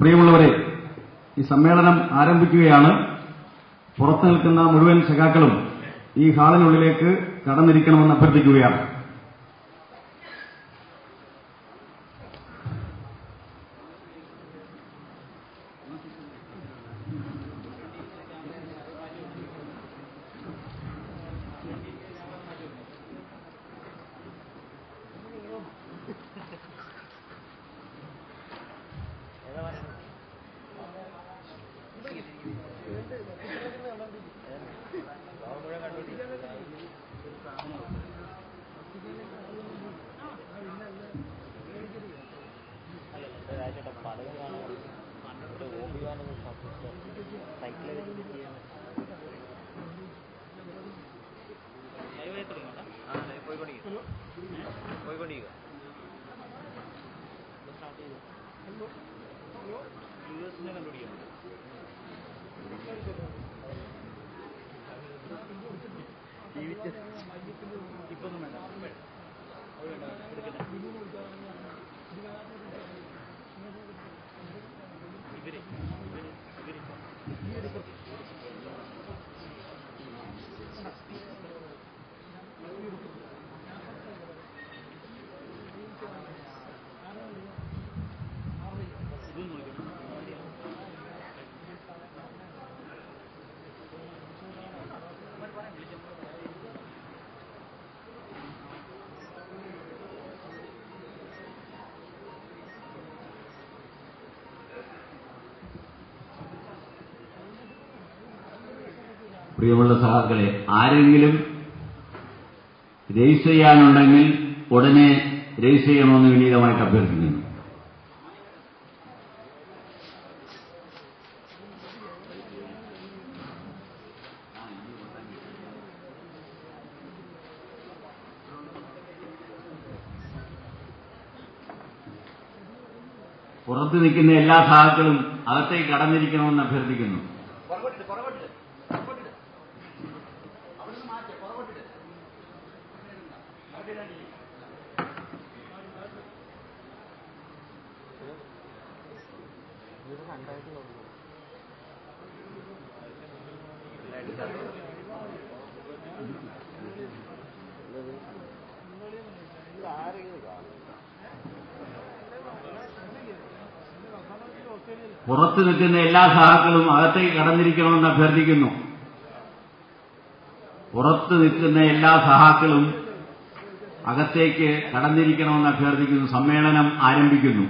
പ്രിയമുള്ളവരെ, ഈ സമ്മേളനം ആരംഭിക്കുകയാണ്. പുറത്തു നിൽക്കുന്ന മുഴുവൻ സഖാക്കളും ഈ ഹാളിനുള്ളിലേക്ക് കടന്നിരിക്കണമെന്ന് അഭ്യർത്ഥിക്കുകയാണ്. പ്രിയമുള്ള സഹാക്കളെ, ആരെങ്കിലും രജിസ്റ്റർ ചെയ്യാനുണ്ടെങ്കിൽ ഉടനെ രജിസ്റ്റർ ചെയ്യണമെന്ന് വിനീതമായിട്ട് അഭ്യർത്ഥിക്കുന്നു. പുറത്ത് നിൽക്കുന്ന എല്ലാ സഹാക്കളും അകത്തേക്ക് കടന്നിരിക്കണമെന്ന് അഭ്യർത്ഥിക്കുന്നു. പുറത്തു നിൽക്കുന്ന എല്ലാ സഹാക്കളും അകത്തേക്ക് കടന്നിരിക്കണമെന്ന് അഭ്യർത്ഥിക്കുന്നു. പുറത്തു നിൽക്കുന്ന എല്ലാ സഹാക്കളും അകത്തേക്ക് കടന്നിരിക്കണമെന്ന് അഭ്യർത്ഥിക്കുന്നു. സമ്മേളനം ആരംഭിക്കുന്നു.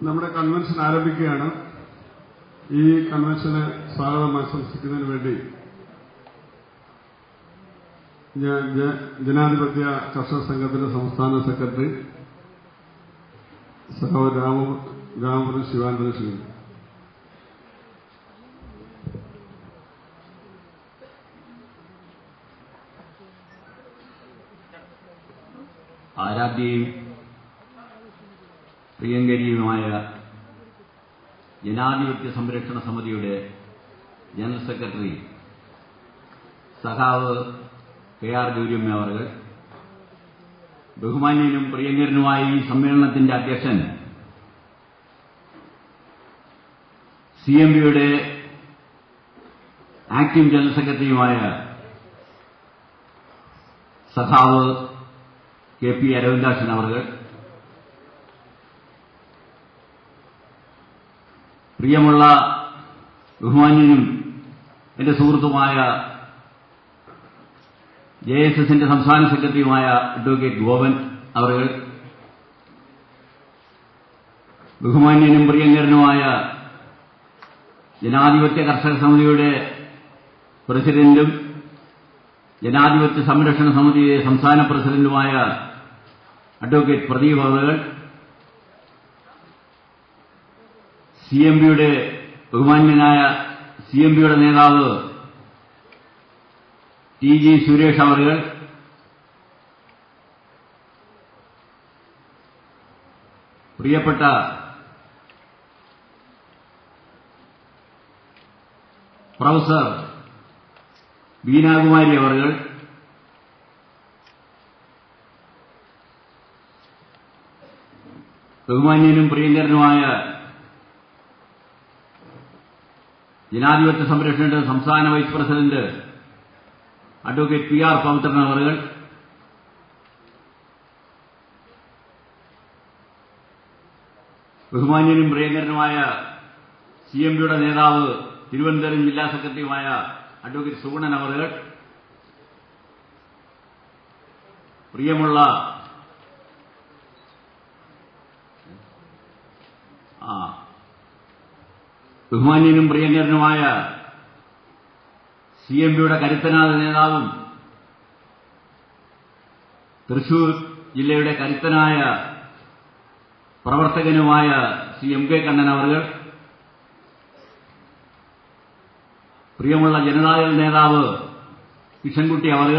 നമ്മുടെ കൺവെൻഷൻ ആരംഭിക്കുകയാണ്. ഈ കൺവെൻഷന് സ്വാഗതം ആശംസിക്കുന്നതിന് വേണ്ടി ജനാധിപത്യ കർഷക സംഘത്തിന്റെ സംസ്ഥാന സെക്രട്ടറി രാമപുരം ശിവാനന്ദൻ ക്ഷണിക്കുന്നു. ആരാധ്യയും പ്രിയങ്കരിയുമായ ജനാധിപത്യ സംരക്ഷണ സമിതിയുടെ ജനറൽ സെക്രട്ടറി സഖാവ് KR ഗൗരിയമ്മ അവർ, ബഹുമാന്യനും പ്രിയങ്കരനുമായ ഈ സമ്മേളനത്തിന്റെ അധ്യക്ഷൻ CMBയുടെ ആക്ടിംഗ് ജനറൽ സെക്രട്ടറിയുമായ സഖാവ് KP അരവിന്ദാക്ഷൻ അവർ, പ്രിയമുള്ള ബഹുമാന്യനും എന്റെ സുഹൃത്തുമായ JSSന്റെ സംസ്ഥാന സെക്രട്ടറിയുമായ അഡ്വക്കേറ്റ് ഗോപൻ അവർ, ബഹുമാന്യനും പ്രിയങ്കരനുമായ ജനാധിപത്യ കർഷക സമിതിയുടെ പ്രസിഡന്റും ജനാധിപത്യ സംരക്ഷണ സമിതിയുടെ സംസ്ഥാന പ്രസിഡന്റുമായ അഡ്വക്കേറ്റ് പ്രദീപ് അവർ, CMBയുടെ ബഹുമാന്യനായ CMBയുടെ നേതാവ് TG സുരേഷ് അവർ, പ്രിയപ്പെട്ട പ്രൊഫസർ ബീനാകുമാരി അവർ, ബഹുമാന്യനും പ്രിയങ്കരനുമായ ജനാധിപത്യ സംരക്ഷണയുടെ സംസ്ഥാന vice president advocate P R Pavithran അവർ, ബഹുമാന്യനും പ്രിയങ്കരനുമായ CMPയുടെ നേതാവ് തിരുവനന്തപുരം ജില്ലാ സെക്രട്ടറിയുമായ അഡ്വക്കേറ്റ് സുഗുണൻ അവർ, പ്രിയമുള്ള ബഹുമാന്യനും പ്രിയങ്കരനുമായ CMPയുടെ കരുത്തനായ നേതാവും തൃശൂർ ജില്ലയുടെ കരുത്തനായ പ്രവർത്തകനുമായ ശ്രീ MK കണ്ണൻ അവർ, പ്രിയമുള്ള ജനതാദൾ നേതാവ് കിഷൻകുട്ടി അവർ,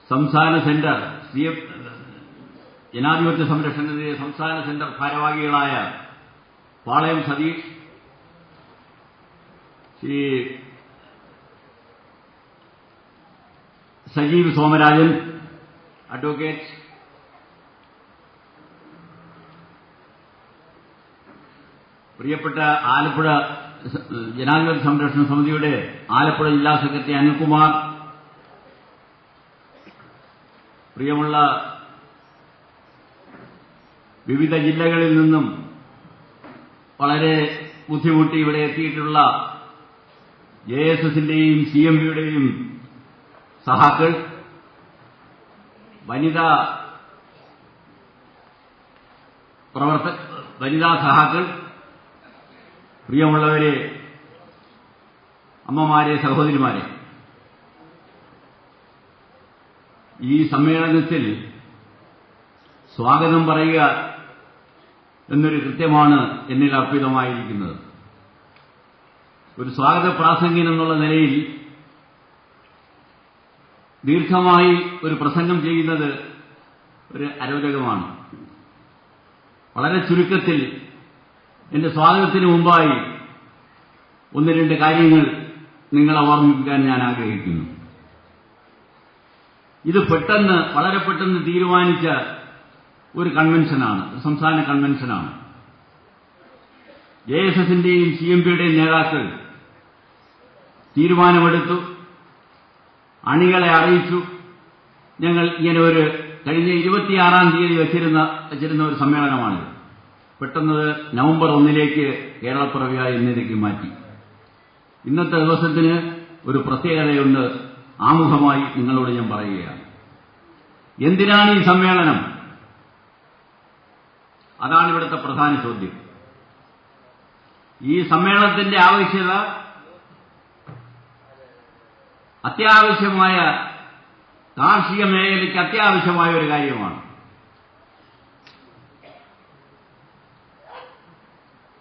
സംസ്ഥാന സെന്റർ ജനാധിപത്യ സംരക്ഷണത്തിന്റെ സംസ്ഥാന സെന്റർ ഭാരവാഹികളായ പാളയം സതീഷ്, ശ്രീ സജീവ് സോമരാജൻ അഡ്വക്കേറ്റ്, പ്രിയപ്പെട്ട ആലപ്പുഴ ജനാധിപത്യ സംരക്ഷണ സമിതിയുടെ ആലപ്പുഴ ജില്ലാ സെക്രട്ടറി അനിൽകുമാർ, പ്രിയമുള്ള വിവിധ ജില്ലകളിൽ നിന്നും വളരെ ബുദ്ധിമുട്ടി ഇവിടെ എത്തിയിട്ടുള്ള JSSന്റെയും CMPയുടെയും സഹാക്കൾ, വനിതാ സഹാക്കൾ, പ്രിയമുള്ളവരെ, അമ്മമാരെ, സഹോദരിമാരെ, ഈ സമ്മേളനത്തിൽ സ്വാഗതം പറയുക എന്നൊരു കൃത്യമാണ് എന്നിൽ അർപ്പിതമായിരിക്കുന്നത്. ഒരു സ്വാഗത പ്രാസംഗികൻ എന്നുള്ള നിലയിൽ ദീർഘമായി ഒരു പ്രസംഗം ചെയ്യുന്നത് ഒരു അരോചകമാണ്. വളരെ ചുരുക്കത്തിൽ എന്റെ സ്വാഗതത്തിന് മുമ്പായി ഒന്ന് രണ്ട് കാര്യങ്ങൾ നിങ്ങളെ ഓർമ്മിപ്പിക്കാൻ ഞാൻ ആഗ്രഹിക്കുന്നു. ഇത് വളരെ പെട്ടെന്ന് തീരുമാനിച്ച ഒരു കൺവെൻഷനാണ്, സംസ്ഥാന കൺവെൻഷനാണ്. JSSന്റെയും CMPയുടെയും നേതാക്കൾ തീരുമാനമെടുത്തു, അണികളെ അറിയിച്ചു. ഞങ്ങൾ ഇങ്ങനെ ഒരു കഴിഞ്ഞ 26-ാം തീയതി വെച്ചിരുന്ന ഒരു സമ്മേളനമാണിത്. പെട്ടെന്ന് നവംബർ 1 കേരളപ്പിറവിയായി ഇന്നേക്ക് മാറ്റി. ഇന്നത്തെ ദിവസത്തിന് ഒരു പ്രത്യേകതയുണ്ട്. ആമുഖമായി നിങ്ങളോട് ഞാൻ പറയുകയാണ്. എന്തിനാണ് ഈ സമ്മേളനം? അതാണ് ഇവിടുത്തെ പ്രധാന ചോദ്യം. ഈ സമ്മേളനത്തിന്റെ ആവശ്യകത അത്യാവശ്യമായ കാർഷിക മേഖലയ്ക്ക് അത്യാവശ്യമായ ഒരു കാര്യമാണ്.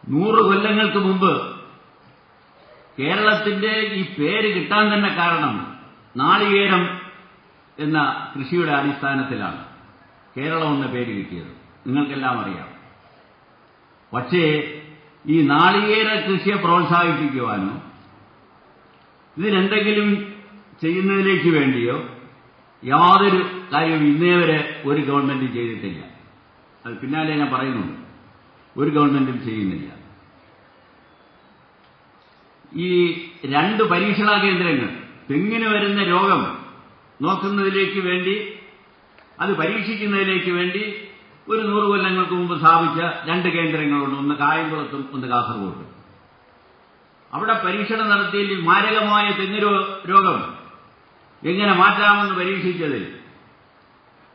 100 കൊല്ലങ്ങൾക്ക് മുമ്പ് കേരളത്തിന്റെ ഈ പേര് കിട്ടാൻ തന്നെ കാരണം നാളികേരം എന്ന കൃഷിയുടെ അടിസ്ഥാനത്തിലാണ് കേരളം എന്ന പേര് കിട്ടിയത്. നിങ്ങൾക്കെല്ലാം അറിയാം. പക്ഷേ ഈ നാളികേര കൃഷിയെ പ്രോത്സാഹിപ്പിക്കുവാനോ ഇതിനെന്തെങ്കിലും ചെയ്യുന്നതിലേക്ക് വേണ്ടിയോ യാതൊരു കാര്യവും ഇന്നേവരെ ഒരു ഗവൺമെന്റും ചെയ്തിട്ടില്ല. അത് പിന്നാലെ ഞാൻ പറയുന്നുണ്ട്. ഒരു ഗവൺമെന്റും ചെയ്യുന്നില്ല. ഈ 2 പരീക്ഷണ കേന്ദ്രങ്ങൾ തെങ്ങിന് വരുന്ന രോഗം നോക്കുന്നതിലേക്ക് വേണ്ടി, അത് പരീക്ഷിക്കുന്നതിലേക്ക് വേണ്ടി ഒരു 100 കൊല്ലങ്ങൾക്ക് മുമ്പ് സ്ഥാപിച്ച 2 കേന്ദ്രങ്ങളുണ്ട്. ഒന്ന് കായംകുളത്തും ഒന്ന് കാസർഗോഡും. അവിടെ പരീക്ഷണം നടത്തിയതിൽ മാരകമായ തെങ്ങ് രോഗം എങ്ങനെ മാറ്റാമെന്ന് പരീക്ഷിച്ചതിൽ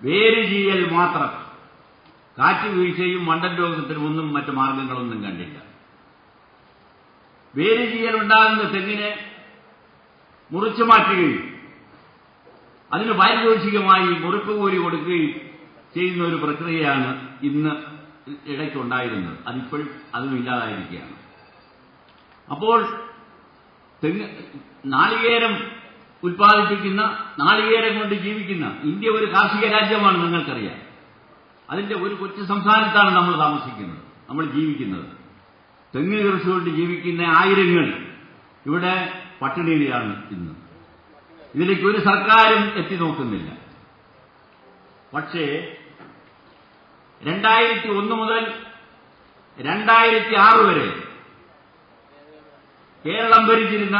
വേര് ചെയ്യൽ മാത്രം, കാറ്റ് വീഴ്ചയും മണ്ടൻ രോഗത്തിനും ഒന്നും മറ്റു മാർഗങ്ങളൊന്നും കണ്ടില്ല. വേര് ചെയ്യലുണ്ടാകുന്ന തെങ്ങിനെ മുറിച്ചു മാറ്റുകയും അതിന് പാരിതോഷികമായി മുറിപ്പ് കൂലി കൊടുക്കുകയും ചെയ്യുന്ന ഒരു പ്രക്രിയയാണ് ഇന്ന് ഇടയ്ക്കുണ്ടായിരുന്നത്. അതിപ്പോഴും അതും ഇല്ലാതായിരിക്കുകയാണ്. അപ്പോൾ നാളികേരം ഉൽപ്പാദിപ്പിക്കുന്ന, നാളികേരം കൊണ്ട് ജീവിക്കുന്ന ഇന്ത്യ ഒരു കാർഷിക രാജ്യമാണ്, നിങ്ങൾക്കറിയാം. അതിന്റെ ഒരു കൊച്ചു സംസ്ഥാനത്താണ് നമ്മൾ താമസിക്കുന്നത്, നമ്മൾ ജീവിക്കുന്നത്. തെങ്ങ് കൃഷി കൊണ്ട് ജീവിക്കുന്ന ആയിരങ്ങൾ ഇവിടെ പട്ടിണിയിലാണ് ഇന്ന്. ഇതിലേക്ക് ഒരു സർക്കാരും എത്തി നോക്കുന്നില്ല. പക്ഷേ 2001 മുതൽ 2006 വരെ കേരളം ഭരിച്ചിരുന്ന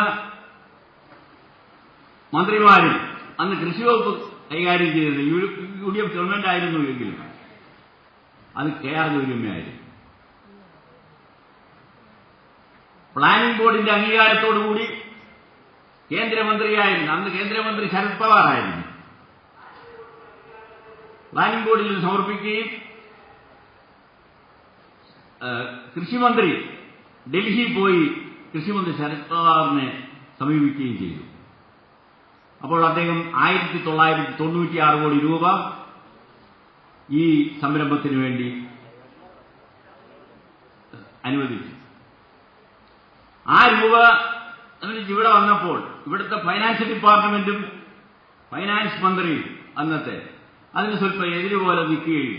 മന്ത്രിമാരും അന്ന് കൃഷിവകുപ്പ് കൈകാര്യം ചെയ്തിരുന്നത് UDF ഗവൺമെന്റ് ആയിരുന്നു എങ്കിലും അത് KR ഗൗരിയമ്മയായിരുന്നു. പ്ലാനിംഗ് ബോർഡിന്റെ അംഗീകാരത്തോടുകൂടി കേന്ദ്രമന്ത്രിയായിരുന്നു. അന്ന് കേന്ദ്രമന്ത്രി ശരത് പവാർ ആയിരുന്നു. പ്ലാനിംഗ് ബോർഡിൽ സമർപ്പിക്കുകയും കൃഷിമന്ത്രി ഡൽഹിയിൽ പോയി കൃഷിമന്ത്രി ശരത് പവാറിനെ സമീപിക്കുകയും ചെയ്തു. അപ്പോൾ അദ്ദേഹം 1996 കോടി രൂപ ഈ സംരംഭത്തിന് വേണ്ടി അനുവദിച്ചു. ആ രൂപ ഇവിടെ വന്നപ്പോൾ ഇവിടുത്തെ ഫൈനാൻസ് ഡിപ്പാർട്ട്മെന്റും ഫൈനാൻസ് മന്ത്രിയും അന്നത്തെ അതിന് സ്വല്പം എതിരുപോലെ നിൽക്കുകയും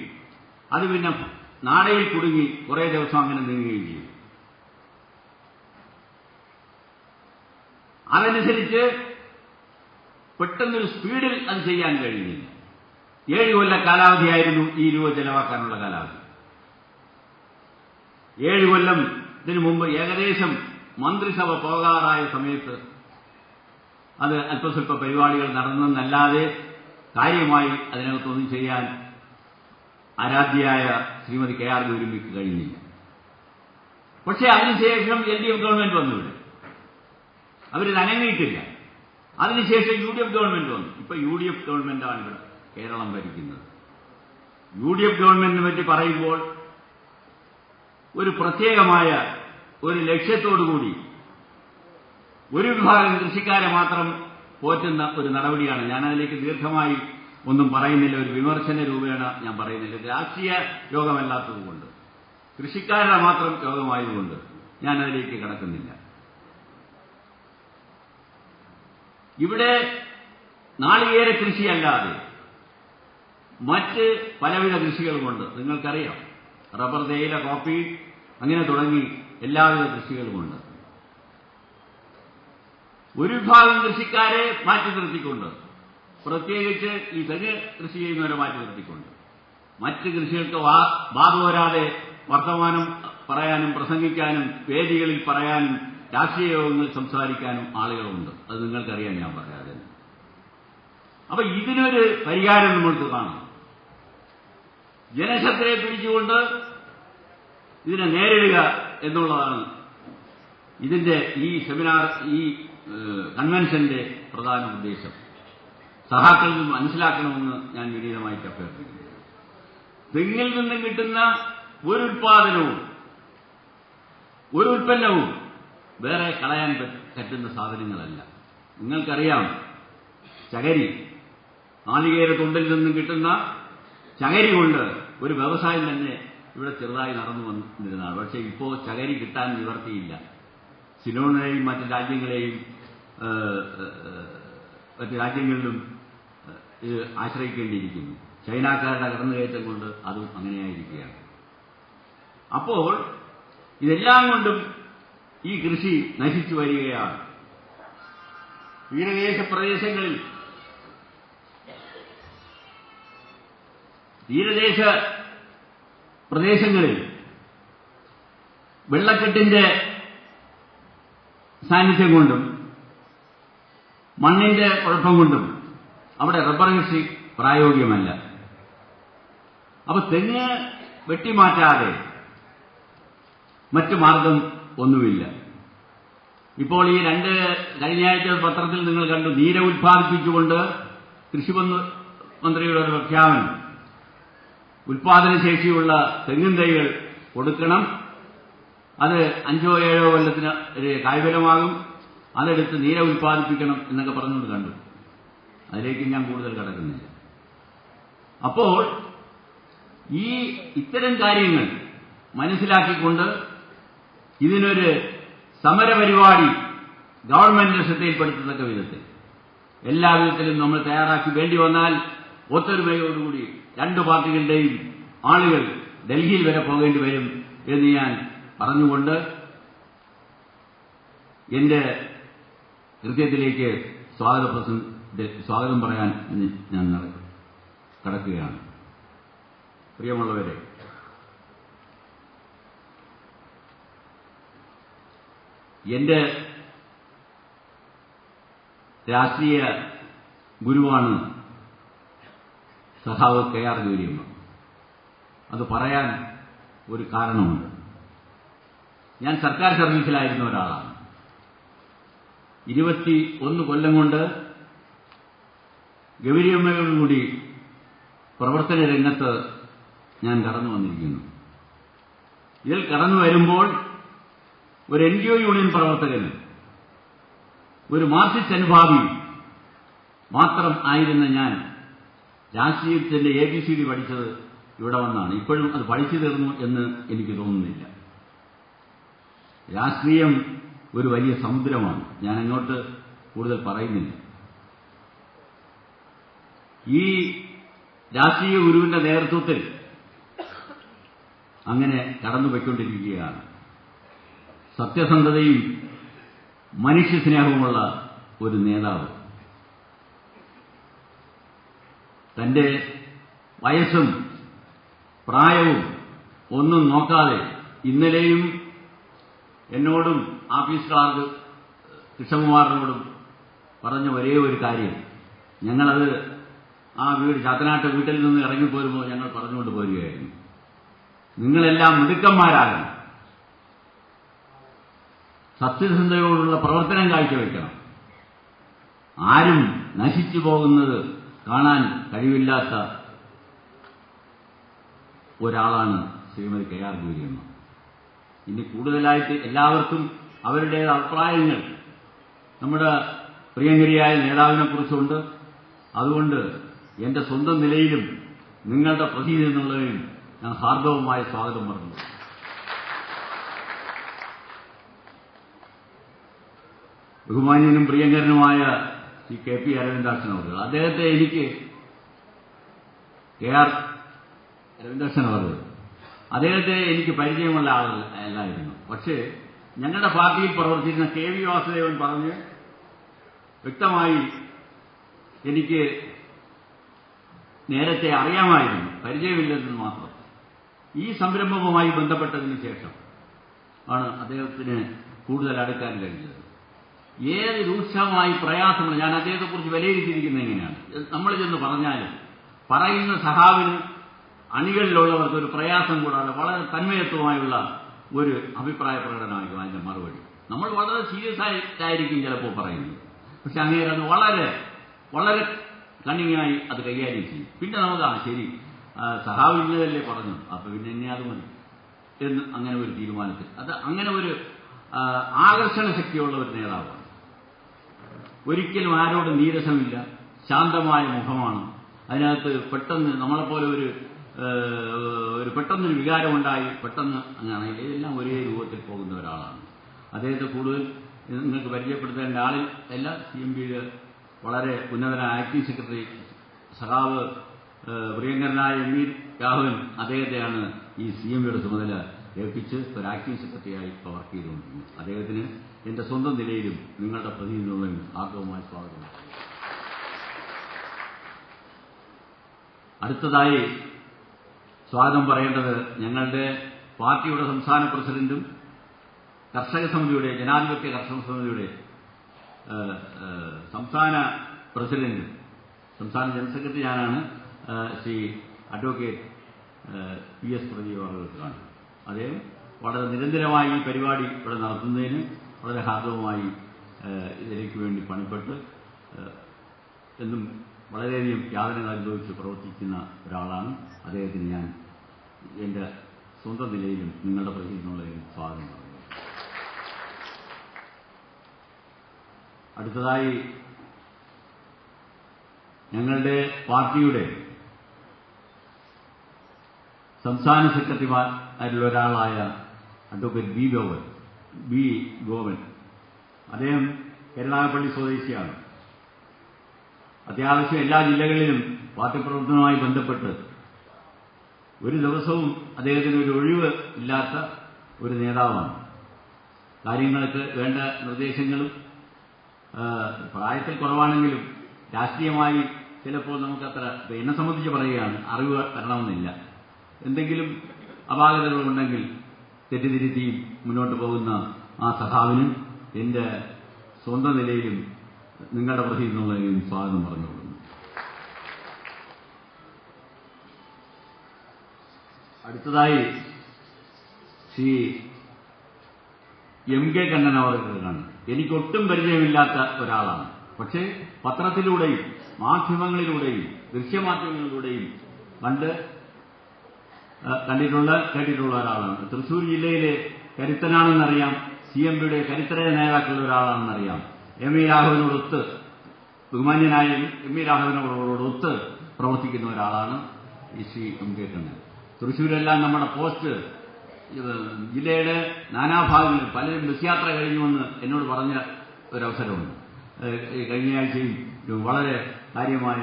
അത് പിന്നെ നാടയിൽ കുടുങ്ങി കുറേ ദിവസം അങ്ങനെ നീങ്ങുകയും ചെയ്തു. അതനുസരിച്ച് പെട്ടെന്നൊരു സ്പീഡിൽ അത് ചെയ്യാൻ കഴിഞ്ഞില്ല. 7 കൊല്ല കാലാവധിയായിരുന്നു ഈ രൂപ ചെലവാക്കാനുള്ള കാലാവധി. 7 കൊല്ലത്തിന് മുമ്പ് ഏകദേശം മന്ത്രിസഭ പോകാറായ സമയത്ത് അത് അല്പസ്വല്പ പരിപാടികൾ നടന്നെന്നല്ലാതെ കാര്യമായി അതിനകത്തൊന്നും ചെയ്യാൻ ആരാധ്യയായ ശ്രീമതി KR ഗൗരിയമ്മയ്ക്ക് കഴിഞ്ഞില്ല. പക്ഷേ അതിനുശേഷം LDF ഗവൺമെന്റ് വന്നിവിടെ. അവരിത് അനങ്ങിയിട്ടില്ല. അതിനുശേഷം UDF ഗവൺമെന്റ് വന്നു. ഇപ്പൊ UDF ഗവൺമെന്റാണ് ഇവിടെ കേരളം ഭരിക്കുന്നത്. UDF ഗവൺമെന്റിനെ പറ്റി പറയുമ്പോൾ ഒരു പ്രത്യേകമായ ഒരു ലക്ഷ്യത്തോടുകൂടി ഒരു വിഭാഗം കൃഷിക്കാരെ മാത്രം പോറ്റുന്ന ഒരു നടപടിയാണ്. ഞാനതിലേക്ക് ദീർഘമായി ഒന്നും പറയുന്നില്ല, ഒരു വിമർശന രൂപേണ ഞാൻ പറയുന്നില്ല. രാഷ്ട്രീയ യോഗമല്ലാത്തതുകൊണ്ട്, കൃഷിക്കാരുടെ മാത്രം യോഗമായതുകൊണ്ട് ഞാനതിലേക്ക് കടക്കുന്നില്ല. ഇവിടെ നാളികേര കൃഷിയല്ലാതെ മറ്റ് പലവിധ കൃഷികളുമുണ്ട്. നിങ്ങൾക്കറിയാം, റബ്ബർ, തേയില, കോഫി അങ്ങനെ തുടങ്ങി എല്ലാവിധ കൃഷികളുമുണ്ട്. ഒരു വിഭാഗം കൃഷിക്കാരെ മാറ്റി നിർത്തിക്കൊണ്ട്, പ്രത്യേകിച്ച് ഈ തെങ്ങ് കൃഷി ചെയ്യുന്നവരെ മാറ്റി നിർത്തിക്കൊണ്ട്, മറ്റ് കൃഷികൾക്ക് ബാധവരാതെ വർത്തമാനം പറയാനും പ്രസംഗിക്കാനും വേദികളിൽ പറയാനും രാഷ്ട്രീയ യോഗങ്ങളിൽ സംസാരിക്കാനും ആളുകളുണ്ട്. അത് നിങ്ങൾക്കറിയാം, ഞാൻ പറയാതെ. അപ്പൊ ഇതിനൊരു പരിഹാരം നമ്മൾക്ക് കാണാം. ജനശക്തിയെ പിടിച്ചുകൊണ്ട് ഇതിനെ നേരിടുക എന്നുള്ളതാണ് ഇതിന്റെ ഈ സെമിനാർ, ഈ കൺവെൻഷന്റെ പ്രധാന ഉദ്ദേശം. സഹാക്കളിൽ നിന്ന് മനസ്സിലാക്കണമെന്ന് ഞാൻ വിനീതമായിട്ട് അഭ്യർത്ഥിക്കുന്നു. തെങ്ങിൽ നിന്നും കിട്ടുന്ന ഒരു ഉൽപാദനവും ഒരു ഉൽപ്പന്നവും വേറെ കളയാൻ പറ്റുന്ന സാധനങ്ങളല്ല. നിങ്ങൾക്കറിയാം, ചകരി, നാളികേര തൊണ്ടിൽ നിന്നും കിട്ടുന്ന ചകരി കൊണ്ട് ഒരു വ്യവസായം തന്നെ ഇവിടെ ചെറുതായി നടന്നു വന്നിരുന്നതാണ്. പക്ഷേ ഇപ്പോൾ ചകരി കിട്ടാൻ നിവർത്തിയില്ല. സിലോണിനെയും മറ്റു രാജ്യങ്ങളിലും ഇത് ആശ്രയിക്കേണ്ടിയിരിക്കുന്നു. ചൈനക്കാരുടെ കടന്നുകയറ്റം കൊണ്ട് അതും അങ്ങനെയായിരിക്കുകയാണ്. അപ്പോൾ ഇതെല്ലാം കൊണ്ടും ഈ കൃഷി നശിച്ചു വരികയാണ്. തീരദേശ പ്രദേശങ്ങളിൽ വെള്ളക്കെട്ടിന്റെ സാന്നിധ്യം കൊണ്ടും മണ്ണിന്റെ കുഴപ്പം കൊണ്ടും അവിടെ റബ്ബർ കൃഷി പ്രായോഗികമല്ല. അപ്പൊ തെങ്ങ് വെട്ടിമാറ്റാതെ മറ്റു മാർഗം ഒന്നുമില്ല. ഇപ്പോൾ ഈ കഴിഞ്ഞ ആഴ്ച പത്രത്തിൽ നിങ്ങൾ കണ്ടു, നീര ഉത്പാദിപ്പിച്ചുകൊണ്ട് കൃഷിമന്ത്രിയുടെ ഒരു പ്രഖ്യാപനം. ഉൽപാദനശേഷിയുള്ള തെങ്ങിൻ തൈകൾ കൊടുക്കണം, അത് 5-7 കൊല്ലത്തിന് ഒരു കായ്ഫലമാകും, അതെടുത്ത് നീര ഉൽപ്പാദിപ്പിക്കണം എന്നൊക്കെ പറഞ്ഞുകൊണ്ട് കണ്ടു. അതിലേക്ക് ഞാൻ കൂടുതൽ കടക്കുന്നില്ല. അപ്പോൾ ഇത്തരം കാര്യങ്ങൾ മനസ്സിലാക്കിക്കൊണ്ട് ഇതിനൊരു സമരപരിപാടി ഗവൺമെന്റിന്റെ ശ്രദ്ധയിൽപ്പെടുത്തത്തക്ക വിധത്തിൽ എല്ലാ വിധത്തിലും നമ്മൾ തയ്യാറാക്കി, വേണ്ടി വന്നാൽ ഒത്തൊരുമയോടുകൂടി 2 പാർട്ടികളുടെയും ആളുകൾ ഡൽഹിയിൽ വരെ പോകേണ്ടി വരും എന്ന് ഞാൻ പറഞ്ഞുകൊണ്ട് എന്റെ കൃത്യത്തിലേക്ക് സ്വാഗതം പറയാൻ ഞാൻ കടക്കുകയാണ്. പ്രിയമുള്ളവരെ, എന്റെ രാഷ്ട്രീയ ഗുരുവാണ് സഖാവ് കെ.ആർ. ഗൗരിയമ്മ. അത് പറയാൻ ഒരു കാരണമുണ്ട്. ഞാൻ സർക്കാർ സർവീസിലായിരുന്ന ഒരാളാണ്. 21 കൊല്ലം കൊണ്ട് ഗൗരിയമ്മയോടുകൂടി പ്രവർത്തന രംഗത്ത് ഞാൻ കടന്നു വന്നിരിക്കുന്നു. ഇതിൽ കടന്നു വരുമ്പോൾ ഒരു NGO യൂണിയൻ പ്രവർത്തകന്, ഒരു മാർക്സിസ്റ്റ് അനുഭാവി മാത്രം ആയിരുന്ന ഞാൻ രാഷ്ട്രീയത്തിന്റെ ABCD പഠിച്ചത് ഇവിടെ വന്നാണ്. ഇപ്പോഴും അത് പഠിച്ചു തീർന്നു എന്ന് എനിക്ക് തോന്നുന്നില്ല. രാഷ്ട്രീയം ഒരു വലിയ സമുദ്രമാണ്. ഞാൻ അങ്ങോട്ട് കൂടുതൽ പറയുന്നില്ല. ഈ രാഷ്ട്രീയ ഗുരുവിന്റെ നേതൃത്വത്തിൽ അങ്ങനെ കടന്നുപോയിക്കൊണ്ടിരിക്കുകയാണ്. സത്യസന്ധതയും മനുഷ്യസ്നേഹവുമുള്ള ഒരു നേതാവ്. തന്റെ വയസ്സും പ്രായവും ഒന്നും നോക്കാതെ ഇന്നലെയും എന്നോടും ആഫീസ് ക്ലാർക്ക് കൃഷ്ണകുമാറിനോടും പറഞ്ഞ ഒരേ ഒരു കാര്യം, ഞങ്ങളത് ആ ചാത്തനാട്ട് വീട്ടിൽ നിന്ന് ഇറങ്ങിപ്പോരുമ്പോൾ ഞങ്ങൾ പറഞ്ഞുകൊണ്ട് പോരുകയായിരുന്നു, നിങ്ങളെല്ലാം മിടുക്കന്മാരാകണം, സത്യസന്ധതയോടുള്ള പ്രവർത്തനം കാഴ്ചവെക്കണം, ആരും നശിച്ചു പോകുന്നത് കാണാൻ കഴിവില്ലാത്ത ഒരാളാണ് ശ്രീമതി കെ.ആർ. ഗൗരിയമ്മ. ഇനി കൂടുതലായിട്ട് എല്ലാവർക്കും അവരുടെ അഭിപ്രായങ്ങൾ നമ്മുടെ പ്രിയങ്കരിയായ നേതാവിനെക്കുറിച്ചുണ്ട്. അതുകൊണ്ട് എന്റെ സ്വന്തം നിലയിലും നിങ്ങളുടെ പ്രതിനിധി എന്നുള്ളതിലും ഞാൻ ഹാർദവമായ സ്വാഗതം പറഞ്ഞു. ബഹുമാന്യനും പ്രിയങ്കരനുമായ ശ്രീ KP അരവിന്ദാക്ഷൻ അവർ, അദ്ദേഹത്തെ എനിക്ക് കെ.ആർ. അരവിന്ദാക്ഷൻ അവർ അദ്ദേഹത്തെ എനിക്ക് പരിചയമുള്ള ആളല്ലായിരുന്നു. പക്ഷേ ഞങ്ങളുടെ പാർട്ടിയിൽ പ്രവർത്തിക്കുന്ന KV വാസുദേവൻ പറഞ്ഞ് വ്യക്തമായി എനിക്ക് നേരത്തെ അറിയാമായിരുന്നു, പരിചയമില്ലെന്ന് മാത്രം. ഈ സംരംഭവുമായി ബന്ധപ്പെട്ടതിന് ശേഷം ആണ് അദ്ദേഹത്തിന് കൂടുതൽ അടുക്കാൻ കഴിഞ്ഞത്. ഏത് രൂക്ഷമായി പ്രയാസങ്ങൾ, ഞാൻ അദ്ദേഹത്തെക്കുറിച്ച് വിലയിരുത്തിയിരിക്കുന്നത് എങ്ങനെയാണ്, നമ്മൾ ചെന്ന് പറഞ്ഞാലും പറയുന്ന സഹാവിന് അണികളിലുള്ളവർക്ക് ഒരു പ്രയാസം കൂടാതെ വളരെ തന്മയത്വമായുള്ള ഒരു അഭിപ്രായ പ്രകടനമായിരിക്കും അതിന്റെ മറുപടി. നമ്മൾ വളരെ സീരിയസ് ആയിട്ടായിരിക്കും ചിലപ്പോൾ പറയുന്നത്, പക്ഷെ അങ്ങേരത് വളരെ വളരെ കണ്ണിങ്ങായി അത് കൈകാര്യം ചെയ്യും. പിന്നെ നമുക്ക് ശരി സഹാവ് ഇന്നതല്ലേ പറഞ്ഞു, അപ്പൊ പിന്നെ എന്നെ അത് മതി എന്ന് അങ്ങനെ ഒരു തീരുമാനത്തിൽ അത് അങ്ങനെ ഒരു ആകർഷണ ശക്തിയുള്ള ഒരു നേതാവാണ്. ഒരിക്കലും ആരോടും നീരസമില്ല, ശാന്തമായ മുഖമാണ്. അതിനകത്ത് പെട്ടെന്ന് നമ്മളെപ്പോലെ ഒരു പെട്ടെന്നൊരു വികാരമുണ്ടായി പെട്ടെന്ന് അങ്ങനെ ഇതെല്ലാം ഒരേ രൂപത്തിൽ പോകുന്ന ഒരാളാണ്. അദ്ദേഹത്തെ കൂടുതൽ നിങ്ങൾക്ക് പരിചയപ്പെടുത്തേണ്ട ആളിൽ അല്ല, CMBയിൽ വളരെ ഉന്നതനായ ആക്ടിംഗ് സെക്രട്ടറി സഖാവ് പ്രിയങ്കരനായ MV രാഘവൻ അദ്ദേഹത്തെയാണ് ഈ CMBയുടെ ചുമതല ഏൽപ്പിച്ച് ഒരു ആക്ടിംഗ് സെക്രട്ടറിയായി വർക്ക് ചെയ്തുകൊണ്ടിരുന്നു. അദ്ദേഹത്തിന് എന്റെ സ്വന്തം നിലയിലും നിങ്ങളുടെ പ്രതിനിധികളും ആർദ്രവുമായ സ്വാഗതം. അടുത്തതായി സ്വാഗതം പറയേണ്ടത് ഞങ്ങളുടെ പാർട്ടിയുടെ സംസ്ഥാന പ്രസിഡന്റും കർഷക സമിതിയുടെ ജനാധിപത്യ കർഷക സമിതിയുടെ സംസ്ഥാന പ്രസിഡന്റും സംസ്ഥാന ജനറൽ സെക്രട്ടറി ഞാനാണ്, ശ്രീ അഡ്വക്കേറ്റ് PS പ്രദീപ് അവർക്കാണ്. അദ്ദേഹം വളരെ നിരന്തരമായി ഈ പരിപാടി ഇവിടെ നടത്തുന്നതിന് വളരെ ഹാർദവമായി ഇതിലേക്ക് വേണ്ടി പണിപ്പെട്ട് എന്നും വളരെയധികം യാതനകൾ അനുഭവിച്ച് പ്രവർത്തിക്കുന്ന ഒരാളാണ്. അദ്ദേഹത്തിന് ഞാൻ എന്റെ സ്വന്തം നിലയിലും നിങ്ങളുടെ പ്രതിനിധിയുള്ളതിലും സ്വാഗതം പറഞ്ഞു. അടുത്തതായി ഞങ്ങളുടെ പാർട്ടിയുടെ സംസ്ഥാന സെക്രട്ടറിമാരിൽ ഒരാളായ അഡ്വക്കേറ്റ് ബി ഗോവൻ. അദ്ദേഹം കരുനാഗപ്പള്ളി സ്വദേശിയാണ്. അത്യാവശ്യം എല്ലാ ജില്ലകളിലും പാർട്ടി പ്രവർത്തനവുമായി ബന്ധപ്പെട്ട് ഒരു ദിവസവും അദ്ദേഹത്തിന് ഒരു ഒഴിവ് ഇല്ലാത്ത ഒരു നേതാവാണ്. കാര്യങ്ങൾക്ക് വേണ്ട നിർദ്ദേശങ്ങളും പ്രായത്തിൽ കുറവാണെങ്കിലും രാഷ്ട്രീയമായി ചിലപ്പോൾ നമുക്കത്ര എന്നെ സംബന്ധിച്ച് പറയുകയാണ് അറിവ് വരണമെന്നില്ല. എന്തെങ്കിലും അപാകതകളുണ്ടെങ്കിൽ തെറ്റിതിരുത്തിയും മുന്നോട്ട് പോകുന്ന ആ സഖാവിന് എന്റെ സ്വന്തം നിലയിലും നിങ്ങളുടെ പ്രതി എന്നുള്ളതിനും സ്വാഗതം പറഞ്ഞുകൊള്ളുന്നു. അടുത്തതായി ശ്രീ എം കെ കണ്ണൻ അവർക്കാണ്. എനിക്കൊട്ടും പരിചയമില്ലാത്ത ഒരാളാണ്. പക്ഷേ പത്രത്തിലൂടെയും മാധ്യമങ്ങളിലൂടെയും ദൃശ്യമാധ്യമങ്ങളിലൂടെയും കേട്ടിട്ടുള്ള ഒരാളാണ്. തൃശൂർ ജില്ലയിലെ കരുത്തനാണെന്നറിയാം. CMPയുടെ കരുത്തരായ നേതാക്കളുടെ ഒരാളാണെന്നറിയാം. എം ഇ രാഘവനോടൊത്ത് ബഹുമാന്യനായ എം ഇ രാഘവനോടൊത്ത് പ്രവർത്തിക്കുന്ന ഒരാളാണ് ഈ ശ്രീ എം കെ കണ്ണൻ. തൃശ്ശൂരെല്ലാം നമ്മുടെ പോസ്റ്റ് ജില്ലയുടെ നാനാഭാഗങ്ങളിൽ പലരും ബസ് യാത്ര കഴിഞ്ഞുവെന്ന് എന്നോട് പറഞ്ഞ ഒരവസരമുണ്ട്. കഴിഞ്ഞ ആഴ്ചയും വളരെ കാര്യമായ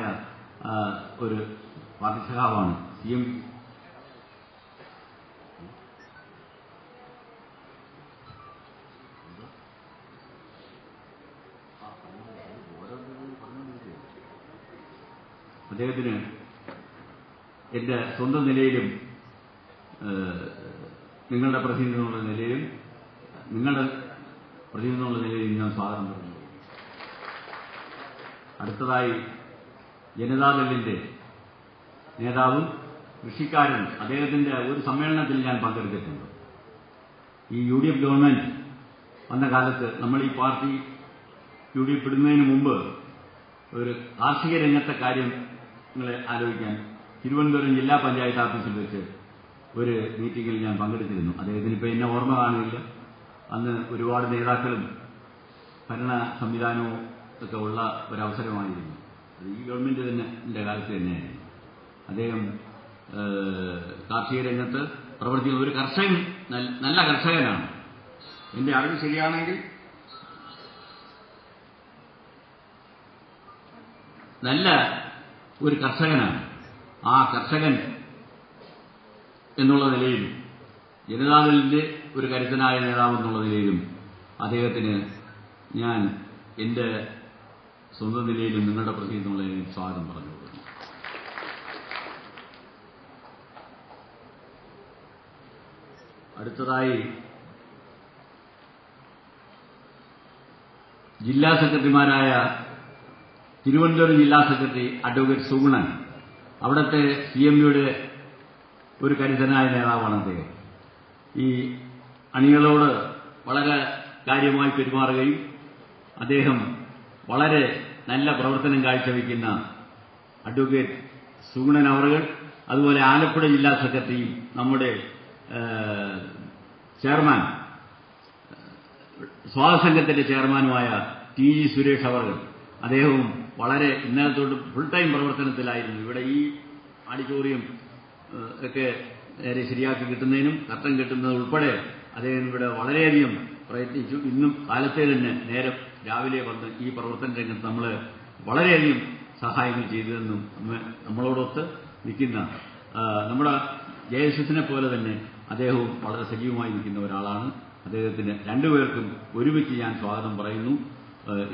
ഒരു പാർട്ടി സഖാവാണ് CM. അദ്ദേഹത്തിന് എന്റെ സ്വന്തം നിലയിലും നിങ്ങളുടെ പ്രതിനിധി എന്നുള്ള നിലയിലും ഞാൻ സ്വാഗതം പറയുന്നു. അടുത്തതായി ജനതാദളിന്റെ നേതാവും കൃഷിക്കാരനും അദ്ദേഹത്തിന്റെ ഒരു സമ്മേളനത്തിൽ ഞാൻ പങ്കെടുത്തിട്ടുണ്ട്. ഈ UDF ഗവൺമെന്റ് വന്ന കാലത്ത് നമ്മൾ ഈ പാർട്ടി UDF ഇടുന്നതിന് മുമ്പ് ഒരു കാർഷിക രംഗത്തെ കാര്യങ്ങളെ ആലോചിക്കാൻ തിരുവനന്തപുരം ജില്ലാ പഞ്ചായത്ത് ഓഫീസിൽ വെച്ച് ഒരു മീറ്റിംഗിൽ ഞാൻ പങ്കെടുത്തിരുന്നു. അദ്ദേഹത്തിന് ഇപ്പോൾ എന്നെ ഓർമ്മ കാണില്ല. അന്ന് ഒരുപാട് നേതാക്കളും ഭരണ സംവിധാനവും ഒക്കെ ഉള്ള ഒരവസരമായിരുന്നു. അത് ഈ ഗവൺമെന്റ് തന്നെ കാലത്ത് തന്നെയായിരുന്നു. അദ്ദേഹം കാർഷിക രംഗത്ത് പ്രവർത്തിക്കുന്ന ഒരു കർഷകൻ, നല്ല കർഷകനാണ്. എന്റെ അറിവ് ശരിയാണെങ്കിൽ നല്ല ഒരു കർഷകനാണ്. ആ കർഷകൻ എന്നുള്ള നിലയിലും ജനതാദളിന്റെ ഒരു കരുത്തനായ നേതാവ് എന്നുള്ള നിലയിലും അദ്ദേഹത്തിന് ഞാൻ എന്റെ സ്വന്തം നിലയിലും നിങ്ങളുടെ പ്രതി എന്നുള്ള സ്വാഗതം പറഞ്ഞു. അടുത്തതായി ജില്ലാ സെക്രട്ടറിമാരായ തിരുവനന്തപുരം ജില്ലാ സെക്രട്ടറി അഡ്വക്കേറ്റ് സുഗുണൻ, അവിടുത്തെ CMPയുടെ ഒരു കരുത്തനായ നേതാവാണ് അദ്ദേഹം. ഈ അണികളോട് വളരെ കാര്യമായി പെരുമാറുകയും അദ്ദേഹം വളരെ നല്ല പ്രവർത്തനം കാഴ്ചവെക്കുന്ന അഡ്വക്കേറ്റ് സുഗുണൻ അവറുകൾ, അതുപോലെ ആലപ്പുഴ ജില്ലാ സെക്രട്ടറിയും നമ്മുടെ ചെയർമാൻ സ്വാഗതസംഘത്തിന്റെ ചെയർമാനുമായ TG സുരേഷ് അവറുകൾ, അദ്ദേഹവും വളരെ ഇന്നലെ തൊട്ട് ഫുൾ ടൈം പ്രവർത്തനത്തിലായിരുന്നു. ഇവിടെ ഈ ഓഡിറ്റോറിയം ഒക്കെ നേരെ ശരിയാക്കി കിട്ടുന്നതിനും കർട്ടൻ കിട്ടുന്നത് ഉൾപ്പെടെ അദ്ദേഹം ഇവിടെ വളരെയധികം പ്രയത്നിച്ചു. ഇന്നും കാലത്തെ തന്നെ നേരം രാവിലെ വന്ന് ഈ പ്രവർത്തന രംഗത്ത് നമ്മൾ വളരെയധികം സഹായങ്ങൾ ചെയ്തതെന്നും നമ്മളോടൊത്ത് നിൽക്കുന്ന നമ്മുടെ JSSനെ പോലെ തന്നെ അദ്ദേഹവും വളരെ സജീവമായി നിൽക്കുന്ന ഒരാളാണ്. അദ്ദേഹത്തിന് രണ്ടുപേർക്കും ഒരുമിച്ച് ഞാൻ സ്വാഗതം പറയുന്നു.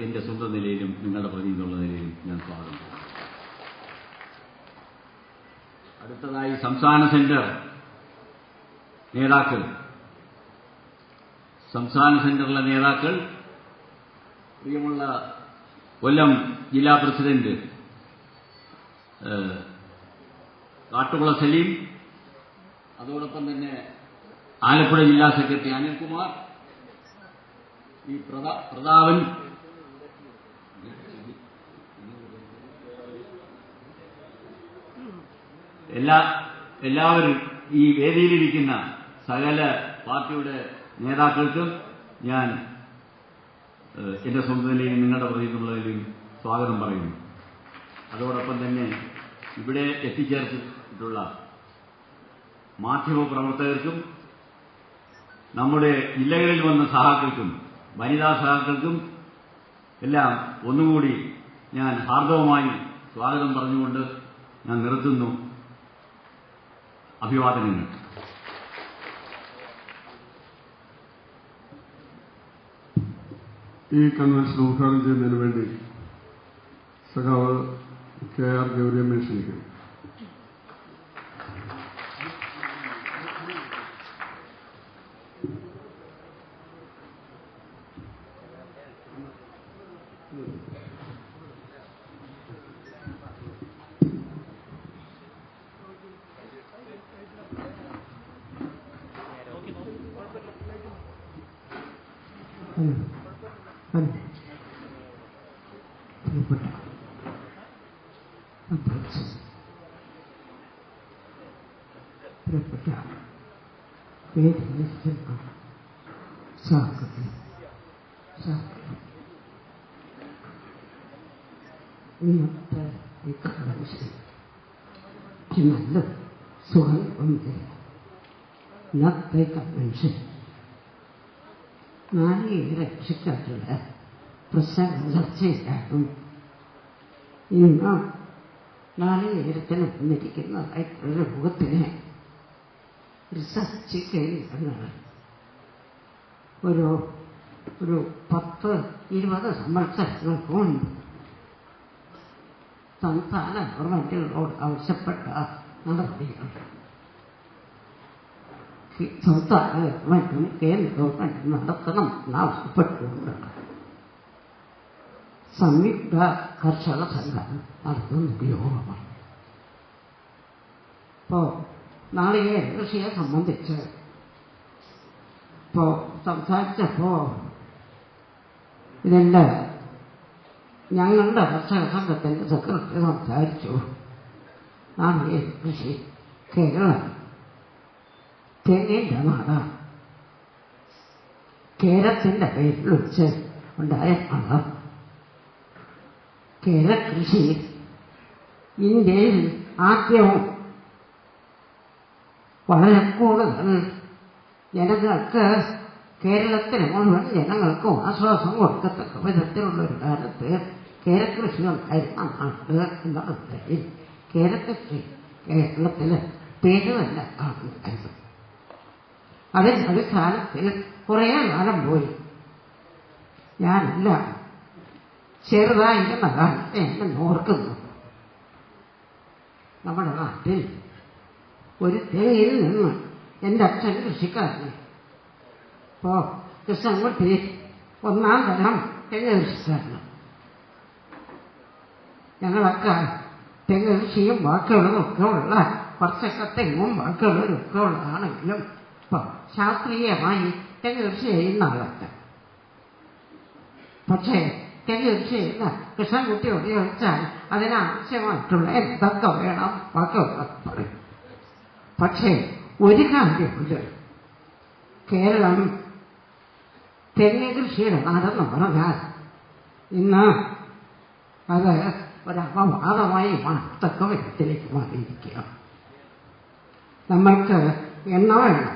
എന്റെ സ്വന്തം നിലയിലും നിങ്ങളുടെ പ്രതിനിധിയുള്ള നിലയിലും ഞാൻ സ്വാഗതം പറയുന്നു. അടുത്തതായി സംസ്ഥാന സെന്റർ നേതാക്കൾ, പ്രിയമുള്ള കൊല്ലം ജില്ലാ പ്രസിഡന്റ് കാട്ടുകുള സലീം, അതോടൊപ്പം തന്നെ ആലപ്പുഴ ജില്ലാ സെക്രട്ടറി അനിൽകുമാർ, ഈ പ്രതാപൻ, എല്ലാവരും ഈ വേദിയിലിരിക്കുന്ന സകല പാർട്ടിയുടെ നേതാക്കൾക്കും ഞാൻ എന്റെ സ്വന്തം നിലയിലും നിങ്ങളുടെ പ്രതിനിധിയുള്ളതിലും സ്വാഗതം പറയുന്നു. അതോടൊപ്പം തന്നെ ഇവിടെ എത്തിച്ചേർത്തിട്ടുള്ള മാധ്യമപ്രവർത്തകർക്കും നമ്മുടെ ജില്ലകളിൽ വന്ന സഹാക്കൾക്കും വനിതാ സഹാക്കൾക്കും എല്ലാം ഒന്നുകൂടി ഞാൻ ഹാർദവമായി സ്വാഗതം പറഞ്ഞുകൊണ്ട് ഞാൻ നിർത്തുന്നു. അഭിവാദനങ്ങൾ. ഈ കൺവെൻഷൻ ഉദ്ഘാടനം ചെയ്യുന്നതിന് വേണ്ടി സഖാവ് KR ഗൗരിയമ്മയെ ക്ഷണിക്കുന്നു. ഇന്നത്തെ ഈ കൺവെൻഷൻ നല്ല സുഖം ഉണ്ട്. ഇന്നത്തെ കൺവെൻഷൻ നാളികേര രക്ഷയ്ക്കായിട്ടുള്ള പ്രശ്നങ്ങൾ ചർച്ച ചെയ്യാനും ഇന്ന് നാളികേരത്തിന് വന്നിരിക്കുന്നതായിട്ടുള്ള ലോകത്തിന് റിസർച്ച് ചെയ്യുന്നതാണ്. ഒരു 10-20 സംവത്സരങ്ങൾക്ക് മുൻപ് സംസ്ഥാന ഗവൺമെന്റുകളോട് ആവശ്യപ്പെട്ട നടപടികൾ സംസ്ഥാന ഗവൺമെന്റും കേന്ദ്ര ഗവൺമെന്റും നടത്തണം എന്നാവശ്യപ്പെട്ടുകൊണ്ടാണ് സംയുക്ത കർഷക സംഘം നടത്തുന്ന യോഗമാണ്. ഇപ്പോൾ നാളികേര കൃഷിയെ സംബന്ധിച്ച് ഇപ്പോൾ സംസാരിച്ചപ്പോൾ ഇതിൻ്റെ ഞങ്ങളുടെ കർഷക സംഘത്തിൻ്റെ സെക്രട്ടറി സംസാരിച്ചു. നാളികേര കൃഷി കേരളം തെങ്ങിൻ്റെ നാടാണ്. കേരളത്തിൻ്റെ പേരിൽ വെച്ച് ഉണ്ടായ നാടാണ്. കേരകൃഷി ഇന്ത്യയിൽ ആദ്യവും വളരെ കൂടുതൽ ജനങ്ങൾക്ക് കേരളത്തിലെ മുഴുവൻ ജനങ്ങൾക്കും ആശ്വാസം കൊടുക്കത്തക്ക വിധത്തിലുള്ളൊരു കാലത്ത് കേരകൃഷി ഉണ്ടായിരുന്ന നാട് എന്നാണ്. കേരകൃഷി കേരളത്തിൽ പേര് തന്നെ കാണുന്നുണ്ടായിരുന്നു. അതിൻ്റെ അടിസ്ഥാനത്തിൽ കുറേ കാലം പോയി. ഞാനെല്ലാം ചെറുതായിരുന്ന കാലത്തെ എന്നെ ഓർക്കുന്നു. നമ്മുടെ നാട്ടിൽ ഒരു തെങ്ങിൽ നിന്ന് എൻ്റെ അച്ഛൻ കൃഷിക്കാരന് ഇപ്പോൾ കൃഷ്ണൻകുട്ടി 1ാം തരം തെങ്ങ് കൃഷിക്കാരന്. ഞങ്ങളൊക്കെ തെങ്ങ് കൃഷിയും ബാക്കിയുള്ളതും ഒക്കെ ഉള്ള കുറച്ചൊക്കെ തെങ്ങും ബാക്കിയുള്ളതും ഒക്കെ ഉള്ളതാണെങ്കിലും ഇപ്പോൾ ശാസ്ത്രീയമായി തെങ്ങ് കൃഷി ചെയ്യുന്ന ആളൊക്കെ. പക്ഷേ തെങ്ങ് കൃഷി ചെയ്യുന്ന കൃഷ്ണൻകുട്ടി ഉപയോഗിച്ചാൽ അതിനാവശ്യമായിട്ടുള്ള എന്തൊക്കെ വേണം ബാക്കിയുള്ള പറയും. പക്ഷേ ഒരു കാര്യമുണ്ട്, കേരളം തെങ്ങ് കൃഷിയുടെ നാടെന്ന് പറഞ്ഞാൽ ഇന്ന് അത് ഒരപവാദമായി മാറത്തക്ക വിധത്തിലേക്ക് മാറിയിരിക്കുക. നമ്മൾക്ക് എണ്ണ വേണം,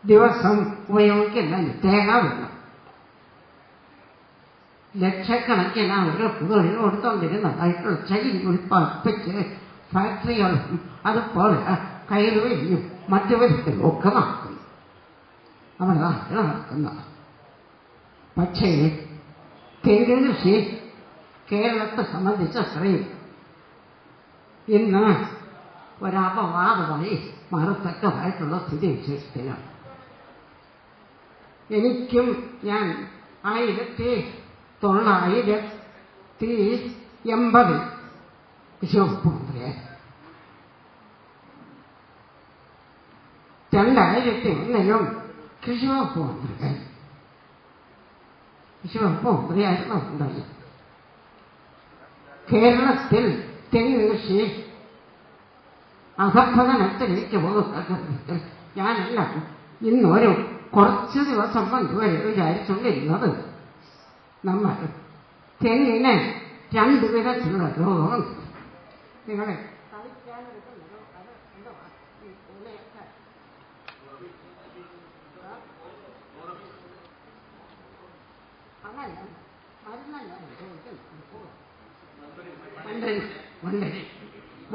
ദിവസം ഉപയോഗിക്കുന്ന തേങ്ങ വേണം. ലക്ഷക്കണക്കിന് തൊഴിൽ കൊടുത്തുകൊണ്ടിരുന്നതായിട്ടുള്ള ചകിരി ഉൽപ്പാദിപ്പിച്ച് ഫാക്ടറികളും അതുപോലെ കയറുവരിയും മറ്റു വിധത്തിലും ഒക്കെ നടക്കുന്നു. നമ്മുടെ നാട്ടിൽ നടക്കുന്ന. പക്ഷേ തെങ്ങ് കൃഷി കേരളത്തെ സംബന്ധിച്ചത്രയും ഇന്ന് ഒരപവാദമായി മാറത്തക്കതായിട്ടുള്ള സ്ഥിതിവിശേഷത്തിലാണ്. എനിക്കും ഞാൻ 1980 കൃഷി വകുപ്പ് മന്ത്രിയായി. 2001 കൃഷി വകുപ്പ് മന്ത്രിയായി. കൃഷി വകുപ്പ് മന്ത്രിയായിരുന്നു ഉണ്ടായി. കേരളത്തിൽ തെങ്ങ് കൃഷി അധപ്പതനത്തിലേക്ക് പോകുന്ന ഞാനെല്ലാം ഇന്നൊരു കുറച്ച് ദിവസം മുൻപ് വരെ വിചാരിച്ചുകൊണ്ടിരുന്നത് നമ്മൾ തെങ്ങിന് 2 വിധത്തിലുള്ള രോഗമുണ്ട്. നിങ്ങളെ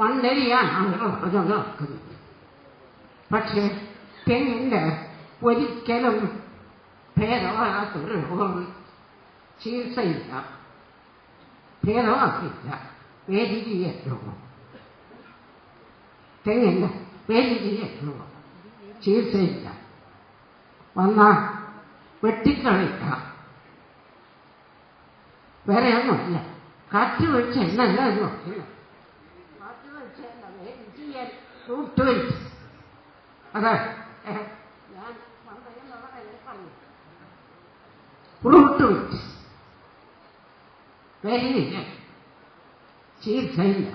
വണ്ടരിയാണ് ആളുകൾ നടക്കുന്നത്. പക്ഷേ തെങ്ങിൻ്റെ ഒരിക്കലും ഭേദമാകാത്തൊരു രോഗം ചികിത്സയില്ല, ഭേദമാക്കില്ല. വേദികീയ രോഗം, തെങ്ങില്ല, വേദികീയ രോഗം ചികിത്സയില്ല. വന്നാൽ വെട്ടിക്കളിക്ക, വേറെ ഒന്നുമില്ല. കാറ്റ് വെച്ച് എന്നല്ല എന്ന് പറയില്ല, കാറ്റ് വെച്ച് എന്ന വേദികീയ റൂട്ട് വെച്ച്. അതെ, ഞാൻ പറഞ്ഞു റൂട്ട് വെച്ച് വേദികീയ ചികിത്സയില്ല.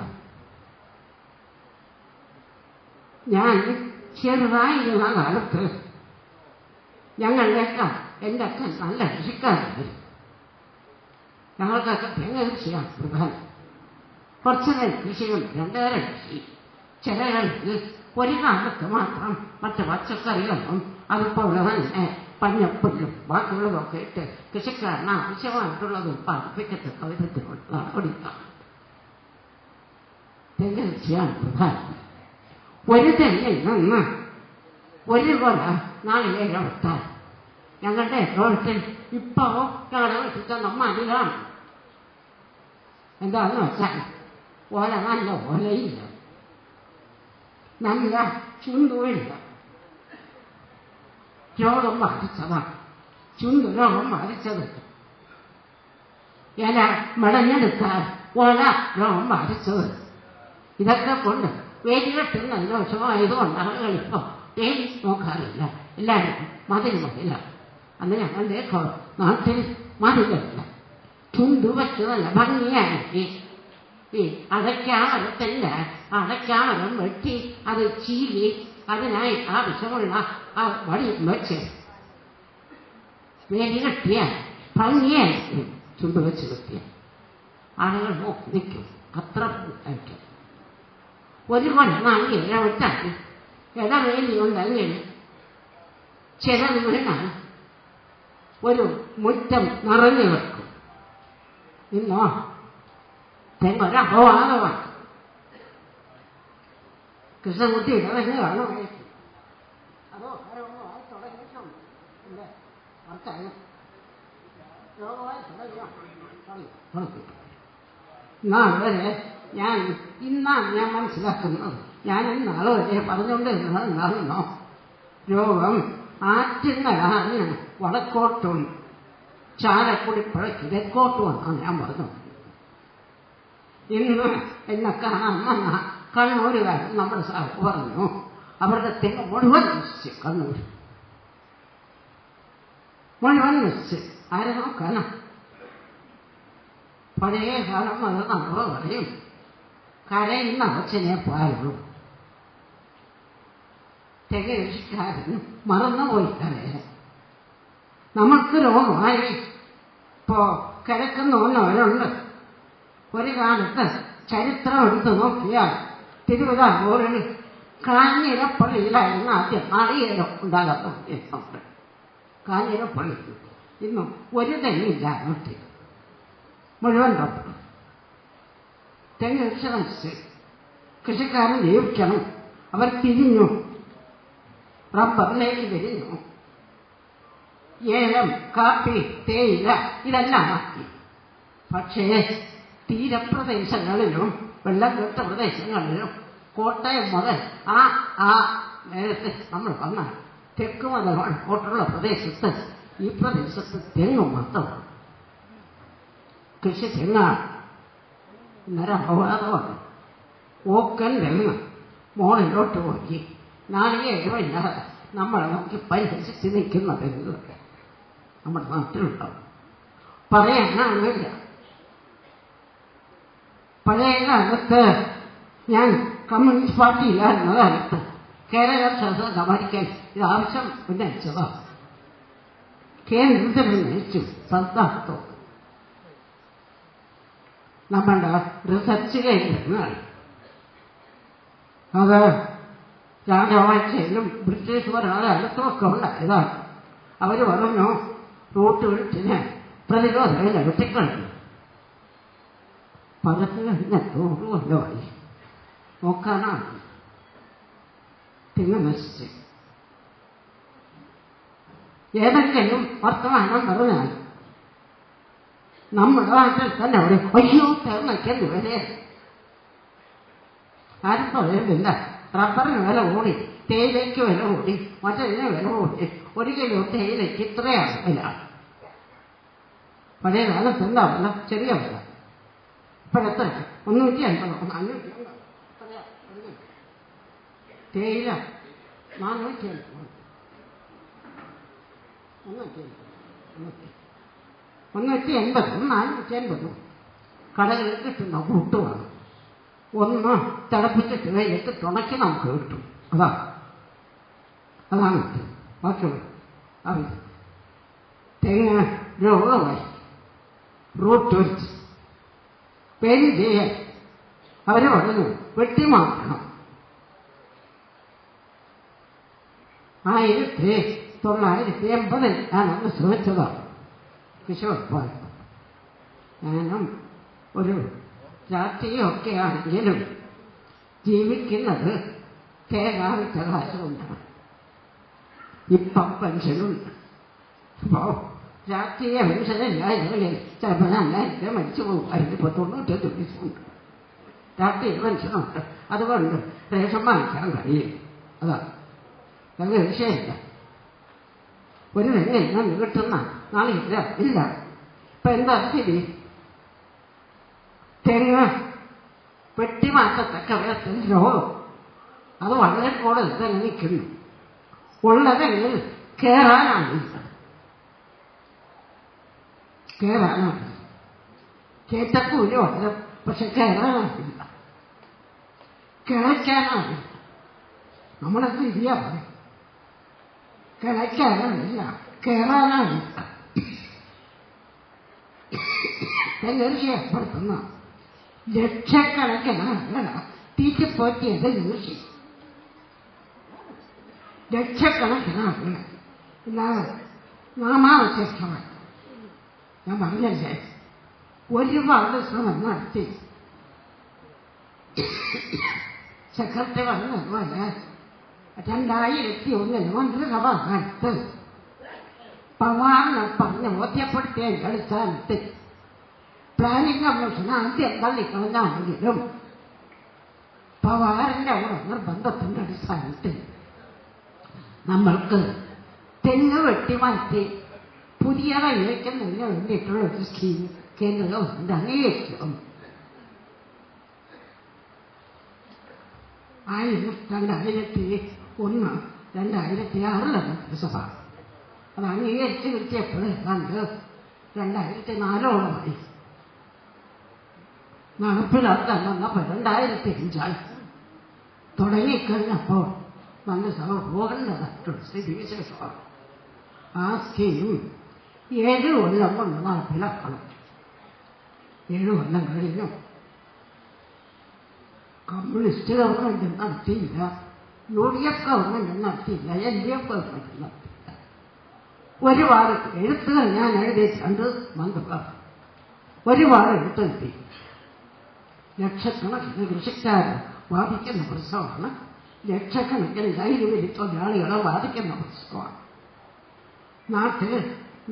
ഞാൻ ചെറുതായിരുന്ന കാലത്ത് ഞങ്ങളുടെയൊക്കെ എൻ്റെ അച്ഛൻ നല്ല കൃഷിക്കാരായിരുന്നു. ഞങ്ങൾക്കൊക്കെ തെങ്ങ് കൃഷിയാണ് പ്രധാനം. കുറച്ച് കൃഷികൾ, 2 തരം കൃഷി. ചില കളിൽ ഒരു കാലത്ത് മാത്രം മറ്റ് പച്ചക്കറികളും അതുപോലെ തന്നെ പഞ്ഞപ്പുല്ലും ബാക്കിയുള്ളതൊക്കെ ഇട്ട് കൃഷിക്കാരന് ആവശ്യമായിട്ടുള്ളത് ഉത്പാദിപ്പിക്കത്തക്ക വിധത്തിലുള്ള നടപടിയാണ്. തെങ്ങ് കൃഷിയാണ് പ്രധാനം. ഒരു തെങ്ങിൽ നിന്ന് ഒരു കൊല നാളികേരം എടുത്താൽ ഞങ്ങളുടെ തോട്ടത്തിൽ ഇപ്പോ ഞങ്ങളുടെ വീട്ടിൽ തന്ന മതിലാണ്. എന്താണെന്ന് വെച്ചാൽ ഓല നല്ല ഓലയില്ല, നല്ല ചുണ്ടുമില്ല. രോഗം ബാധിച്ചതാണ്, ചുണ്ടു രോഗം ബാധിച്ചത്. ഇല മെടഞ്ഞെടുത്താൽ ഓല രോഗം ബാധിച്ചത്. ഇതൊക്കെ കൊണ്ട് വേദികെട്ടുന്ന ദോഷമായതുകൊണ്ട് ആളുകളിപ്പോൾ തേടി നോക്കാറില്ല. എല്ലാവരും മതിലില്ല. അന്ന് ഞങ്ങളുടെ നാട്ടിൽ മതിലില്ല. ചുണ്ടു വെച്ച് നല്ല ഭംഗിയാക്കി ഈ അടയ്ക്കാമരത്തിൻ്റെ അടയ്ക്കാമരം വെട്ടി അത് ചീകി അതിനായി ആവശ്യമുള്ള ആ വടി വെച്ച് വേദികെട്ടിയ ഭംഗിയായിരിക്കും. ചുണ്ടു വെച്ച് കെട്ടിയ ആളുകൾ നോക്കി നിൽക്കും. അത്ര ആയിരിക്കും. ഒരു കൊല നാളികേരം വിട്ടാൽ ഇടവേലി ഉണ്ടെങ്കിൽ ചിലത് വീണാൽ ഒരു മുറ്റം നിറഞ്ഞു വെക്കും. ഇന്നോ തെങ്ങൊരപവാദമാണ്. കൃഷ്ണൻകുട്ടിയുടെ തന്നെ കാണുമായിരിക്കും. അതോ രോഗമായി തുടങ്ങിയിട്ടുണ്ട്. ഇല്ലേ, ആർക്കായാലും രോഗമായി തുടങ്ങി. ഇന്നാളെ ഇന്നാണ് ഞാൻ മനസ്സിലാക്കുന്നത്. ഞാൻ ഇന്നാളെ വരെ പറഞ്ഞുകൊണ്ടിരുന്നത് എന്താണെന്നോ, രോഗം ആറ്റിങ്ങലാണ് വടക്കോട്ടും ചാലക്കുടിപ്പുഴയ്ക്ക് തെക്കോട്ടുമെന്നാണ് ഞാൻ പറഞ്ഞത്. ഇന്ന് എന്നെ കാണാൻ വന്ന കണ്ണൂരുകാരൻ നമ്മുടെ സാർ പറഞ്ഞു അവരുടെ തെങ്ങ് മുഴുവൻ നശിച്ച്. കണ്ണൂർ മുഴുവൻ നശിച്ച്. ആരെ നോക്കാനാ? പഴയ കാലം അത് നമ്മൾ പറയും, കരയുന്ന അച്ഛനെ പോയാലുള്ളൂ. തെങ്ങ് കൃഷിക്കാരൻ മറന്നുപോയി കരയാൻ. നമുക്ക് രോഗമായി ഇപ്പോ കിടക്കുന്നവരുണ്ട്. ഒരു കാലത്ത് ചരിത്രം എടുത്ത് നോക്കിയാൽ തിരുവിതാംകൂറിൽ കാഞ്ഞിരപ്പള്ളിയിലായിരുന്നു ആദ്യം നാളികേരം ഉണ്ടാകാത്ത. കാഞ്ഞിരപ്പള്ളി ഇന്നും ഒരു തെങ്ങില്ല നോക്കി, മുഴുവൻ ഡോക്ടർ. തെങ്ങ് കൃഷി നശിച്ച് കൃഷിക്കാരൻ ജീവിക്കണം. അവർ തിരിഞ്ഞു, റബ്ബറിലേക്ക് തിരിഞ്ഞു. ഏലം, കാപ്പി, തേയില ഇതെല്ലാം ആക്കി. പക്ഷേ തീരപ്രദേശങ്ങളിലും വെള്ളം കെട്ട പ്രദേശങ്ങളിലും കോട്ടയം മുതൽ ആ നേരത്തെ നമ്മൾ വന്ന തെക്ക് മുതൽ വടക്കോട്ടുള്ള പ്രദേശത്ത് ഈ പ്രദേശത്ത് തെങ്ങ് മാത്രമാണ്. കൃഷി തെങ്ങാണ്. ഇന്നേരം അപവാദമാണ്. ഓക്കൻ തെങ്ങ് മോളിലോട്ട് പോയി നാളികേരമില്ലാതെ നമ്മളെ നോക്കി പരിഹസിച്ച് നിൽക്കുന്ന തെങ്ങുകളൊക്കെ നമ്മുടെ നാട്ടിലുണ്ടാവും. പറയാനാണില്ല. പഴയ കാലത്ത് ഞാൻ കമ്മ്യൂണിസ്റ്റ് പാർട്ടിയിലായിരുന്ന കാലത്ത് കേരള കർഷക ഭരിക്കാൻ ഇത് ആവശ്യം ഉന്നയിച്ചതാണ്. കേന്ദ്രത്തിൽ ഉന്നയിച്ചു സദ്ദാഹത്തോ നമ്മളുടെ റിസർച്ച് കേന്ദ്രങ്ങൾ. അത് രാജവാഴ്ചയിലും ബ്രിട്ടീഷ് ഭരണകാലത്തുമൊക്കെ ഉണ്ടായതാണ്. അവർ പറഞ്ഞു റൂട്ട് വെട്ടിന് പ്രതിരോധം വെട്ടിക്കളഞ്ഞു. പകത്ത് കഴിഞ്ഞ 100 കൊല്ലമായി. നോക്കാനാണ് തെങ്ങ് നശിച്ച്. ഏതെങ്കിലും വർത്തമാനം പറഞ്ഞാൽ നമ്മുടെ നാട്ടിൽ തന്നെ അവിടെ അയ്യോ തേങ്ങയ്ക്കെന്ത് വില, ആരും പറയുന്നില്ല. റബ്ബറിന് വില കൂടി, തേയിലയ്ക്ക് വില കൂടി, മറ്റതിന് വില കൂടി. 1 കിലോ തേയിലയ്ക്ക് ഇത്രയാണ് വില. പഴയ കാലത്ത് എന്താ വില? ചെറിയ വില. ഇപ്പോഴെത്ര? 350, 450. തേയില 450, 480 കടകളിൽ കിട്ടുന്ന കൂട്ടുമാണ്. ഒന്ന് തിളപ്പിച്ചിട്ട് വെയിലിട്ട് തുണക്കി നമുക്ക് കിട്ടും. അതാണ് ബാക്കിയുള്ളത്. തെങ്ങ് രോഗമായി റൂട്ട് വെച്ച് പേര് ചെയ്യാൻ അവർ പറഞ്ഞു വെട്ടിമാറ്റണം. 1980 ഞാനന്ന് ശ്രമിച്ചതാണ്. കിശോർ ഞാനും ഒരു രാത്രിയൊക്കെ ആണെങ്കിലും ജീവിക്കുന്നത് തേങ്ങാവിറ്റ കാശുകൊണ്ടാണ്. ഇപ്പം പെൻഷനുണ്ട്. അപ്പോൾ രാഷ്ട്രീയ പെൻഷനില്ലായിരുന്നെങ്കിൽ ചിലപ്പോൾ ഞാൻ നേരത്തെ മരിച്ചു പോകുമായിരുന്നു. ഇപ്പോൾ 95 വയസ്സുണ്ട്. രാഷ്ട്രീയ പെൻഷനുണ്ട്, അതുകൊണ്ട് റേഷൻ വാങ്ങിക്കാൻ കഴിയും. അതാണ് ഞങ്ങൾ വിഷയമില്ല. ഒരു നില കിട്ടുന്ന നാളില്ല ഇല്ല. ഇപ്പം എന്താ സ്ഥിതി? തെങ്ങ് വെട്ടിമാറ്റത്തക്ക വിധത്തിൽ രോഗം അത് വളരെ കൂടുതൽ തന്നെ നിൽക്കുന്നു. ഉള്ളതെങ്കിൽ കയറാനാണില്ല. കേറ്റക്കൂലി വളരെ, പക്ഷെ കയറാനാണില്ല, കിളയ്ക്കാനാണില്ല. നമ്മളെന്ത് ഇരിയാ പറയും? കിളയ്ക്കാനാണില്ല, കയറാനാണില്ല. തെങ്ങൃഷി ഏർപ്പെടുത്തുന്ന ലക്ഷക്കണക്കിന് തീറ്റിപ്പോറ്റിയത് കൃഷി. ലക്ഷക്കണക്കിന് ഇല്ലാതെ നാമാവശേഷമായി ഞാൻ പറഞ്ഞല്ലേ, ഒരുപാട് ശ്രമം നടത്തി. സെക്രട്ടറി പറഞ്ഞതുപോലെ 2001 മന്ത്രിസഭ കാലത്ത് പവാറിനെ പറഞ്ഞ് ബോധ്യപ്പെടുത്തിയ അടിസ്ഥാനത്തിൽ പ്ലാനിംഗ് കമ്മീഷൻ ആദ്യം തള്ളിക്കളഞ്ഞാണെങ്കിലും പവാറിന്റെ നിർബന്ധത്തിന്റെ അടിസ്ഥാനത്തിൽ നമ്മൾക്ക് തെങ്ങ് വെട്ടിമാറ്റി പുതിയ വയ്ക്കുന്നതിന് വേണ്ടിയിട്ടുള്ള ഒരു സ്കീം കേന്ദ്ര ഗവൺമെന്റ് അംഗീകരിച്ചു. 2001, 2006 മന്ത്രിസഭ അത് അംഗീകരിച്ച് കിട്ടിയപ്പോൾ ഏതാണ്ട് 2004 നടപ്പിലാക്കാൻ വന്നപ്പോൾ 2005 തുടങ്ങിക്കഴിഞ്ഞപ്പോൾ മന്ത്രിസഭ പോകേണ്ടതായിട്ടുള്ള സ്ഥിതിവിശേഷമാണ്. ആ സ്കീം 7 കൊല്ലം കൊണ്ട് നടപ്പിലാക്കണം. 7 കൊല്ലം കഴിഞ്ഞു. കമ്മ്യൂണിസ്റ്റ് ഗവൺമെന്റ് നടത്തിയില്ല, UDF ഗവൺമെന്റ് നടത്തിയില്ല, LDF ഗവൺമെന്റ് നടത്തിയില്ല. ഒരുപാട് എഴുത്തുകൾ ഞാൻ എഴുതിയിട്ടുണ്ട്. മന്ത്രിമാർ ഒരുപാട് എഴുത്തെഴുതി. ലക്ഷക്കണക്കിന് കൃഷിക്കാരെ ബാധിക്കുന്ന പ്രശ്നമാണ്. ലക്ഷക്കണക്കിന് ജൈവ തൊഴിലാളികളെ ബാധിക്കുന്ന പ്രശ്നമാണ്. നാട്ടിൽ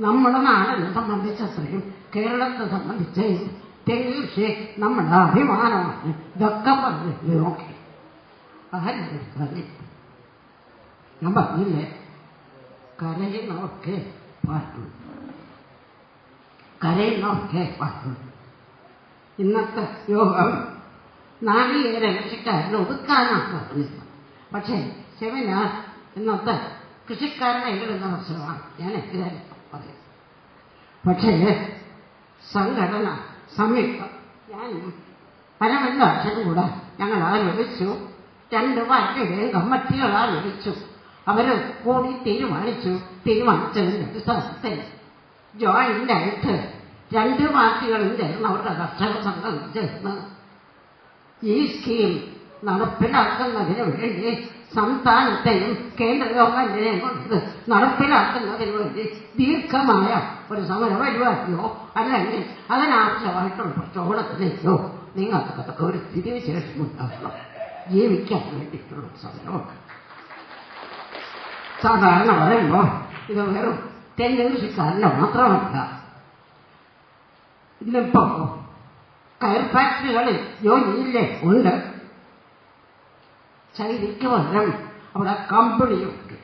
നമ്മുടെ നാടിനെ സംബന്ധിച്ചത്രയും കേരളത്തെ സംബന്ധിച്ച് തെങ്ങ് കൃഷി നമ്മുടെ അഭിമാനമാണ്. ഇതൊക്കെ പറഞ്ഞ് നോക്കി ഞാൻ പറഞ്ഞില്ലേ, കരയുന്നവർക്ക് പാട്ടുണ്ട്, കരയുന്നവർക്ക് പാട്ടുണ്ട്. ഇന്നത്തെ യോഗം നാളികേര കൃഷിക്കാരനെ ഒതുക്കാനാണ് പറഞ്ഞത്. പക്ഷേ സെമിനാർ ഇന്നത്തെ കൃഷിക്കാരനെ എഴുതുന്ന പ്രശ്നമാണ്. ഞാൻ എതിരായി പറയാം. പക്ഷേ സംഘടന സംയുക്തം ഞാൻ പരമല്ല അച്ഛനും കൂടെ ഞങ്ങൾ ആലോചിച്ചു. 2 പാർട്ടിയുടെയും കമ്മിറ്റികൾ ആലോചിച്ചു. അവർ കൂടി തീരുമാനിച്ചതിൻ്റെ അടിസ്ഥാനത്തിൽ ജോയിന്റായിട്ട് 2 പാർട്ടികളും ചേർന്ന് അവരുടെ കർഷക സംഘം ചേർന്ന് ഈ സ്കീം നടപ്പിലാക്കുന്നതിന് വേണ്ടി സംസ്ഥാനത്തെയും കേന്ദ്ര ഗവൺമെന്റിനെയും കൊണ്ട് നടപ്പിലാക്കുന്നതിന് വേണ്ടി ദീർഘമായ ഒരു സമര പരിപാടിയോ അല്ലെങ്കിൽ അതിനാവശ്യമായിട്ടുള്ള പ്രചോദനത്തിലേക്കോ നിങ്ങൾക്ക് ഒരു സ്ഥിതിവിശേഷമുണ്ടാകണം. ജീവിക്കാൻ വേണ്ടിയിട്ടുള്ള സമരമാണ്. സാധാരണ പറയുമ്പോൾ ഇത് വെറും തെങ്ങ് കൃഷിക്കാരൻ്റെ മാത്രമല്ല. ഇന്നിപ്പോ കയർ ഫാക്ടറികളിൽ ജോലിയില്ലേ ഉണ്ട്. ചകിരിക്ക് പകരം അവിടെ കമ്പിളിയുണ്ട്,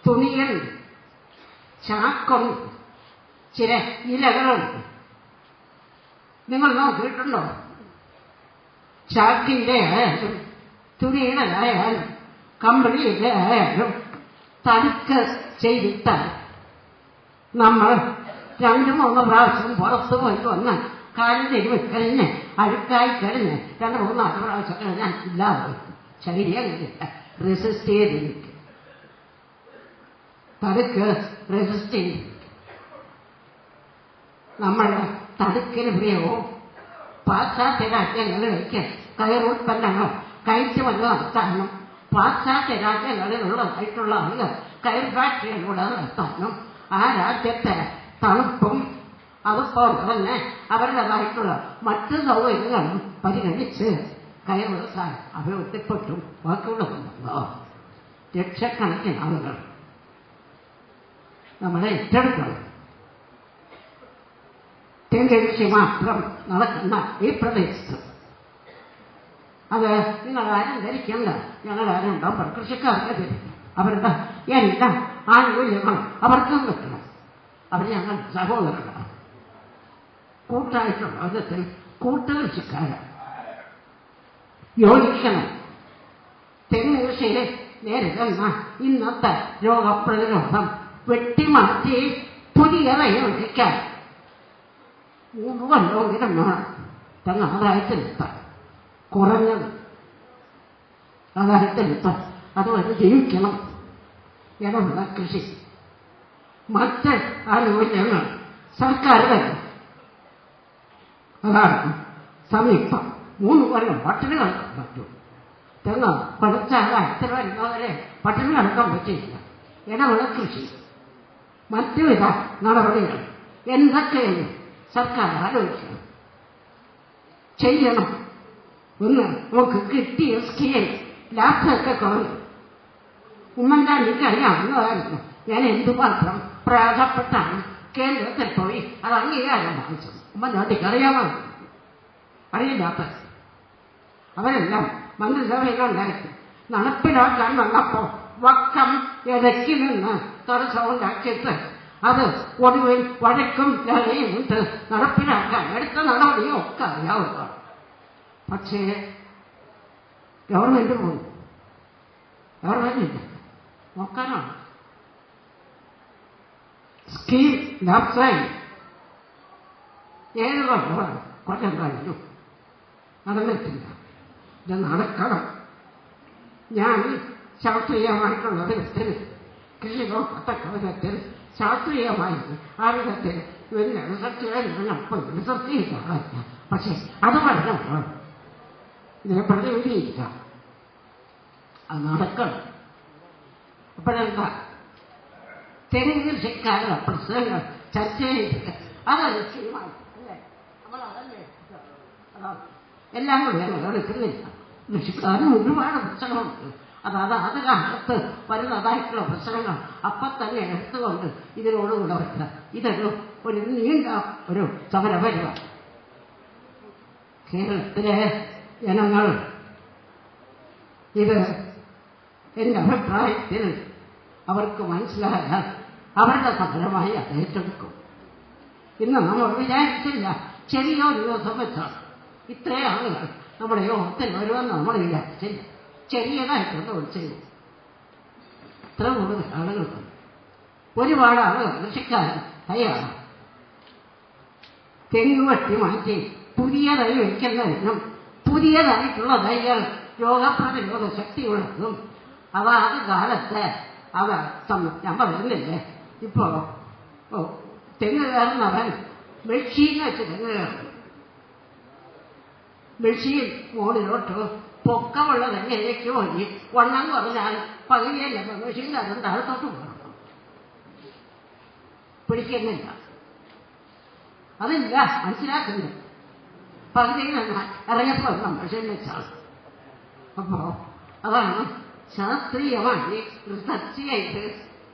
തുണികളുണ്ട്, ചാക്കുണ്ട്, ചില ഇലകളുണ്ട്. നിങ്ങൾ നോക്കിയിട്ടുണ്ടോ? ചാക്കിൻ്റെ ആയാലും തുണിയുടേതായാലും കമ്പിളിയുടെ ആയാലും തടുക്ക് ചെയ്തിട്ടാൽ നമ്മൾ 2-3 പ്രാവശ്യം പുറത്തു പോയി വന്ന് കാലിൽ കഴിഞ്ഞ് അഴുക്കായി കഴിഞ്ഞ് 2-3-4 പ്രാവശ്യം കഴിഞ്ഞാൽ ഇല്ലാതെ ശരീരം അങ്ങനെ റെസിസ്റ്റ് ചെയ്തിരിക്കും. തടുക്ക് റെസിസ്റ്റ് ചെയ്തിരിക്കും. നമ്മുടെ തടുക്കിന് പ്രിയവും പാശ്ചാത്യ രാജ്യങ്ങളിലേക്ക് കയറുൽപ്പന്നങ്ങൾ കയറ്റുമതി നടത്താനും പാശ്ചാത്യ രാജ്യങ്ങളിലുള്ളതായിട്ടുള്ള ആളുകൾ കയർ ഫാക്ടറികളിലൂടെ നടത്താനും ആ രാജ്യത്തെ തണുപ്പും അതുപോലെ തന്നെ അവരുടേതായിട്ടുള്ള മറ്റു സൗകര്യങ്ങളും പരിഗണിച്ച് കയർ വ്യവസായം അഭിവൃദ്ധിപ്പെട്ടു. ബാക്കിയുള്ളതുണ്ടോ? ലക്ഷക്കണക്കിന് ആളുകൾ നമ്മളെ ഏറ്റെടുക്കണം. തെങ്ങ് കൃഷി മാത്രം നടക്കുന്ന ഈ പ്രദേശത്ത് അത് നിങ്ങളാരും ധരിക്കണ്ട. ഞങ്ങളാരും ഉണ്ടാവും കൃഷിക്കാർക്ക് ധരിക്കും. അവരുടെ എല്ലാ ആനുകൂല്യങ്ങളും അവർക്കും കിട്ടണം. അവർ ഞങ്ങൾ സഹോദരങ്ങളാണ്. കൂട്ടായിട്ടുള്ള വിധത്തിൽ കൂട്ടുകൃഷിക്കാരാണ്. യോജിക്കണം. തെങ്ങ് കൃഷിയെ നേരിടുന്ന ഇന്നത്തെ രോഗപ്രതിരോധം വെട്ടിമാറ്റി പുതിയ വഴിക്കാൻ 3 കൊല്ലമെങ്കിലും വേണം തെങ്ങ് ആദായത്തിലെത്താൻ. കുറഞ്ഞത് ആദായത്തിലെത്താൻ അതുവരെ ജീവിക്കണം. ഇടമുള്ള കൃഷി മറ്റ് ആനുകൂല്യങ്ങൾ സർക്കാർ തരും. അതാണ് സമീപം. 3 കൊല്ലം പട്ടിണി കിടക്കാൻ പറ്റും. തെങ്ങ് പഠിച്ചാൽ വരുന്നവരെ പട്ടിണി കിടക്കാൻ പറ്റില്ല. ഇടമുള്ള കൃഷി മറ്റുവിധ നടപടികൾ എന്തൊക്കെയാണ് സർക്കാർ ആലോചിക്കണം, ചെയ്യണം. ഒന്ന് നമുക്ക് കിട്ടിയ സ്കീം ലാഭമൊക്കെ കുറഞ്ഞു. ഉമ്മൻചാണ്ടിക്ക് അറിയാവുന്നതായിരുന്നു ഞാൻ എന്തുമാത്രം പ്രയാസപ്പെട്ടാണ് കേന്ദ്രത്തിൽ പോയി അത് അംഗീകാരം വാങ്ങിച്ചത്. ഉമ്മൻചാണ്ടിക്ക് അറിയാമായിരുന്നു. അറിയില്ലാത്ത അവരെല്ലാം മന്ത്രിസഭയിലുണ്ടായിരുന്നു. നടപ്പിലാക്കാൻ വന്നപ്പോൾ വക്കം ഇടയ്ക്ക് നിന്ന് തടസ്സമുണ്ടാക്കിയിട്ട് അത് ഒടുവിൽ വഴക്കും ലഹയും ഇട്ട് നടപ്പിലാക്കാൻ എടുത്ത നടപടിയും ഒക്കെ അറിയാവുന്നതാണ്. പക്ഷേ ഗവൺമെന്റ് പോയി. ഗവൺമെന്റില്ല നോക്കാനാണ്. സ്കീം ലാപ്സായി 7 കൊല്ലം കഴിഞ്ഞു. നടന്നിട്ടില്ല. ഇത് നടക്കണം. ഞാൻ ശാസ്ത്രീയമായിട്ടുള്ള വിധത്തിൽ കൃഷി നോക്കത്തക്ക വിധത്തിൽ ശാസ്ത്രീയമായി ആ വിധത്തിൽ ഇവരുടെ റിസർച്ച് റിസർച്ച് ചെയ്തില്ല. പക്ഷെ അത് പഠനം ഇതിനെ പ്രതിവിധിയില്ല. അത് നടക്കണം. അപ്പോഴെന്താ തെങ്ങ് കൃഷിക്കാരുടെ പ്രശ്നങ്ങൾ ചർച്ച ചെയ്തിട്ട് അതൊരു സ്കീമാണ് അല്ലേ? നമ്മളതല്ലേ എല്ലാം കൂടി ഞങ്ങൾ എടുക്കുന്നില്ല. കൃഷിക്കാരന് ഒരുപാട് പ്രശ്നങ്ങളുണ്ട്. അത് കാലത്ത് വരുന്നതായിട്ടുള്ള പ്രശ്നങ്ങൾ അപ്പം തന്നെ എടുത്തുകൊണ്ട് ഇതിനോടുകൂടെ വരിക. ഒരു നീണ്ട ഒരു സമരപരിപാടി. കേരളത്തിലെ ജനങ്ങൾ ഇത് എൻ്റെ അഭിപ്രായത്തിൽ അവർക്ക് മനസ്സിലായാൽ അവരുടെ സമരമായി അത് ഏറ്റെടുക്കും. ഇന്ന് നമ്മൾ വിചാരിച്ചില്ല ചെറിയൊരു ദിവസം വെച്ചാണ് ഇത്രയും ആളുകൾ നമ്മുടെ യോഗത്തിൽ വരുമെന്ന് നമ്മൾ വിചാരിച്ചില്ല. ചെറിയതായിട്ടൊന്നും ചെയ്തു. ഇത്ര കൂടുതൽ ആളുകളുണ്ട്. ഒരുപാട് ആളുകൾ കൃഷിക്കാരൻ തയ്യാറാണ്. തെങ്ങ് വെട്ടി മാറ്റി പുതിയ തൈ വയ്ക്കുന്നതിനും പുതിയതായിട്ടുള്ള തൈകൾ രോഗപ്രതിരോധ ശക്തിയുള്ളതും അതാത് കാലത്ത് അവ ഞാൻ പറയുന്നില്ലേ. ഇപ്പോ തെങ്ങ് കയറുന്നവൻ മെഷീൻ വെച്ച് തെങ്ങ് കയറും. മെഷീൻ മോളിലോട്ട് പൊക്കമുള്ള തെങ്ങിലേക്ക് പോയി വണ്ണം കുറഞ്ഞാൽ പകുതിയല്ല മെഷീൻകാരൻ താഴത്തോട്ട് പോകണം. പിടിക്കുന്നില്ല. അതില്ല, മനസ്സിലാക്കുന്നില്ല. പകുതിയിൽ നിന്ന് ഇറങ്ങിയപ്പോൾ മെഷീൻ വെച്ചാണ്. അപ്പോ അതാണ് ശാസ്ത്രീയമായി റിസർച്ച് ചെയ്ത്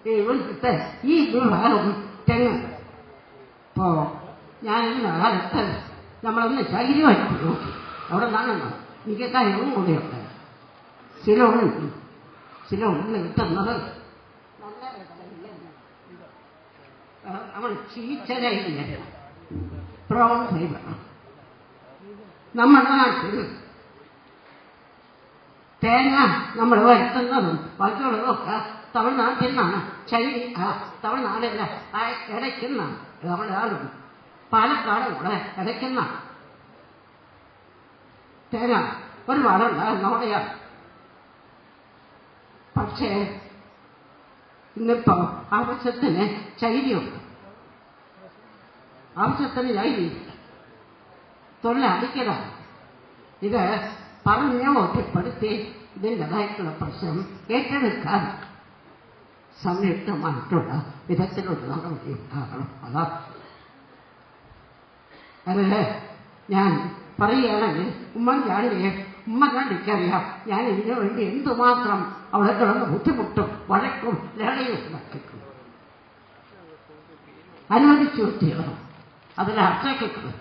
ഇവിടുത്തെ ഈ വിഭാഗം തെങ്ങ്. ഇപ്പോ ഞാൻ ഇന്ന കാലത്ത് നമ്മളൊന്ന് ശൈര്യമായിട്ട് നോക്കി. അവിടെ നിന്നാണെന്നോ എനിക്ക് കാര്യവും കൂടിയുണ്ട്. സിലോണിൽ കിട്ടുന്നത് നല്ല നമ്മൾ ചീച്ചരയില്ല, ബ്രൗൺ ഫൈബർ. നമ്മുടെ നാട്ടിൽ തേങ്ങ നമ്മൾ വരുത്തുന്നതും ബാക്കിയുള്ളതൊക്കെ തമിഴ്നാട്ടിൽ നിന്നാണ്. തമിഴ്നാടല്ല, ഇടയ്ക്കുന്നാണ്. നമ്മുടെ ആളും പാലക്കാട് കൂടെ ഇടയ്ക്കുന്ന തേങ്ങ ഒരുപാടുണ്ടാകുന്ന അവിടെയാണ്. പക്ഷേ ഇന്നിപ്പോ ആവശ്യത്തിന് ചൈനയുണ്ട്, ആവശ്യത്തിന് ചൈനയില്ല. തൊഴിലടിക്കലാണ്. ഇത് പറഞ്ഞ് ബോധ്യപ്പെടുത്തി ഇതിൻ്റെതായിട്ടുള്ള പ്രശ്നം ഏറ്റെടുക്കാൻ സംയുക്തമായിട്ടുള്ള വിധത്തിലുള്ള നടപടി ഉണ്ടാകണം. അതാണ് അതില് ഞാൻ പറയുകയാണെങ്കിൽ ഉമ്മൻചാണ്ടിക്കറിയാം ഞാൻ ഇതിനു വേണ്ടി എന്തുമാത്രം അവിടെ കിടന്ന് ബുദ്ധിമുട്ടും വഴക്കും ലഹളയും ഉണ്ടാക്കിയിട്ടുണ്ട്. അനുവദിച്ചു തീരണം. അതിൽ അർച്ചയ്ക്കുന്നത്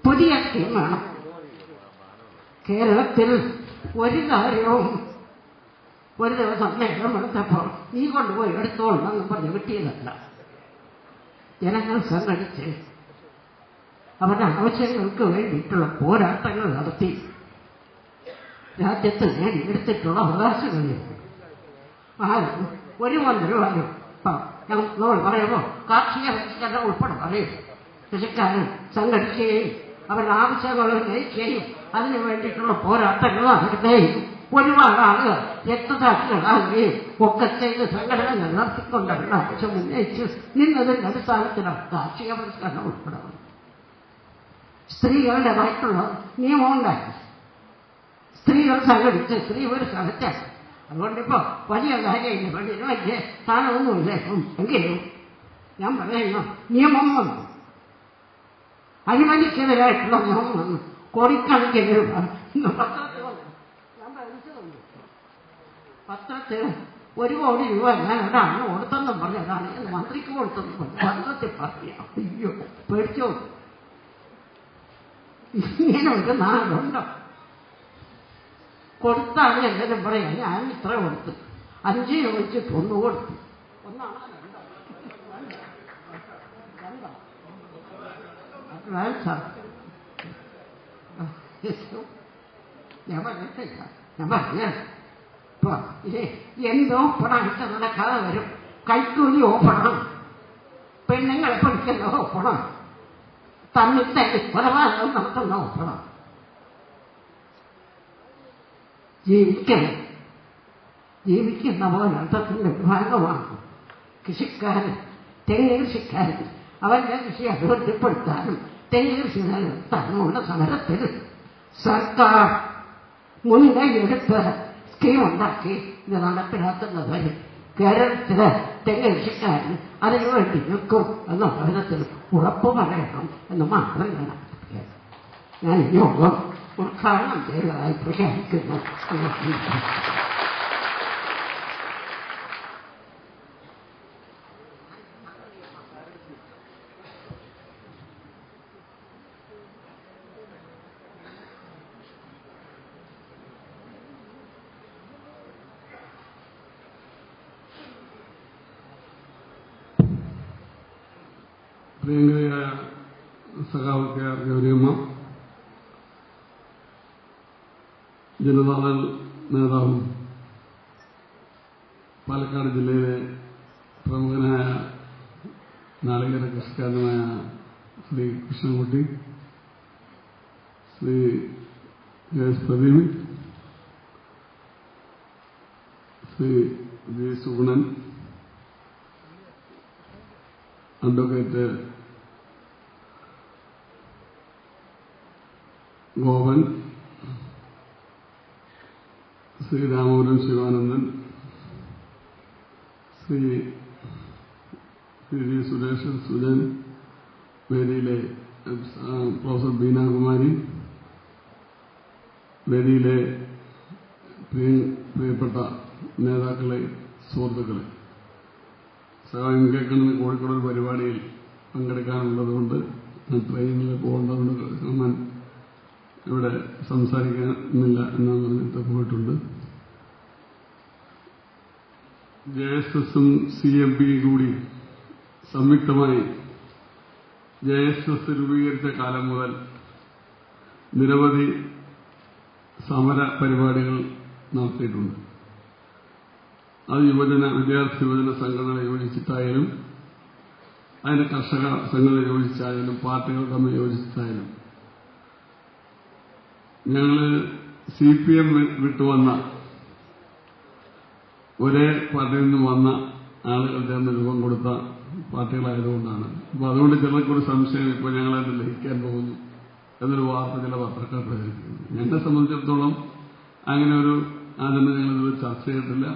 പുതിയ സ്കീം വേണം. കേരളത്തിൽ ഒരു കാര്യവും ഒരു ദിവസം നേരമെടുത്തപ്പോൾ നീ കൊണ്ടുപോയി എടുത്തോളണമെന്ന് പറഞ്ഞ് കിട്ടിയതല്ല. ജനങ്ങൾ സംഘടിച്ച് അവരുടെ ആവശ്യങ്ങൾക്ക് വേണ്ടിയിട്ടുള്ള പോരാട്ടങ്ങൾ നടത്തി രാജ്യത്ത് നേടിയെടുത്തിട്ടുള്ള അവകാശങ്ങളിൽ ആരും ഒരു മന്ത്രിമാരും നമ്മൾ പറയുമ്പോൾ കാർഷിക പരിഷ്കരണം ഉൾപ്പെടെ പറയും. കൃഷിക്കാരൻ സംഘടിക്കുകയും അവരുടെ ആവശ്യങ്ങൾ ഉന്നയിക്കുകയും അതിനു വേണ്ടിയിട്ടുള്ള പോരാട്ടങ്ങൾ നടത്തുകയും ഒരുപാട് ആളുകൾ രക്തസാക്ഷികളാകുകയും ഒക്കെ ചെയ്ത് സംഘടനകൾ നടത്തിക്കൊണ്ടുള്ള ആവശ്യം ഉന്നയിച്ച് നിന്നതിന്റെ അടിസ്ഥാനത്തിലാണ് കാർഷിക പരിഷ്കരണം ഉൾപ്പെടെ. സ്ത്രീകളുടേതായിട്ടുള്ള നിയമമുണ്ടായി. സ്ത്രീകൾ സംഘടിച്ച് സ്ത്രീ ഒരു സ്ഥലത്താണ്. അതുകൊണ്ടിപ്പോ വലിയ കാര്യമില്ല, പള്ളിയിൽ വലിയ സ്ഥാനമൊന്നുമില്ല. എങ്കിലും ഞാൻ പറയുന്നു, നിയമം വന്നു, അഴിമതിക്കെതിരായിട്ടുള്ള നിയമം വന്നു. കോടിക്കണക്കിന് രൂപ ഇന്ന് പത്രത്തിൽ വന്നു. ഞാൻ പഠിച്ചതുണ്ട്. പത്രത്തിൽ 1 കോടി രൂപ ഞാൻ ഒരാളിന് കൊടുത്തെന്നും പറഞ്ഞതാണ് എന്ന് മന്ത്രിക്ക് കൊടുത്തെന്നും പറഞ്ഞു. പത്രത്തിൽ പറയാം. അയ്യോ, പേടിച്ചോ. ഇങ്ങനെ ഒരു നാടുണ്ടോ? കൊടുത്താണ് എല്ലാവരും പറയാം ഞാൻ ഇത്ര കൊടുത്തു. 5 ചോദിച്ചിട്ട് 1 കൊടുത്തു. ഒന്നാണോ ഞാൻ പറഞ്ഞ എന്തോ പണമിട്ട് നടക്കാതെ വരും. കൈക്കൂലി ഓപ്പണം, പെണ്ണുങ്ങളെ പഠിക്കുന്ന ഓപ്പണം, തമ്മിൽ തന്നെ കൊലപാതകം നടത്തുന്ന ഓപ്പണം. ജീവിക്കുന്ന പോലെ അർത്ഥത്തിന്റെ ഭാഗമാണ് കൃഷിക്കാരൻ, തെങ്ങ് കൃഷിക്കാരൻ. അവന്റെ കൃഷി അഭിവൃദ്ധിപ്പെടുത്താനും തെങ്ങ് കൃഷി നിലനിർത്താനുമുള്ള സമരത്തിൽ സർക്കാർ മുൻകൈയെടുത്ത് സ്കീമുണ്ടാക്കി ഇത് നടപ്പിലാക്കുന്നത് വരെ കേരളത്തിലെ തെങ്ങ് കൃഷിക്കാരൻ അതിനുവേണ്ടി നിൽക്കും എന്നുള്ള വിധത്തിൽ ഉറപ്പു പറയണം എന്ന് മാത്രം ഞാൻ യോഗം ഉദ്ഘാടനം ചെയ്തതായി പ്രഖ്യാപിക്കുന്നു. പ്രിയങ്കരയായ സഖാവ് KR ഗൗരിയമ്മ, ജനതാദൾ നേതാവും പാലക്കാട് ജില്ലയിലെ പ്രമുഖനായ നാളികേര കൃഷിക്കാരനായ Shri Krishnankutty, Shri KS Pradeep, Shri G Sugunan, advocate Gopan, Shri Ramapuram Sivanandan, Shri G Suresh Sujan, വേദിയിലെ പ്രൊഫസർ ബീനാകുമാരി, വേദിയിലെ പ്രിയപ്പെട്ട നേതാക്കളെ, സുഹൃത്തുക്കളെ, സഹായം കേൾക്കുന്ന കോഴിക്കോട് ഒരു പരിപാടിയിൽ പങ്കെടുക്കാനുള്ളതുകൊണ്ട് ട്രെയിനിൽ പോകേണ്ടതുകൊണ്ട് ഞാൻ ഇവിടെ സംസാരിക്കുന്നില്ല എന്ന് പറഞ്ഞിട്ട് പോയിട്ടുണ്ട്. JSSഉം CMP കൂടി സംയുക്തമായി JSS രൂപീകരിച്ച കാലം മുതൽ നിരവധി സമര പരിപാടികൾ നടത്തിയിട്ടുണ്ട്. അത് വിദ്യാർത്ഥി യുവജന സംഘടനകളെ യോജിച്ചിട്ടായാലും അതിന്റെ കർഷക സംഘടനകളെ യോജിച്ചായാലും പാർട്ടികൾ തമ്മിൽ യോജിച്ചിട്ടായാലും ഞങ്ങൾ CPM വിട്ടുവന്ന ഒരേ പാർട്ടിയിൽ നിന്ന് വന്ന ആളുകൾ ചേർന്ന് രൂപം കൊടുത്ത പാർട്ടികളായതുകൊണ്ടാണ്. അപ്പൊ അതുകൊണ്ട് ചിലർക്കൊരു സംശയം, ഇപ്പോൾ ഞങ്ങളത് ലയിക്കാൻ പോകുന്നു എന്നൊരു വാർത്ത ചില പത്രക്കാർ പ്രചരിപ്പിക്കുന്നു. ഞങ്ങളെ സംബന്ധിച്ചിടത്തോളം അങ്ങനെ ഒരു ആചരണം ഞങ്ങളിത് ചർച്ച ചെയ്തിട്ടില്ല.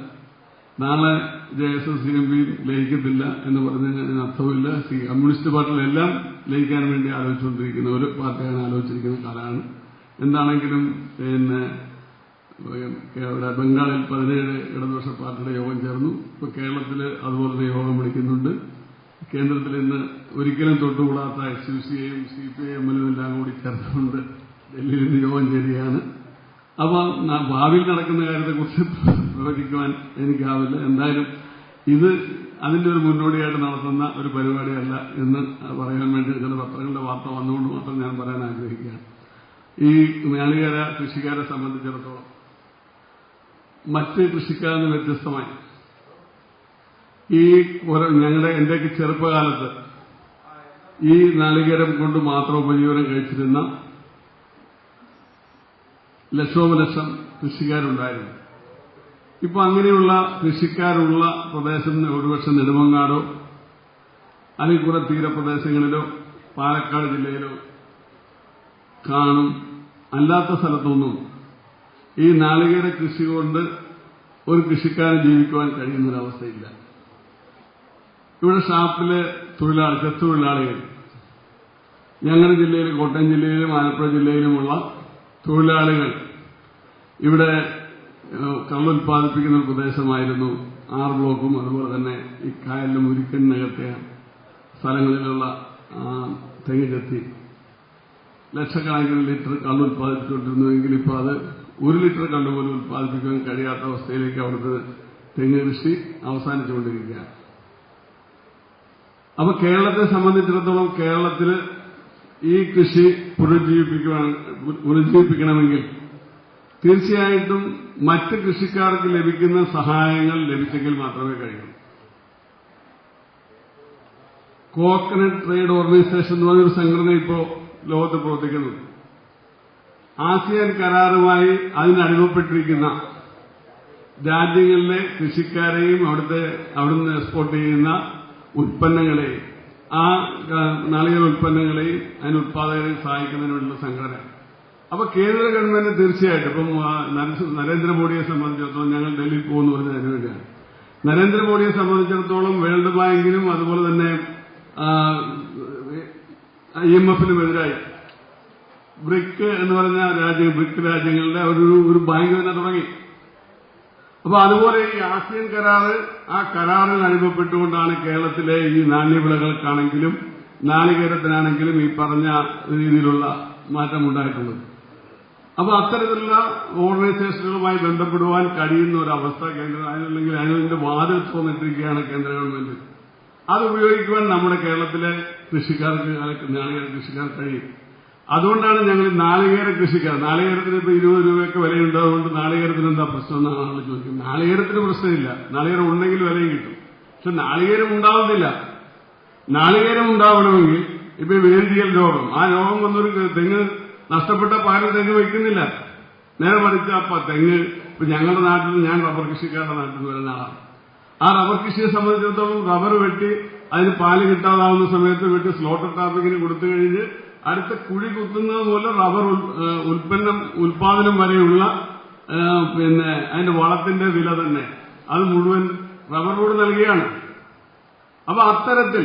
നാളെ JSS CMP ലയിക്കത്തില്ല എന്ന് പറഞ്ഞതിന് അർത്ഥമില്ല. കമ്മ്യൂണിസ്റ്റ് പാർട്ടികളെല്ലാം ലയിക്കാൻ വേണ്ടി ആലോചിച്ചുകൊണ്ടിരിക്കുന്ന ഒരു പാർട്ടിയാണ് ആലോചിച്ചിരിക്കുന്ന കാലമാണ്. എന്താണെങ്കിലും ഇവിടെ ബംഗാളിൽ 17 ഇടതുപക്ഷ പാർട്ടിയുടെ യോഗം ചേർന്നു. ഇപ്പോൾ കേരളത്തിൽ അതുപോലെ യോഗം വിളിക്കുന്നുണ്ട്. കേന്ദ്രത്തിൽ ഇന്ന് ഒരിക്കലും തൊട്ടുകൂടാത്ത SUCയും CPIMലും എല്ലാം കൂടി ചേർന്നുകൊണ്ട് ഡൽഹിയിൽ നിന്ന് യോഗം ചേരുകയാണ്. അപ്പോൾ ഭാവിയിൽ നടക്കുന്ന കാര്യത്തെക്കുറിച്ച് പ്രവചിക്കുവാൻ എനിക്കാവില്ല. എന്തായാലും ഇത് അതിന്റെ ഒരു മുന്നോടിയായിട്ട് നടത്തുന്ന ഒരു പരിപാടിയല്ല എന്ന് പറയാൻ വേണ്ടി ചില പത്രങ്ങളുടെ വാർത്ത വന്നുകൊണ്ട് മാത്രം ഞാൻ പറയാൻ ആഗ്രഹിക്കുകയാണ്. ഈ നാളികേര കൃഷിക്കാരെ സംബന്ധിച്ചിടത്തോളം മറ്റ് കൃഷിക്കാരിൽ നിന്ന് വ്യത്യസ്തമായി എന്റെയൊക്കെ ചെറുപ്പകാലത്ത് ഈ നാളികേരം കൊണ്ട് മാത്രം ഉപജീവനം കഴിച്ചിരുന്ന ലക്ഷോപലക്ഷം കൃഷിക്കാരുണ്ടായിരുന്നു. ഇപ്പൊ അങ്ങനെയുള്ള കൃഷിക്കാരുള്ള പ്രദേശം ഒരുപക്ഷെ നെടുമങ്ങാടോ അല്ലെങ്കിൽ കുറെ തീരപ്രദേശങ്ങളിലോ പാലക്കാട് ജില്ലയിലോ കാണും. അല്ലാത്ത സ്ഥലത്തൊന്നും ഈ നാളികേര കൃഷി കൊണ്ട് ഒരു കൃഷിക്കാരൻ ജീവിക്കുവാൻ കഴിയുന്നൊരവസ്ഥയില്ല. ഇവിടെ ഷാപ്പിലെ ചെത്തൊഴിലാളികൾ ഞങ്ങളുടെ ജില്ലയിൽ, കോട്ടയം ജില്ലയിലും ആലപ്പുഴ ജില്ലയിലുമുള്ള തൊഴിലാളികൾ ഇവിടെ കള്ളുൽപാദിപ്പിക്കുന്ന ഒരു പ്രദേശമായിരുന്നു 6 ബ്ലോക്കും അതുപോലെ തന്നെ ഈ കായലിലും ഉരുക്കലിനകത്തെ സ്ഥലങ്ങളിലുള്ള തെങ്ങ് ചെത്തി ലക്ഷക്കണക്കിന് ലിറ്റർ കള്ള് ഉൽപ്പാദിപ്പിച്ചുകൊണ്ടിരുന്നുവെങ്കിൽ ഇപ്പോൾ അത് 1 ലിറ്റർ കള്ള് പോലും ഉൽപ്പാദിപ്പിക്കാൻ കഴിയാത്ത അവസ്ഥയിലേക്ക് അവിടുത്തെ തെങ്ങ് കൃഷി അവസാനിച്ചുകൊണ്ടിരിക്കുകയാണ്. അപ്പൊ കേരളത്തെ സംബന്ധിച്ചിടത്തോളം കേരളത്തിൽ ഈ കൃഷി പുനരുജ്ജീവിപ്പിക്കണമെങ്കിൽ തീർച്ചയായിട്ടും മറ്റ് കൃഷിക്കാർക്ക് ലഭിക്കുന്ന സഹായങ്ങൾ ലഭിച്ചെങ്കിൽ മാത്രമേ കഴിയൂ. കോക്കനട്ട് ട്രേഡ് ഓർഗനൈസേഷൻ എന്ന് പറഞ്ഞൊരു സംഘടന ഇപ്പോൾ ലോകത്ത് പ്രവർത്തിക്കുന്നു. ആസിയാൻ കരാറുമായി അതിനടിമപ്പെട്ടിരിക്കുന്ന രാജ്യങ്ങളിലെ കൃഷിക്കാരെയും അവിടുന്ന് എക്സ്പോർട്ട് ചെയ്യുന്ന ഉൽപ്പന്നങ്ങളെയും ആ നാളികേര ഉൽപ്പന്നങ്ങളെയും അതിന് ഉത്പാദകരെയും സഹായിക്കുന്നതിന് വേണ്ടിയുള്ള സംഘടന. അപ്പൊ കേന്ദ്ര ഗവൺമെന്റ് തീർച്ചയായിട്ടും ഇപ്പം നരേന്ദ്രമോദിയെ സംബന്ധിച്ചിടത്തോളം ഞങ്ങൾ ഡൽഹിയിൽ പോകുന്നു പറഞ്ഞത് അതിനുവേണ്ടിയാണ്. നരേന്ദ്രമോദിയെ സംബന്ധിച്ചിടത്തോളം വേൾഡ് ബാങ്കിനും അതുപോലെ തന്നെ IMFനും എതിരായി ബ്രിക് എന്ന് പറഞ്ഞ ബ്രിക് രാജ്യങ്ങളുടെ ഒരു ബാങ്ക് തന്നെ തുടങ്ങി. അപ്പൊ അതുപോലെ ഈ ആസിയൻ കരാറ്, ആ കരാറിന് അടിമപ്പെട്ടുകൊണ്ടാണ് കേരളത്തിലെ ഈ നാണ്യവിളകൾക്കാണെങ്കിലും നാളികേരത്തിനാണെങ്കിലും ഈ പറഞ്ഞ രീതിയിലുള്ള മാറ്റമുണ്ടായിട്ടുള്ളത്. അപ്പൊ അത്തരത്തിലുള്ള ഓർഗനൈസേഷനുകളുമായി ബന്ധപ്പെടുവാൻ കഴിയുന്ന ഒരവസ്ഥ അല്ലെങ്കിൽ അതിന്റെ വാതിൽ തുറന്നിട്ടിരിക്കുകയാണ് കേന്ദ്ര ഗവൺമെന്റ്. അത് ഉപയോഗിക്കുവാൻ നമ്മുടെ കേരളത്തിലെ നാളികേര കൃഷിക്കാർ കഴിയും. അതുകൊണ്ടാണ് ഞങ്ങൾ നാളികേര നാളികേരത്തിന് ഇപ്പൊ 20 രൂപയൊക്കെ വിലയുണ്ട്. അതുകൊണ്ട് നാളികേരത്തിന് എന്താ പ്രശ്നം എന്നാണ് ആളുകൾ ചോദിക്കുന്നത്. നാളികേരത്തിന് പ്രശ്നമില്ല. നാളികേരം ഉണ്ടെങ്കിൽ വിലയും കിട്ടും. പക്ഷെ നാളികേരം ഉണ്ടാവുന്നില്ല. നാളികേരം ഉണ്ടാവണമെങ്കിൽ ഇപ്പൊ വേരിയൽ രോഗം, ആ രോഗം വന്നൊരു തെങ്ങ് നഷ്ടപ്പെട്ട പകരം തെങ്ങ് വയ്ക്കുന്നില്ല. നേരെ മറിച്ച് അപ്പൊ തെങ്ങ് ഇപ്പൊ ഞങ്ങളുടെ നാട്ടിൽ, ഞാൻ റബ്ബർ കൃഷിക്കാരുടെ നാട്ടിൽ നിന്ന് വരുന്ന ആളാണ്. ആ റബ്ബർ കൃഷിയെ സംബന്ധിച്ചിടത്തോളം റബ്ബർ വെട്ടി അതിന് പാല് കിട്ടാതാവുന്ന സമയത്ത് വെട്ടി സ്ലോട്ടർ ടാപ്പിങ്ങിന് കൊടുത്തു കഴിഞ്ഞ് അടുത്ത കുഴി കുത്തുന്നത് മൂലം റബ്ബർ ഉൽപാദനം വരെയുള്ള അതിന്റെ വളത്തിന്റെ വില തന്നെ അത് മുഴുവൻ റബ്ബർ ബോർഡ് നൽകുകയാണ്. അപ്പൊ അത്തരത്തിൽ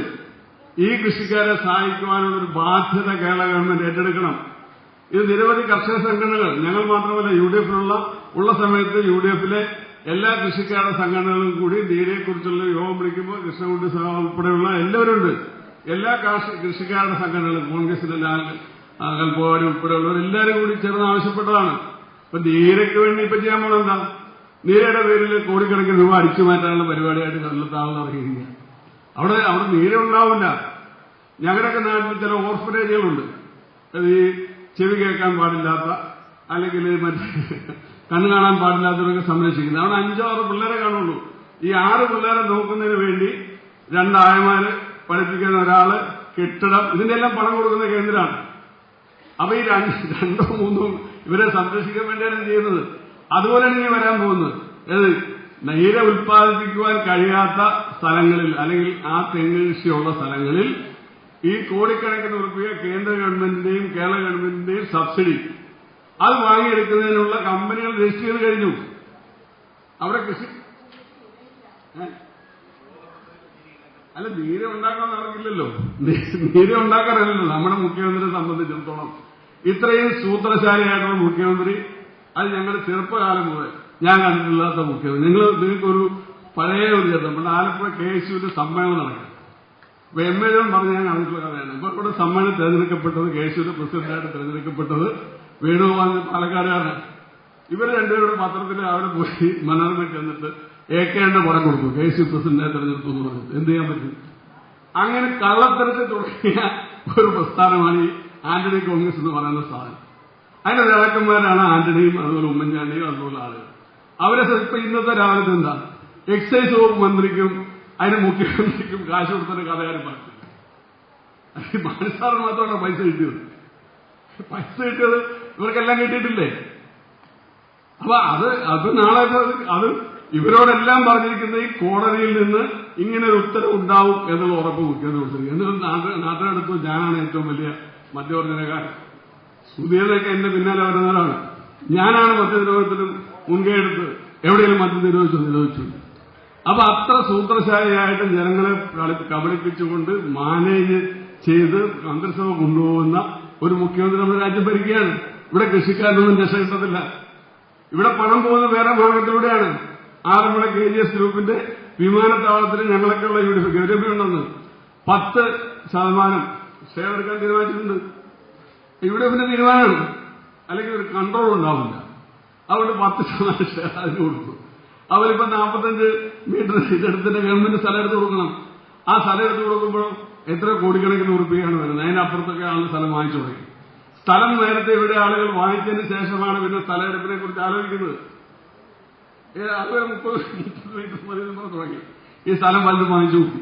ഈ കൃഷിക്കാരെ സഹായിക്കുവാനുള്ളൊരു ബാധ്യത കേരള ഗവൺമെന്റ് ഏറ്റെടുക്കണം. ഇത് നിരവധി കർഷക സംഘടനകൾ, ഞങ്ങൾ മാത്രമല്ല, UDF ഉള്ള സമയത്ത് UDFലെ എല്ലാ കൃഷിക്കാരുടെ സംഘടനകളും കൂടി നീരയെക്കുറിച്ചുള്ള യോഗം വിളിക്കുമ്പോൾ കൃഷ്ണകുട്ടി സഭ ഉൾപ്പെടെയുള്ള എല്ലാവരും ഉണ്ട്. എല്ലാ കൃഷിക്കാരുടെ സംഘടനകളും കോൺഗ്രസിന്റെ കൽപ്പവാടി ഉൾപ്പെടെയുള്ളവർ എല്ലാവരും കൂടി ചേർന്ന് ആവശ്യപ്പെട്ടതാണ്. അപ്പൊ നീരയ്ക്ക് വേണ്ടി ഇപ്പൊ ചെയ്യാൻ പോകണം എന്താ? നീരയുടെ പേരിൽ കോടിക്കണക്കിന് രൂപ അടിച്ചു മാറ്റാനുള്ള പരിപാടിയായിട്ട് കടലത്താവെന്ന് അറിയുക. അവിടെ നീര ഉണ്ടാവില്ല. ഞങ്ങളുടെയൊക്കെ നാട്ടിൽ ചില ഓർഫനേജുകളുണ്ട്. ഈ ചെവി കേൾക്കാൻ പാടില്ലാത്ത അല്ലെങ്കിൽ മറ്റേ കണ്ണു കാണാൻ പാടില്ലാത്തവരൊക്കെ സംരക്ഷിക്കുന്നത്. അവിടെ 5-6 പിള്ളേരെ കാണുള്ളൂ. ഈ 6 പിള്ളേരെ നോക്കുന്നതിന് വേണ്ടി 2 ആയമാര് പഠിപ്പിക്കുന്ന ഒരാള്, കെട്ടിടം, ഇതിന്റെ എല്ലാം പണം കൊടുക്കുന്ന കേന്ദ്രമാണ്. അപ്പൊ ഈ 2 or 3 ഇവരെ സംരക്ഷിക്കാൻ വേണ്ടിയാണ് ചെയ്യുന്നത്. അതുപോലെയാണ് ഇനി വരാൻ പോകുന്നത്. നീര ഉൽപ്പാദിപ്പിക്കുവാൻ കഴിയാത്ത സ്ഥലങ്ങളിൽ അല്ലെങ്കിൽ ആ തെങ്ങ് കൃഷിയുള്ള സ്ഥലങ്ങളിൽ ഈ കോടിക്കണക്കിന് രൂപ കേന്ദ്ര ഗവൺമെന്റിന്റെയും കേരള ഗവൺമെന്റിന്റെയും സബ്സിഡി അത് വാങ്ങിയെടുക്കുന്നതിനുള്ള കമ്പനികൾ രജിസ്റ്റർ ചെയ്ത് കഴിഞ്ഞു. അവിടെ കൃഷി അല്ല, നീര ഉണ്ടാക്കാൻ നടക്കില്ലല്ലോ. നീര ഉണ്ടാക്കാനല്ലോ നമ്മുടെ മുഖ്യമന്ത്രിയെ സംബന്ധിച്ചിടത്തോളം. ഇത്രയും സൂത്രശാലിയായിട്ടുള്ള മുഖ്യമന്ത്രി, അത് ഞങ്ങളുടെ ചെറുപ്പകാലം മുതൽ ഞാൻ കണ്ടിട്ടില്ലാത്ത മുഖ്യമന്ത്രി. നിങ്ങൾക്കൊരു പഴയ ഒരു നമ്മുടെ ആലപ്പുഴ KSUവിന്റെ സമ്മേളനം നടക്കും. അപ്പൊ MLA പറഞ്ഞ് ഞാൻ കണ്ടിട്ടുള്ള കഥയാണ്. ഇപ്പൊ ഇവിടെ സമ്മേളനം തെരഞ്ഞെടുക്കപ്പെട്ടത്, KSUവിന്റെ പ്രസിഡന്റായിട്ട് തെരഞ്ഞെടുക്കപ്പെട്ടത് വേണുഗോപാൽ പാലക്കാടുകാരനാണ്. ഇവർ രണ്ടുപേരുടെ പത്രത്തിൽ അവിടെ പോയി മനോരമയ്ക്ക് വന്നിട്ട് AKന്റെ പടം കൊടുത്തു. KSU പ്രസിഡന്റായി തെരഞ്ഞെടുത്തു എന്ന് പറഞ്ഞു. എന്ത് ചെയ്യാൻ പറ്റും? അങ്ങനെ കള്ളത്തരത്തിൽ തുടങ്ങിയ ഒരു പ്രസ്ഥാനമാണ് ഈ ആന്റണി കോൺഗ്രസ് എന്ന് പറയുന്ന സാധനം. അതിന്റെ നേതാക്കന്മാരാണ് ആന്റണിയും അതുപോലെ ഉമ്മൻചാണ്ടിയും അതുപോലെ ആളുകൾ. അവരെ ഇപ്പൊ ഇന്നത്തെ രാവിലത്തെ എന്താ എക്സൈസ് വകുപ്പ് മന്ത്രിക്കും അതിന് മുഖ്യമന്ത്രിക്കും കാശ് കൊടുത്തതിന്റെ കഥകാരം പറഞ്ഞില്ല. മാനസാറിന് മാത്രമാണ് പൈസ കിട്ടിയത്. പൈസ കിട്ടിയത് ഇവർക്കെല്ലാം കിട്ടിയിട്ടില്ലേ? അപ്പൊ അത് നാളെ അത് ഇവരോടെല്ലാം പറഞ്ഞിരിക്കുന്ന ഈ കോടതിയിൽ നിന്ന് ഇങ്ങനെ ഒരു ഉത്തരവ് ഉണ്ടാവും എന്നുള്ള ഉറപ്പ് മുഖ്യമന്ത്രി കൊടുത്തിരിക്കും. എന്നിട്ട് നാട്ടിനടുത്ത് ഞാനാണ് ഏറ്റവും വലിയ മദ്യവർജനക്കാരൻ. സുധീരനൊക്കെ എന്റെ പിന്നാലെ വരുന്നവരാണ്. ഞാനാണ് മദ്യനിരോധനത്തിനും മുൻകൈ എടുത്ത് എവിടെയെങ്കിലും മദ്യം നിരോധിച്ചു. അപ്പൊ അത്ര സൂത്രശാലിയായിട്ട് ജനങ്ങളെ കബളിപ്പിച്ചുകൊണ്ട് മാനേജ് ചെയ്ത് മന്ത്രിസഭ കൊണ്ടുപോകുന്ന ഒരു മുഖ്യമന്ത്രി നമ്മുടെ രാജ്യം ഭരിക്കുകയാണ്. ഇവിടെ കൃഷിക്കാരനൊന്നും രക്ഷ കിട്ടത്തില്ല. ഇവിടെ പണം പോകുന്നത് വേറെ മാർഗത്തിലൂടെയാണ്. ആറന്മുള KGS ഗ്രൂപ്പിന്റെ വിമാനത്താവളത്തിൽ ഞങ്ങളൊക്കെയുള്ള ഗൗരവമുണ്ടെന്ന് 10% ഷെയർ എടുക്കാൻ തീരുമാനിച്ചിട്ടുണ്ട്. ഇവിടെ പിന്നെ തീരുമാനമാണ്, അല്ലെങ്കിൽ ഒരു കൺട്രോൾ ഉണ്ടാവില്ല. അതുകൊണ്ട് 10% ഷെയർ അതിന് കൊടുത്തു. അവരിപ്പോ 45 മീറ്റർ ഇതെടുത്തിന്റെ ഗവൺമെന്റ് സ്ഥലം എടുത്ത് കൊടുക്കണം. ആ സ്ഥലം എടുത്ത് കൊടുക്കുമ്പോൾ എത്ര കോടിക്കണക്കിന് ഉറുപ്പികയാണ് വരുന്നത്. അതിനപ്പുറത്തൊക്കെ ആളുകൾ സ്ഥലം വാങ്ങിച്ചു തുടങ്ങി. സ്ഥലം നേരത്തെ ഇവിടെ ആളുകൾ വാങ്ങിച്ചതിന് ശേഷമാണ് പിന്നെ സ്ഥലമെടുപ്പിനെ കുറിച്ച് ആലോചിക്കുന്നത്. അതുവരെ 30 മീറ്റർ മതി തുടങ്ങി. ഈ സ്ഥലം വലുത് വാങ്ങിച്ചു കൂട്ടി.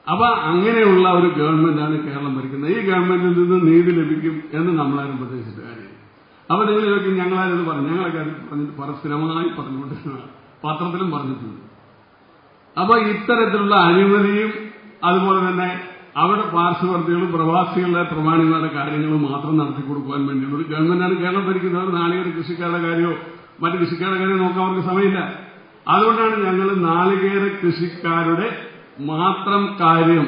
അപ്പൊ അങ്ങനെയുള്ള ഒരു ഗവൺമെന്റാണ് കേരളം ഭരിക്കുന്നത്. ഈ ഗവൺമെന്റിൽ നിന്ന് നീതി ലഭിക്കും എന്ന് നമ്മളാരും പ്രതീക്ഷിച്ച കാര്യം. അപ്പൊ നിങ്ങൾ ചോദിക്കും ഞങ്ങളാരും പറഞ്ഞു. ഞങ്ങളൊക്കെ അത് പറഞ്ഞിട്ട് സ്ഥിരമായി പറഞ്ഞുകൊണ്ടിരുന്നതാണ്, പത്രത്തിലും പറഞ്ഞിട്ടുണ്ട്. അപ്പൊ ഇത്തരത്തിലുള്ള അഴിമതിയും അതുപോലെ തന്നെ അവിടെ പാർശ്വവർത്തികളും പ്രവാസികളുടെ പ്രമാണികളുടെ കാര്യങ്ങളും മാത്രം നടത്തിക്കൊടുക്കുവാൻ വേണ്ടിയുള്ള ഒരു ഗവൺമെന്റാണ് കേരളം ഭരിക്കുന്നത്. നാളികേര കൃഷിക്കാരുടെ കാര്യമോ മറ്റു കൃഷിക്കാരുടെ കാര്യം നോക്കാൻ അവർക്ക് സമയമില്ല. അതുകൊണ്ടാണ് ഞങ്ങൾ നാളികേര കൃഷിക്കാരുടെ മാത്രം കാര്യം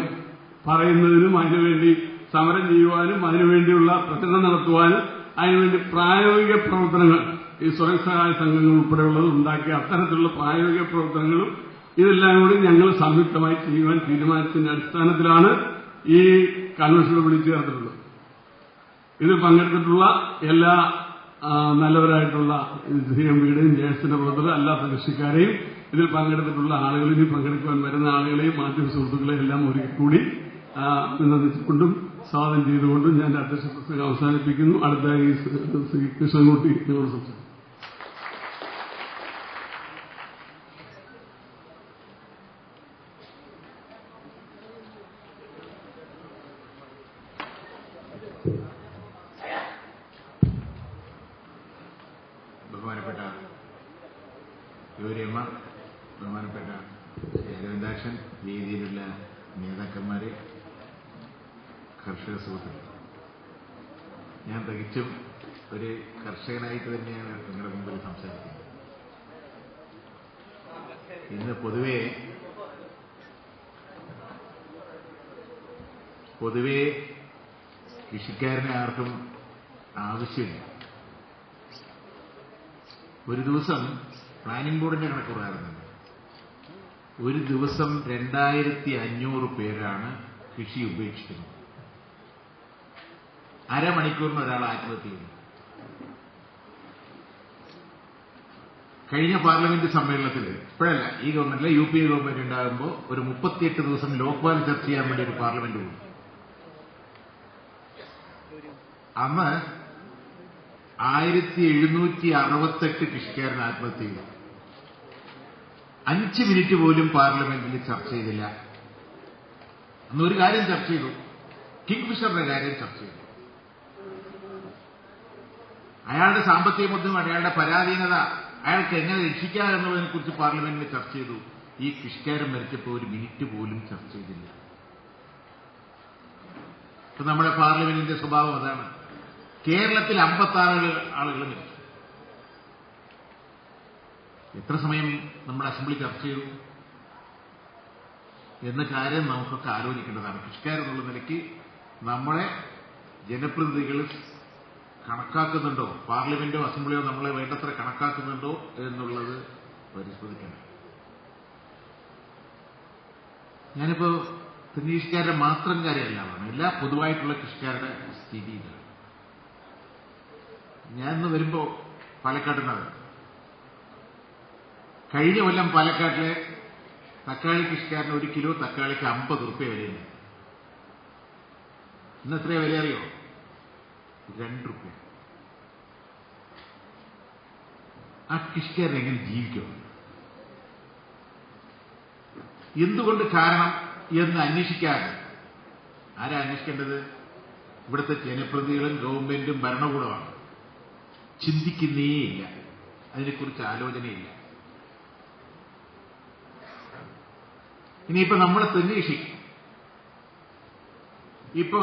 പറയുന്നതിനും അതിനുവേണ്ടി സമരം ചെയ്യുവാനും അതിനുവേണ്ടിയുള്ള പ്രചരണം നടത്തുവാനും അതിനുവേണ്ടി പ്രായോഗിക പ്രവർത്തനങ്ങൾ ഈ സ്വയം സഹായ സംഘങ്ങൾ ഉൾപ്പെടെയുള്ളത് ഉണ്ടാക്കിയ അത്തരത്തിലുള്ള പ്രായോഗിക പ്രവർത്തനങ്ങളും ഇതെല്ലാം കൂടി ഞങ്ങൾ സംയുക്തമായി ചെയ്യുവാൻ തീരുമാനത്തിന്റെ അടിസ്ഥാനത്തിലാണ് ഈ കൺവെൻഷൻ വിളിച്ചു ചേർത്തിട്ടുള്ളത്. ഇതിൽ പങ്കെടുത്തിട്ടുള്ള എല്ലാ നല്ലവരായിട്ടുള്ള CMVയുടെയും JS-ന്റെ പ്രവർത്തകരും അല്ലാത്ത കൃഷിക്കാരെയും ഇതിൽ പങ്കെടുത്തിട്ടുള്ള ആളുകളെയും പങ്കെടുക്കുവാൻ വരുന്ന ആളുകളെയും മാധ്യമ സുഹൃത്തുക്കളെയും എല്ലാം ഒരിക്കൽ കൂടി അഭിനന്ദിച്ചുകൊണ്ടും സ്വാഗതം ചെയ്തുകൊണ്ടും ഞാൻ അധ്യക്ഷ പ്രസംഗം അവസാനിപ്പിക്കുന്നു. അടുത്തായി ശ്രീ കൃഷ്ണൻകുട്ടി നിങ്ങളോട് സംസാരിക്കും. ബഹുമാനപ്പെട്ട ഗൗരിയമ്മ, ബഹുമാനപ്പെട്ട അരവിന്ദാക്ഷൻ, വേദിയിലുള്ള നേതാക്കന്മാരെ, കർഷക സുഹൃത്തുക്കൾ, ഞാൻ തികച്ചും ഒരു കർഷകനായിട്ട് തന്നെയാണ് നിങ്ങളുടെ മുമ്പിൽ സംസാരിക്കുന്നത്. ഇന്ന് പൊതുവേ കൃഷിക്കാരനെ ആർക്കും ആവശ്യമില്ല. ഒരു ദിവസം പ്ലാനിംഗ് ബോർഡിന്റെ കണക്ക് പറയുന്നുണ്ട്. ഒരു ദിവസം 2500 പേരാണ് കൃഷി ഉപേക്ഷിക്കുന്നത്. അരമണിക്കൂറിന് ഒരാൾ ആത്മഹത്യ ചെയ്യുന്നു. കഴിഞ്ഞ പാർലമെന്റ് സമ്മേളനത്തിൽ, ഇപ്പോഴല്ല, ഈ ഗവൺമെന്റിലെ UPA ഗവൺമെന്റ് ഉണ്ടാകുമ്പോൾ ഒരു 38 ദിവസം ലോക്പാൽ ചർച്ച ചെയ്യാൻ വേണ്ടി ഒരു പാർലമെന്റ് കൂടി. അന്ന് 1768 കൃഷിക്കാരൻ ആത്മഹത്യ ചെയ്തു. 5 മിനിറ്റ് പോലും പാർലമെന്റിൽ ചർച്ച ചെയ്തില്ല. അന്ന് ഒരു കാര്യം ചർച്ച ചെയ്തു, കിങ്ഫിഷറുടെ കാര്യം ചർച്ച ചെയ്തു. അയാളുടെ സാമ്പത്തിക ബുദ്ധിമുട്ട്, അയാളുടെ പരാധീനത, അയാൾക്ക് എങ്ങനെ രക്ഷിക്കാം എന്നുള്ളതിനെ കുറിച്ച് പാർലമെന്റിൽ ചർച്ച ചെയ്തു. ഈ കൃഷിക്കാരൻ മരിച്ചപ്പോൾ ഒരു മിനിറ്റ് പോലും ചർച്ച ചെയ്തില്ല. ഇപ്പൊ നമ്മുടെ പാർലമെന്റിന്റെ സ്വഭാവം അതാണ്. കേരളത്തിൽ 56 ആളുകൾ മരിച്ചു. എത്ര സമയം നമ്മുടെ അസംബ്ലി ചർച്ച ചെയ്തു എന്ന കാര്യം നമുക്കൊക്കെ ആലോചിക്കേണ്ടതാണ്. കൃഷിക്കാരെന്നുള്ള നിലയ്ക്ക് നമ്മളെ ജനപ്രതിനിധികൾ കണക്കാക്കുന്നുണ്ടോ, പാർലമെന്റോ അസംബ്ലിയോ നമ്മളെ വേണ്ടത്ര കണക്കാക്കുന്നുണ്ടോ എന്നുള്ളത് പരിശോധിക്കണം. ഞാനിപ്പോ തെങ്ങ് കൃഷിക്കാരുടെ മാത്രം കാര്യമല്ല, എല്ലാ പൊതുവായിട്ടുള്ള കൃഷിക്കാരുടെ സ്ഥിതി ഇതാണ്. ഞാൻ ഇന്ന് വരുമ്പോ പാലക്കാട്ടിനാണ്. കഴിഞ്ഞ കൊല്ലം പാലക്കാട്ടിലെ തക്കാളി കൃഷിക്കാരന് 1 കിലോ തക്കാളിക്ക് 50 രൂപ വിലയുണ്ട്. ഇന്ന് എത്രയാ വില അറിയോ? 2 രൂപ. ആ കൃഷിക്കാരൻ എങ്ങനെ ജീവിക്കും? എന്തുകൊണ്ട് കാരണം എന്ന് അന്വേഷിക്കാതെ ആരാ അന്വേഷിക്കേണ്ടത്? ഇവിടുത്തെ ജനപ്രതിനിധികളും ഗവൺമെന്റും ഭരണകൂടമാണ്. ചിന്തിക്കുന്നേയില്ല, അതിനെക്കുറിച്ച് ആലോചനയില്ല. ഇനിയിപ്പോ നമ്മൾ തെങ്ങ് കൃഷി ഇപ്പോ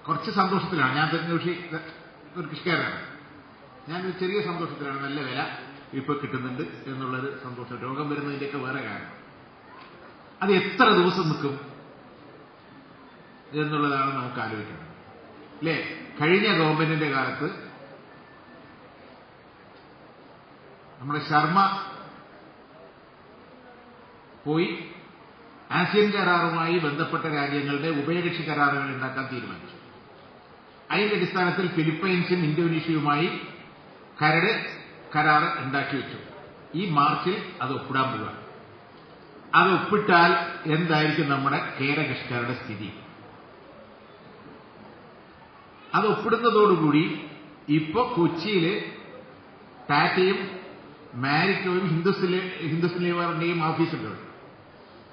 കുറച്ച് സന്തോഷത്തിലാണ്. ഞാൻ തെങ്ങ് കൃഷി ഒരു കൃഷിക്കാരനാണ്. ഞാനൊരു ചെറിയ സന്തോഷത്തിലാണ്. നല്ല വില ഇപ്പൊ കിട്ടുന്നുണ്ട് എന്നുള്ളൊരു സന്തോഷം. രോഗം വരുന്നതിന്റെയൊക്കെ വേറെ കാരണം. അത് എത്ര ദിവസം നിൽക്കും എന്നുള്ളതാണ് നമുക്ക് ആലോചിക്കുന്നത്, അല്ലേ? കഴിഞ്ഞ ഗവൺമെന്റിന്റെ കാലത്ത് നമ്മുടെ ശർമ്മ പോയി ആസിയൻ കരാറുമായി ബന്ധപ്പെട്ട രാജ്യങ്ങളുടെ ഉഭയകക്ഷി കരാറുകൾ ഉണ്ടാക്കാൻ തീരുമാനിച്ചു. അതിന്റെ അടിസ്ഥാനത്തിൽ ഫിലിപ്പൈൻസും ഇന്തോനേഷ്യയുമായി കരാർ ഉണ്ടാക്കി വെച്ചു. ഈ മാർച്ചിൽ അത് ഒപ്പിടാൻ പോവുക. അത് ഒപ്പിട്ടാൽ എന്തായിരിക്കും നമ്മുടെ കൃഷിക്കാരുടെ സ്ഥിതി? അത് ഒപ്പിടുന്നതോടുകൂടി ഇപ്പോ കൊച്ചിയില് ടാറ്റയും മാരിക്കോയും ഹിന്ദുസ്ഥാൻ ലിവറിന്റെയും ഓഫീസുകൾ.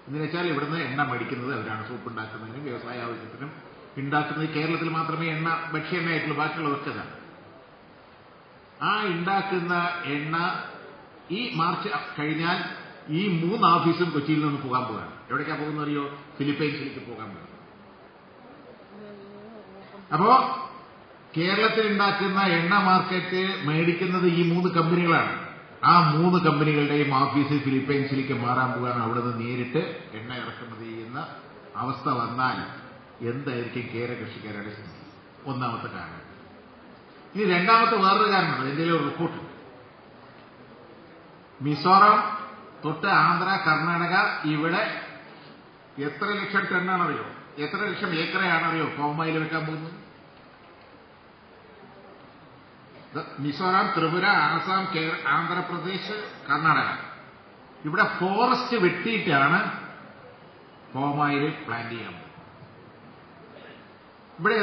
എന്ന് വെച്ചാൽ ഇവിടുന്ന് എണ്ണ മേടിക്കുന്നത് അവരാണ്. സോപ്പ് ഉണ്ടാക്കുന്നതിനും വ്യവസായ ആവശ്യത്തിനും ഉണ്ടാക്കുന്നത്. കേരളത്തിൽ മാത്രമേ ഭക്ഷ്യ എണ്ണയായിട്ടുള്ളൂ, ബാക്കിയുള്ളതൊക്കെ ഇതാണ്. ആ ഉണ്ടാക്കുന്ന എണ്ണ ഈ മാർച്ച് കഴിഞ്ഞാൽ ഈ 3 ഓഫീസും കൊച്ചിയിൽ നിന്ന് പോകാൻ പോകാണ്. എവിടേക്കാ പോകുന്ന അറിയോ? ഫിലിപ്പൈൻസിലേക്ക് പോകാൻ പോകും. അപ്പോ കേരളത്തിൽ ഉണ്ടാക്കുന്ന എണ്ണ മാർക്കറ്റ് മേടിക്കുന്നത് ഈ 3 കമ്പനികളാണ്. ആ 3 കമ്പനികളുടെയും ഓഫീസ് ഫിലിപ്പൈൻസിലേക്ക് മാറാൻ പോകാണ്. അവിടെ നിന്ന് നേരിട്ട് എണ്ണ ഇറക്കുമതി ചെയ്യുന്ന അവസ്ഥ വന്നാൽ എന്തായിരിക്കും കൃഷിക്കാരുടെ സ്ഥിതി? ഒന്നാമത്തെ കാരണം. ഇനി രണ്ടാമത്തെ വേറൊരു കാരണമാണ്. എന്തെങ്കിലും ഒരു റിപ്പോർട്ട്. മിസോറാം തൊട്ട് ആന്ധ്ര, കർണാടക, ഇവിടെ എത്ര ലക്ഷം ടണ്ണാണറിയോ? എത്ര ലക്ഷം ഏക്കറയാണറിയോ കോമയിൽ വെക്കാൻ പോകുന്നത്? മിസോറാം, ത്രിപുര, ആസാം, ആന്ധ്രാപ്രദേശ്, കർണാടക, ഇവിടെ ഫോറസ്റ്റ് വെട്ടിയിട്ടാണ് കോമയിൽ പ്ലാന്റ് ചെയ്യാൻ പോകുന്നത്. ഇവിടെ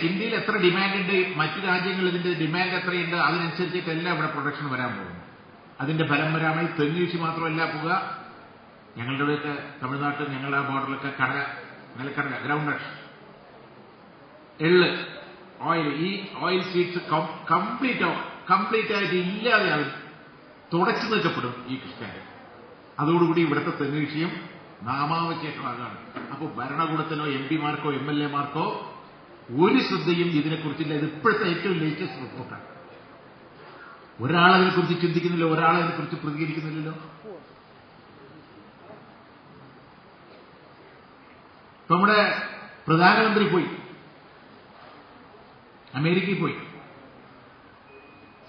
ഇന്ത്യയിൽ എത്ര ഡിമാൻഡ് ഉണ്ട്, മറ്റു രാജ്യങ്ങളിൽ ഇതിന്റെ ഡിമാൻഡ് എത്രയുണ്ട്, അതിനനുസരിച്ചിട്ടെല്ലാം ഇവിടെ പ്രൊഡക്ഷൻ വരാൻ പോകുന്നു. അതിന്റെ ഫലം വരാണെങ്കിൽ തെങ്ങ് കൃഷി മാത്രമല്ല പോവുക. ഞങ്ങളുടെ ഇവിടെയൊക്കെ തമിഴ്നാട്ടിൽ ഞങ്ങളുടെ ബോർഡറിലൊക്കെ നിലക്കടല, ഗ്രൗണ്ട് എള്ള്, ഓയിൽ, ഈ ഓയിൽ സീഡ്സ് കംപ്ലീറ്റ് ആയിട്ട് ഇല്ലാതെയാവും, തുടച്ചു നീക്കപ്പെടും ഈ കൃഷിക്കാരൻ. അതോടുകൂടി ഇവിടുത്തെ തെങ്ങ് കൃഷിയും നാമാവശേഷമാകാണ്. അപ്പോൾ ഭരണകൂടത്തിനോ MP-മാർക്കോ MLA-മാർക്കോ ഒരു ശ്രദ്ധയും ഇതിനെക്കുറിച്ചില്ല. ഇത് ഇപ്പോഴത്തെ ഏറ്റവും ലേറ്റസ്റ്റ് റിപ്പോർട്ടാണ്. ഒരാളതിനെക്കുറിച്ച് ചിന്തിക്കുന്നില്ല, ഒരാളതിനെക്കുറിച്ച് പ്രതികരിക്കുന്നില്ലല്ലോ. ഇപ്പൊ നമ്മുടെ പ്രധാനമന്ത്രി പോയി, അമേരിക്കയിൽ പോയി,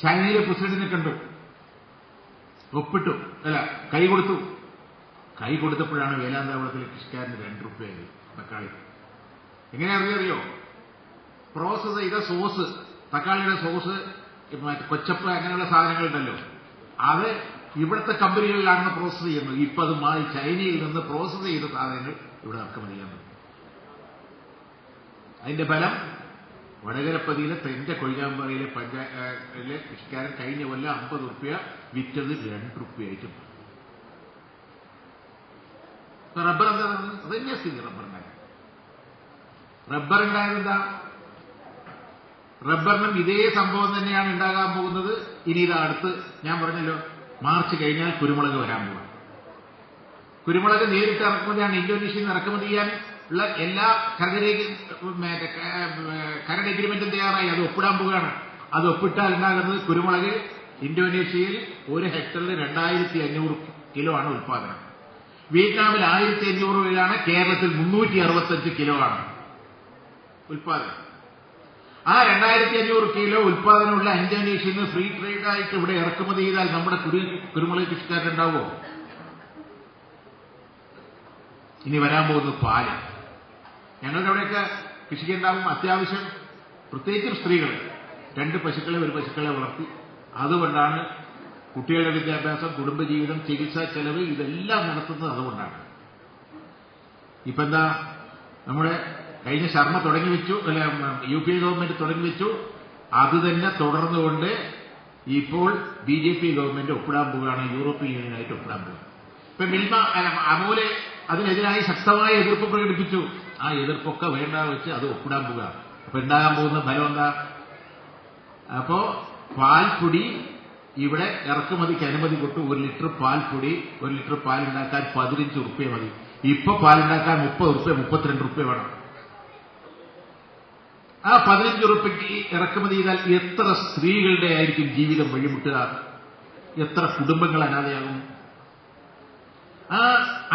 ചൈനയിലെ പ്രസിഡന്റിനെ കണ്ടു. ഒപ്പിട്ടു, അല്ല കൈ കൊടുത്തു. കൈ കൊടുത്തപ്പോഴാണ് വേലാന്താവളത്തിലെ കൃഷിക്കാരന് 2 രൂപ ആയത് തക്കാളി. എങ്ങനെ അറിയോ? പ്രോസസ് ചെയ്ത സോസ്, തക്കാളിയുടെ സോസ്, മറ്റേ കൊച്ചപ്പ് അങ്ങനെയുള്ള സാധനങ്ങളുണ്ടല്ലോ, അത് ഇവിടുത്തെ കമ്പനികളിലാണ് പ്രോസസ് ചെയ്യുന്നത്. ഇപ്പൊ അത് മാറി ചൈനയിൽ നിന്ന് പ്രോസസ് ചെയ്ത സാധനങ്ങൾ ഇവിടെ ഇറക്കുമതി ചെയ്യാൻ പറ്റും. അതിന്റെ ഫലം വടകരപ്പതിയിലെ തെന്റെ കൊഴിഞ്ഞാമ്പാറയിലെ പഞ്ചായത്തിലെ കൃഷിക്കാരൻ കഴിഞ്ഞ കൊല്ലം 50 രൂപ വിറ്റത് 2 രൂപയായിട്ടും. റബ്ബർ എന്താണ്? അതന്നെ സ്ഥിതി. റബ്ബർ ഉണ്ടായതെന്താ? റബ്ബറിനും ഇതേ സംഭവം തന്നെയാണ് ഉണ്ടാകാൻ പോകുന്നത്. ഇനി ഇത് അടുത്ത് ഞാൻ പറഞ്ഞല്ലോ, മാർച്ച് കഴിഞ്ഞാൽ കുരുമുളക് വരാൻ പോകും. കുരുമുളക് നേരിട്ട് ഇറക്കുമതിയാണ്. ഇന്തോനേഷ്യയിൽ നിന്ന് ഇറക്കുമതി ചെയ്യാൻ ഉള്ള എല്ലാ കരട് എഗ്രിമെന്റും തയ്യാറായി. അത് ഒപ്പിടാൻ പോവുകയാണ്. അത് ഒപ്പിട്ടാൽ ഉണ്ടാകുന്നത് കുരുമുളക് ഇന്തോനേഷ്യയിൽ 1 ഹെക്ടറിൽ 2500 കിലോ ആണ് ഉൽപാദനം. വിയറ്റ്നാമിൽ 1500 കിലോയാണ്. കേരളത്തിൽ 365 കിലോ ആണ് ഉൽപാദനം. ആ 2500 കിലോ ഉൽപാദനമുള്ള ഇന്തോനേഷ്യയിൽ നിന്ന് ഫ്രീ ട്രേഡായിട്ട് ഇവിടെ ഇറക്കുമതി ചെയ്താൽ നമ്മുടെ കുരുമുളക് കൃഷിക്കാരുണ്ടാവുമോ? ഇനി വരാൻ പോകുന്നത് പാല്. ഞങ്ങളുടെ അവിടെയൊക്കെ കൃഷിക്കുണ്ടാവും. അത്യാവശ്യം പ്രത്യേകിച്ചും സ്ത്രീകൾ 2 പശുക്കളെ 1 പശുക്കളെ വളർത്തി. അതുകൊണ്ടാണ് കുട്ടികളുടെ വിദ്യാഭ്യാസം, കുടുംബജീവിതം, ചികിത്സാ ചെലവ് ഇതെല്ലാം നടത്തുന്നത് അതുകൊണ്ടാണ്. ഇപ്പൊ എന്താ, നമ്മുടെ കഴിഞ്ഞ ശർമ്മ തുടങ്ങി വെച്ചു, അല്ല UPA ഗവൺമെന്റ് തുടങ്ങി വെച്ചു. അത് തന്നെ തുടർന്നുകൊണ്ട് ഇപ്പോൾ BJP ഗവൺമെന്റ് ഒപ്പിടാൻ പോവുകയാണ്. യൂറോപ്യൻ യൂണിയനായിട്ട് ഒപ്പിടാൻ പോകുക. ഇപ്പൊ മിൽമ അമൂല് അതിനെതിരായി ശക്തമായ എതിർപ്പ് പ്രകടിപ്പിച്ചു. ആ എതിർപ്പൊക്കെ വേണ്ട വെച്ച് അത് ഒപ്പിടാൻ പോവുക. അപ്പൊ ഉണ്ടാകാൻ പോകുന്ന ഫലം എന്താ? അപ്പോ പാൽപ്പൊടി ഇവിടെ ഇറക്കുമതിക്ക് അനുമതി കൊടുത്തു. 1 ലിറ്റർ പാൽപ്പൊടി, 1 ലിറ്റർ പാലുണ്ടാക്കാൻ 15 രൂപ മതി. ഇപ്പൊ പാലുണ്ടാക്കാൻ 30 രൂപ 32 രൂപ വേണം. ആ 15 രൂപയ്ക്ക് ഇറക്കുമതി ചെയ്താൽ എത്ര സ്ത്രീകളുടെ ആയിരിക്കും ജീവിതം വഴിമുട്ടുക? എത്ര കുടുംബങ്ങൾ അനാഥയാകും?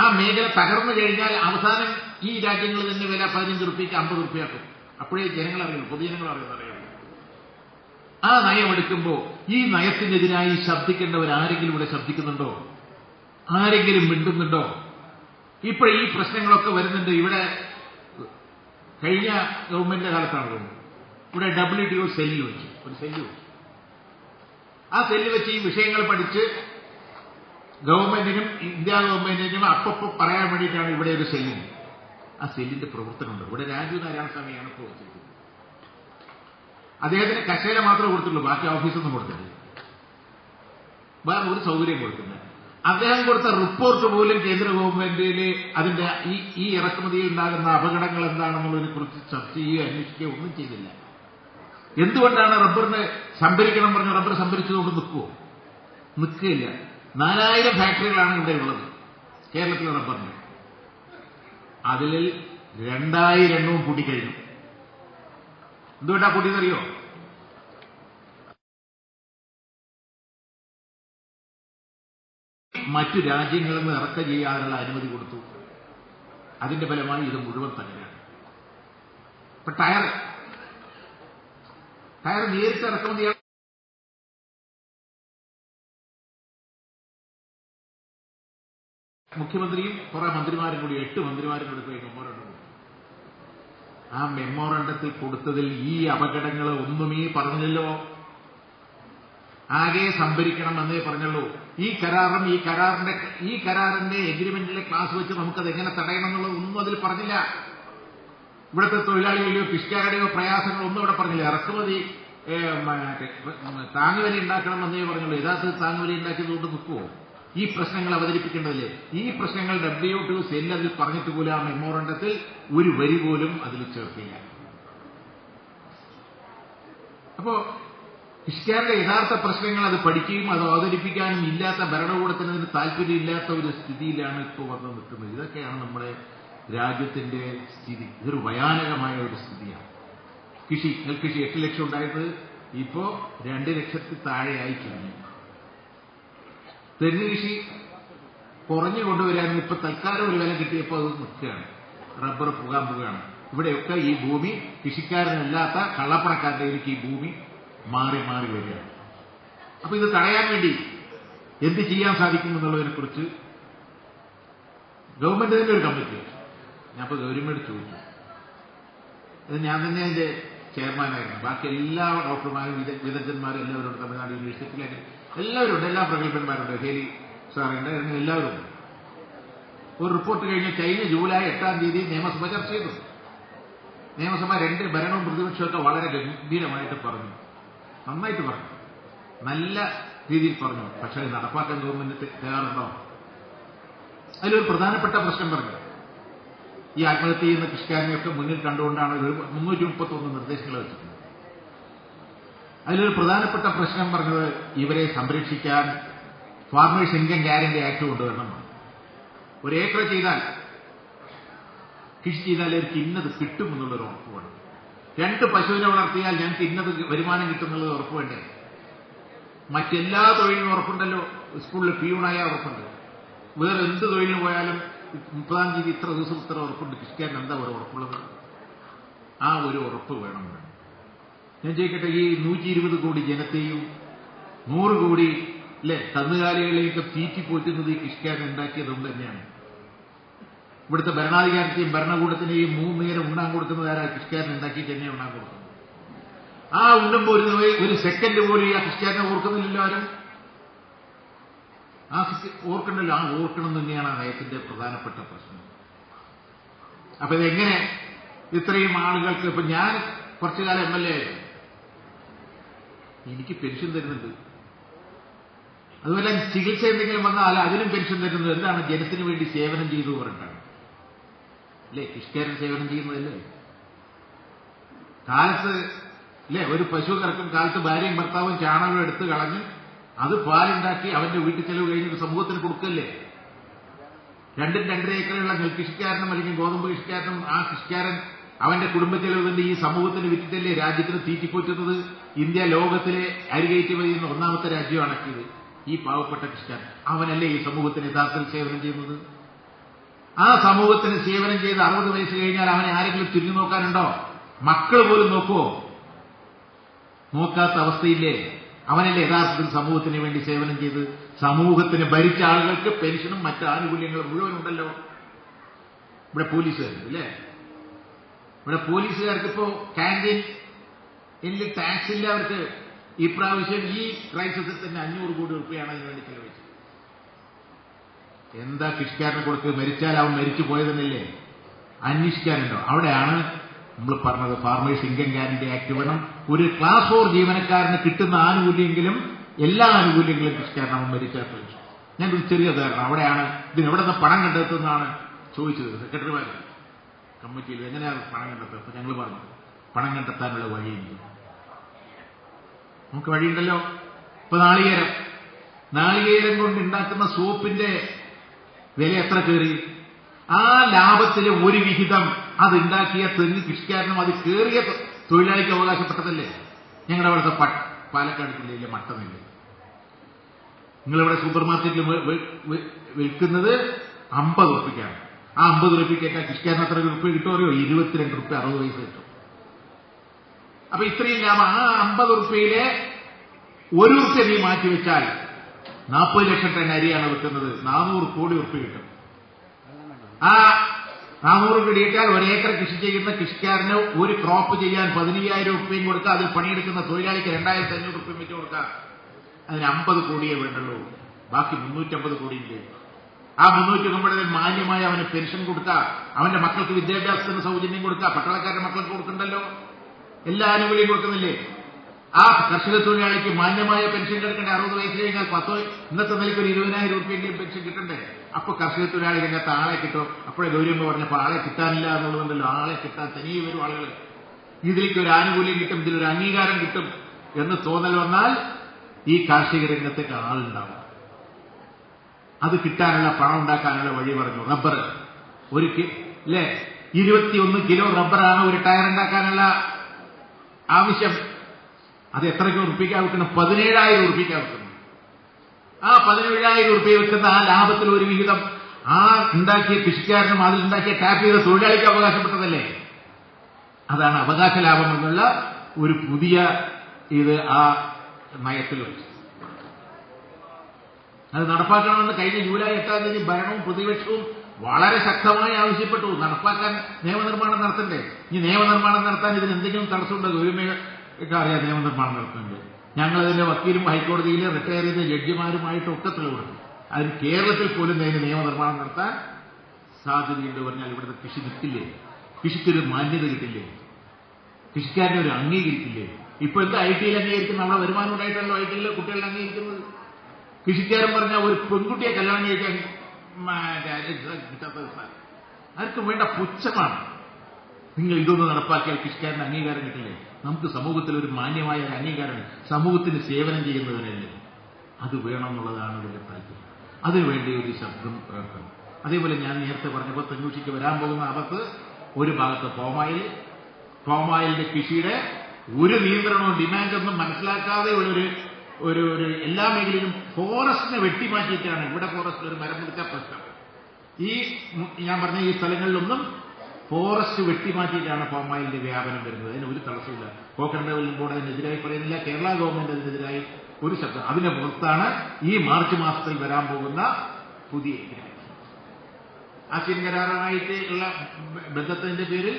ആ മേഖല തകർന്നു കഴിഞ്ഞാൽ അവസാനം ഈ രാജ്യങ്ങൾ തന്നെ വില 15 രൂപയ്ക്ക് 50 രൂപയാക്കും. അപ്പോഴേ ജനങ്ങൾ അറിയുള്ളൂ, പൊതുജനങ്ങൾ അറിയുള്ളൂ. ആ നയമെടുക്കുമ്പോൾ ഈ നയത്തിനെതിരായി ശബ്ദിക്കേണ്ടവർ ആരെങ്കിലും ഇവിടെ ശബ്ദിക്കുന്നുണ്ടോ? ആരെങ്കിലും മിണ്ടുന്നുണ്ടോ? ഇപ്പോൾ ഈ പ്രശ്നങ്ങളൊക്കെ വരുന്നുണ്ട്. ഇവിടെ കഴിഞ്ഞ ഗവൺമെന്റിന്റെ കാലത്താണ് തോന്നുന്നത്, ഇവിടെ WTO സെല്ല് വെച്ചു, ഒരു സെല്ല് വെച്ചു. ആ സെല്ല് വെച്ച് ഈ വിഷയങ്ങൾ പഠിച്ച് ഗവൺമെന്റിനും ഇന്ത്യ ഗവൺമെന്റിനും അപ്പപ്പോൾ പറയാൻ വേണ്ടിയിട്ടാണ് ഇവിടെ ഒരു സെല്ലിന്. ആ സെല്ലിന്റെ പ്രവർത്തനമുണ്ട്. ഇവിടെ രാജീവ് നാരായണസ്വാമിയാണ് ഇപ്പോൾ വെച്ചിരിക്കുന്നത്. അദ്ദേഹത്തിന് കസേര മാത്രമേ കൊടുത്തുള്ളൂ, ബാക്കി ഓഫീസൊന്നും കൊടുത്തില്ല, വേറെ ഒരു സൗകര്യം കൊടുത്തില്ല. അദ്ദേഹം കൊടുത്ത റിപ്പോർട്ട് പോലും കേന്ദ്ര ഗവൺമെന്റില് അതിന്റെ ഈ ഇറക്കുമതിയിൽ ഉണ്ടാകുന്ന അപകടങ്ങൾ എന്താണെന്നുള്ളതിനെ കുറിച്ച് ചർച്ച ചെയ്യുകയോ അന്വേഷിക്കുകയോ ഒന്നും ചെയ്തില്ല. എന്തുകൊണ്ടാണ് റബ്ബറിന് സംഭരിക്കണം പറഞ്ഞ റബ്ബർ സംഭരിച്ചതുകൊണ്ട് നിൽക്കുമോ? നിൽക്കുകയില്ല. 4000 ഫാക്ടറികളാണ് ഇവിടെ ഉള്ളത് കേരളത്തിലെ റബ്ബറിന്. അതിൽ 2000 എണ്ണവും പൂട്ടിക്കഴിഞ്ഞു. എന്തുകൊണ്ടാ പൂട്ടിയെന്നറിയോ? മറ്റു രാജ്യങ്ങളിൽ നിന്ന് ഇറക്കം ചെയ്യാനുള്ള അനുമതി കൊടുത്തു. അതിന്റെ ഫലമായി ഇത് മുഴുവൻ തകരാണ്. ഇപ്പൊ ടയർ നേരിട്ട് ഇറക്കുമതി മുഖ്യമന്ത്രിയും കുറെ മന്ത്രിമാരും കൂടി 8 മന്ത്രിമാരും കൂടി പോയി മെമ്മോറണ്ടം കൊടുത്തു. ആ മെമ്മോറണ്ടത്തിൽ കൊടുത്തതിൽ ഈ അപകടങ്ങൾ ഒന്നുമേ പറഞ്ഞില്ലല്ലോ. ആകെ സംഭരിക്കണം എന്നേ പറഞ്ഞുള്ളൂ. ഈ കരാറിന്റെ എഗ്രിമെന്റിലെ ക്ലാസ് വെച്ച് നമുക്കത് എങ്ങനെ തടയണം എന്നുള്ളത് ഒന്നും അതിൽ പറഞ്ഞില്ല. ഇവിടുത്തെ തൊഴിലാളികളുടെയോ കൃഷിക്കാരുടെയോ പ്രയാസങ്ങളൊന്നും ഇവിടെ പറഞ്ഞില്ല. ഇറക്കുമതി താങ്ങുവില ഉണ്ടാക്കണം എന്നേ പറഞ്ഞുള്ളൂ. യഥാർത്ഥത്തിൽ താങ്ങുവില ഉണ്ടാക്കിയതുകൊണ്ട് നിൽക്കുമോ? ഈ പ്രശ്നങ്ങൾ അവതരിപ്പിക്കേണ്ടതല്ലേ? ഈ പ്രശ്നങ്ങൾ WTO സെല്ല് അതിൽ പറഞ്ഞിട്ട് പോലും ആ മെമ്മോറണ്ടത്തിൽ ഒരു വരി പോലും അതിൽ ചേർക്കില്ല. അപ്പോ കൃഷിക്കാരുടെ യഥാർത്ഥ പ്രശ്നങ്ങൾ അത് പഠിക്കുകയും അത് അവതരിപ്പിക്കാനും ഇല്ലാത്ത ഭരണകൂടത്തിന് അതിന് താല്പര്യമില്ലാത്ത ഒരു സ്ഥിതിയിലാണ് ഇപ്പോൾ വന്ന് നിൽക്കുന്നത്. ഇതൊക്കെയാണ് നമ്മുടെ രാജ്യത്തിന്റെ സ്ഥിതി. ഇതൊരു ഭയാനകമായ ഒരു സ്ഥിതിയാണ്. നെൽകൃഷി 8 ലക്ഷം ഉണ്ടായത് ഇപ്പോ 2 ലക്ഷത്തിൽ താഴെയായി ചുരുങ്ങി. തെങ്ങ് കൃഷി കുറഞ്ഞു കൊണ്ടുവരാനും ഇപ്പൊ തൽക്കാലം ഒരു വില കിട്ടിയപ്പോൾ അത് നിൽക്കുകയാണ്. റബ്ബർ പോകാൻ പോവുകയാണ്. ഇവിടെയൊക്കെ ഈ ഭൂമി കൃഷിക്കാരനല്ലാത്ത കള്ളപ്പണക്കാരുടെ ഈ ഭൂമി മാറി മാറി വരികയാണ്. അപ്പൊ ഇത് തടയാൻ വേണ്ടി എന്ത് ചെയ്യാൻ സാധിക്കുമെന്നുള്ളതിനെക്കുറിച്ച് ഗവൺമെന്റ് തന്നെ ഒരു കമ്മിറ്റി വെച്ചു. ഞാനിപ്പോൾ ഗവൺമെന്റ് ചോദിച്ചു. അത് ഞാൻ തന്നെ അതിന്റെ ചെയർമാനായിരുന്നു. ബാക്കി എല്ലാ ഡോക്ടർമാരും വിദഗ്ധന്മാരും എല്ലാവരും തമിഴ്നാട് യൂണിവേഴ്സിറ്റിയിലേക്ക് എല്ലാവരും ഉണ്ട്. എല്ലാ പ്രഗത്ഭന്മാരുണ്ട്. ഹേലി സാറുണ്ട്. എല്ലാവരും ഉണ്ട്. ഒരു റിപ്പോർട്ട് കഴിഞ്ഞ് കഴിഞ്ഞ ജൂലൈ 8-ാം തീയതി നിയമസഭ ചർച്ച ചെയ്തു. നിയമസഭ ഭരണവും പ്രതിപക്ഷമൊക്കെ വളരെ ഗംഭീരമായിട്ട് പറഞ്ഞു, നന്നായിട്ട് പറഞ്ഞു, നല്ല രീതിയിൽ പറഞ്ഞു. പക്ഷെ അത് നടപ്പാക്കാൻ ഗവൺമെന്റ് തയ്യാറുണ്ടോ? അതിലൊരു പ്രധാനപ്പെട്ട പ്രശ്നം പറഞ്ഞു. ഈ ആത്മഹത്യ ചെയ്യുന്ന കൃഷിക്കാരനെയൊക്കെ മുന്നിൽ കണ്ടുകൊണ്ടാണ് 331 നിർദ്ദേശങ്ങൾ വെച്ചിട്ടുണ്ട്. അതിലൊരു പ്രധാനപ്പെട്ട പ്രശ്നം പറഞ്ഞത് ഇവരെ സംരക്ഷിക്കാൻ ഫാർമേഴ്സ് ഇൻകം ഗ്യാരണ്ടി ആക്ട് കൊണ്ടുവരണം. ഒരു ഏക്കർ ചെയ്താൽ കൃഷി ചെയ്താൽ അവർക്ക് ഇന്നത് കിട്ടുമെന്നുള്ളൊരു ഉറപ്പ് വേണം. 2 പശുവിനെ വളർത്തിയാൽ ഞങ്ങൾക്ക് ഇന്നത് വരുമാനം കിട്ടുന്നുള്ളത് ഉറപ്പ് വേണ്ടേ? മറ്റെല്ലാ തൊഴിലിനും ഉറപ്പുണ്ടല്ലോ. സ്കൂളിൽ പിയൂണായ ഉറപ്പുണ്ട്. വേറെ എന്ത് തൊഴിലിന് പോയാലും 30-ാം തീയതി ഇത്ര ദിവസം ഇത്ര ഉറപ്പുണ്ട്. കൃഷിക്കാരൻ എന്താ ഒരു ഉറപ്പുള്ളത്? ആ ഒരു ഉറപ്പ് വേണം. ഞാൻ ചോദിക്കട്ടെ, ഈ 120 കോടി ജനത്തെയും 100 കോടി കന്നുകാലികളെയൊക്കെ തീറ്റിപ്പോറ്റുന്നത് ഈ കൃഷിക്കാരൻ ഉണ്ടാക്കിയതുകൊണ്ട് തന്നെയാണ്. ഇവിടുത്തെ ഭരണാധികാരത്തെയും ഭരണകൂടത്തിനെയും 3 നേരം ഉണ്ണാൻ കൊടുക്കുന്നത് ആരാ? കൃഷിക്കാരൻ ഉണ്ടാക്കിയിട്ട് തന്നെയാണ് ഉണ്ണാൻ കൊടുക്കുന്നത്. ആ ഉണ്ണുമ്പോൾ ഒരു സെക്കൻഡ് പോലും ആ കൃഷിക്കാരനെ ഓർക്കുന്നില്ലല്ലോ ആരും. ആ ഓർക്കണ്ടല്ലോ. ആ ഓർക്കണം തന്നെയാണ് ആ നയത്തിന്റെ പ്രധാനപ്പെട്ട പ്രശ്നം. അപ്പൊ ഇതെങ്ങനെ ഇത്രയും ആളുകൾക്ക്? ഇപ്പൊ ഞാൻ കുറച്ചു കാലം MLA ആയിരുന്നു. എനിക്ക് പെൻഷൻ തരുന്നുണ്ട്. അതുപോലെ ചികിത്സ എന്തെങ്കിലും വന്നാൽ അതിനും പെൻഷൻ തരുന്നത്. എന്താണ്? ജനത്തിന് വേണ്ടി സേവനം ചെയ്തു പറഞ്ഞിട്ടാണ്. അല്ലേ? കൃഷിക്കാരൻ സേവനം ചെയ്യുന്നതല്ലേ? കാലത്ത് ഒരു പശു കറക്കും കാലത്ത് ഭാര്യയും ഭർത്താവും ചാണകം എടുത്ത് കളഞ്ഞ് അത് പാലുണ്ടാക്കി അവന്റെ വീട്ടിൽ ചെലവ് കഴിഞ്ഞ് സമൂഹത്തിന് കൊടുക്കല്ലേ? 2-2.5 ഏക്കറുള്ള നെൽകൃഷിക്കാരനും അല്ലെങ്കിൽ ഗോതമ്പ് കൃഷിക്കാരനും ആ കൃഷിക്കാരൻ അവന്റെ കുടുംബ ചെലവ് തന്നെ ഈ സമൂഹത്തിന് വിറ്റിട്ടല്ലേ രാജ്യത്തിന് തീറ്റിപ്പോറ്റുന്നത്. ഇന്ത്യ ലോകത്തിലെ അരി കയറ്റുമതി ചെയ്യുന്ന 1-ാമത്തെ രാജ്യമാണക്കിയത് ഈ പാവപ്പെട്ട കൃഷിക്കാരൻ. അവനല്ലേ ഈ സമൂഹത്തിന് യഥാർത്ഥത്തിൽ സേവനം ചെയ്യുന്നത്? ആ സമൂഹത്തിന് സേവനം ചെയ്ത് 60 വയസ്സ് കഴിഞ്ഞാൽ അവനെ ആരെങ്കിലും തിരിഞ്ഞു നോക്കാനുണ്ടോ? മക്കൾ പോലും നോക്കുവോ? നോക്കാത്ത അവസ്ഥയില്ലേ? അവനല്ലേ യഥാർത്ഥത്തിൽ സമൂഹത്തിന് വേണ്ടി സേവനം ചെയ്ത് സമൂഹത്തിന് ഭരിച്ച ആളുകൾക്ക് പെൻഷനും മറ്റ് ആനുകൂല്യങ്ങളും മുഴുവൻ ഉണ്ടല്ലോ. ഇവിടെ പോലീസുകാർക്ക് അല്ലേ? ഇവിടെ പോലീസുകാർക്കിപ്പോ ക്യാൻറ്റീനിൽ ടാക്സ് ഇല്ല. അവർക്ക് ഈ പ്രാവശ്യം ഈ ക്രൈസിസിൽ തന്നെ 500 കോടി രൂപയാണ് അതിനുവേണ്ടി ചെലവഴിച്ചത്. എന്താ കൃഷിക്കാരനെ കൊടുത്ത്? മരിച്ചാൽ അവൻ മരിച്ചു പോയതെന്നല്ലേ അന്വേഷിക്കാനുണ്ടോ? അവിടെയാണ് നമ്മൾ പറഞ്ഞത് ഫാർമേഴ്സ് ഇൻകം ഗ്യാരണ്ടി ആക്ട് വേണം. ഒരു ക്ലാസ് 4 ജീവനക്കാരന് കിട്ടുന്ന ആനുകൂല്യമെങ്കിലും എല്ലാ ആനുകൂല്യങ്ങളും കൃഷിക്കാരൻ അവൻ മരിച്ചാൽ ചോദിച്ചു. ഞാനൊരു ചെറിയ ഉദാഹരണം. അവിടെയാണ് ഇതിനെവിടെ നിന്ന് പണം കണ്ടെത്തുന്നതാണ് ചോദിച്ചത് സെക്രട്ടറിമാർ കമ്മിറ്റിയിൽ. എങ്ങനെയാണ് പണം കണ്ടെത്തുക? അപ്പൊ ഞങ്ങൾ പറഞ്ഞു പണം കണ്ടെത്താനുള്ള വഴിയുണ്ട്. നമുക്ക് വഴിയുണ്ടല്ലോ. ഇപ്പൊ നാളികേരം കൊണ്ട് ഉണ്ടാക്കുന്ന സോപ്പിന്റെ വില എത്ര കയറി? ആ ലാഭത്തിലെ ഒരു വിഹിതം അതുണ്ടാക്കിയ തെങ്ങ് കൃഷിക്കാരനും അത് കയറിയ തൊഴിലാളിക്ക് അവകാശപ്പെട്ടതല്ലേ? ഞങ്ങളുടെ അവിടുത്തെ പാലക്കാട് ജില്ലയിലെ മട്ടമില്ലേ, നിങ്ങളിവിടെ സൂപ്പർ മാർക്കറ്റിൽ വിൽക്കുന്നത് 50 ഉറുപ്പിക്കാണ്. ആ 50 ഉറുപ്പിക്കേറ്റാൽ കൃഷിക്കാരന് എത്ര ഉറുപ്പ് കിട്ടും അറിയോ? 22 ഉറുപ്പ് 60 പൈസ കിട്ടും. അപ്പൊ ഇത്രയും ലാഭം. ആ 50 ഉറുപ്പിയിലെ 1 ഉറുപ്പ്യ നീ മാറ്റിവെച്ചാൽ 40 ലക്ഷം ടൺ അരിയാണ് വെക്കുന്നത്. 400 കോടി ഉറുപ്പ് കിട്ടും. ആ 400 കോടി കിട്ടിയാൽ 1 ഏക്കർ കൃഷി ചെയ്യുന്ന കൃഷിക്കാരന് ഒരു ക്രോപ്പ് ചെയ്യാൻ 15,000 ഉറുപ്പ്യയും കൊടുക്കുക. അതിൽ പണിയെടുക്കുന്ന തൊഴിലാളിക്ക് 2,500 ഉറുപ്പ്യം വെച്ച് കൊടുക്കുക. അതിന് 50 കോടിയേ വേണ്ടുള്ളൂ. ബാക്കി 350 കോടിയില്ലേ? ആ 350 മാന്യമായി അവന് പെൻഷൻ കൊടുക്കുക. അവന്റെ മക്കൾക്ക് വിദ്യാഭ്യാസത്തിന് സൗജന്യം കൊടുക്കുക. പട്ടാളക്കാരുടെ മക്കൾക്ക് കൊടുക്കണ്ടല്ലോ. എല്ലാ ആനുകൂല്യം കൊടുക്കുന്നില്ലേ? ആ കർഷക തൊഴിലാളിക്ക് മാന്യമായ പെൻഷൻ കിടക്കണ്ടേ? 60 വയസ്സ് കഴിഞ്ഞാൽ ഇന്നത്തെ നിലയ്ക്ക് ഒരു 20,000 ഉറുപ്പ്യെങ്കിലും പെൻഷൻ കിട്ടണ്ടേ? അപ്പൊ കർഷക തൊഴിലാളി രംഗത്ത് ആളെ കിട്ടും. അപ്പോഴേ ഗൗരവം പറഞ്ഞപ്പോൾ ആളെ കിട്ടാനില്ല എന്നുള്ളതുണ്ടല്ലോ. ആളെ കിട്ടാൻ തനിയെ വരും ആളുകൾ. ഇതിലേക്ക് ഒരു ആനുകൂല്യം കിട്ടും, ഇതിലൊരു അംഗീകാരം കിട്ടും എന്ന് തോന്നൽ വന്നാൽ ഈ കാർഷിക രംഗത്തേക്ക് ആളുണ്ടാവും. അത് കിട്ടാനുള്ള പണം ഉണ്ടാക്കാനുള്ള വഴി പറഞ്ഞു. റബ്ബർ 21 കിലോ റബ്ബറാണ് ഒരു ടയർ ഉണ്ടാക്കാനുള്ള ആവശ്യം. അത് എത്രയ്ക്ക് ഉറപ്പിക്കാൻ വെക്കണം? 17,000 ഉറുപ്പിക്കാൻ വെക്കണം. ആ 17,000 ഉറുപ്പിക വെക്കുന്ന ആ ലാഭത്തിൽ ഒരു വിഹിതം ആ ഉണ്ടാക്കിയ കൃഷിക്കാരനും അതിലുണ്ടാക്കിയ ടാപ്പ് ചെയ്ത തൊഴിലാളിക്ക് അവകാശപ്പെട്ടതല്ലേ? അതാണ് അവകാശ ലാഭം എന്നുള്ള ഒരു പുതിയ ഇത് ആ നയത്തിൽ വെച്ചു. അത് നടപ്പാക്കണമെന്ന് കഴിഞ്ഞ ജൂലൈ 8-ാം തീയതി ഭരണവും പ്രതിപക്ഷവും വളരെ ശക്തമായി ആവശ്യപ്പെട്ടു. നടപ്പാക്കാൻ നിയമനിർമ്മാണം നടത്തണ്ടേ? ഈ നിയമനിർമ്മാണം നടത്താൻ ഇതിന് എന്തെങ്കിലും തടസ്സമുണ്ടോ? ഗവൺമെന്റ് അറിയാം നിയമനിർമ്മാണം നടത്തുന്നുണ്ട്. ഞങ്ങളതിന്റെ വക്കീലും ഹൈക്കോടതിയിലെ റിട്ടയർ ചെയ്ത ജഡ്ജിമാരുമായിട്ടൊക്കെ തെളിവെടുത്തു. അതിന് കേരളത്തിൽ പോലും അതിന് നിയമനിർമ്മാണം നടത്താൻ സാധ്യതയുണ്ട് പറഞ്ഞാൽ ഇവിടുത്തെ കൃഷി നിൽക്കില്ലേ? കൃഷിക്കൊരു മാന്യത കിട്ടില്ലേ? കൃഷിക്കാരനെ ഒരു അംഗീകരിക്കില്ലേ? ഇപ്പൊ എന്താ ഐ ടിയിൽ അംഗീകരിക്കുന്നത്? നമ്മുടെ വരുമാനം ഉണ്ടായിട്ടല്ലോ ഐ ടിയിലെ കുട്ടികളെ അംഗീകരിക്കുന്നത്. കൃഷിക്കാരൻ പറഞ്ഞാൽ ഒരു പെൺകുട്ടിയെ കല്യാണം കഴിക്കാൻ കിട്ടാത്ത ആർക്കും വേണ്ട പുച്ഛമാണ്. നിങ്ങൾ ഇതൊന്നും നടപ്പാക്കിയാൽ കൃഷിക്കാരന് അംഗീകാരം കിട്ടില്ലേ? നമുക്ക് സമൂഹത്തിൽ ഒരു മാന്യമായ ഒരു അംഗീകാരം, സമൂഹത്തിന് സേവനം ചെയ്യുന്നവരല്ലേ, അത് വേണമെന്നുള്ളതാണ് ഇതിന്റെ താല്പര്യം. അതിനുവേണ്ടി ഒരു ശബ്ദം ഉയർത്തണം. അതേപോലെ ഞാൻ നേരത്തെ പറഞ്ഞപ്പോൾ തെങ്ങുകൃഷിക്ക് വരാൻ പോകുന്ന ആപത്ത്, ഒരു ഭാഗത്ത് പോമായിലിന്റെ കൃഷിയുടെ ഒരു നിയന്ത്രണവും ഡിമാൻഡൊന്നും മനസ്സിലാക്കാതെ ഒരു എല്ലാ മേഖലയിലും ഫോറസ്റ്റിനെ വെട്ടിമാറ്റിയിട്ടാണ്. ഇവിടെ ഫോറസ്റ്റിൽ ഒരു മരം മുറിച്ച പ്രശ്നം. ഞാൻ പറഞ്ഞ ഈ സ്ഥലങ്ങളിലൊന്നും ഫോറസ്റ്റ് വെട്ടിമാറ്റിയിട്ടാണ് പോമായിലിന്റെ വ്യാപനം വരുന്നത്. അതിന് ഒരു തടസ്സമില്ല. കോക്കനട്ട് ഡെവലപ്മെന്റ് ബോർഡ് അതിനെതിരായി പറയുന്നില്ല, കേരള ഗവൺമെന്റ് അതിനെതിരായി ഒരു ശബ്ദം. അതിന്റെ പുറത്താണ് ഈ മാർച്ച് മാസത്തിൽ വരാൻ പോകുന്ന പുതിയ എഗ്രിമെന്റ്. ആസിയൻ കരാറുമായിട്ട് ഉള്ള ബന്ധത്തിന്റെ പേരിൽ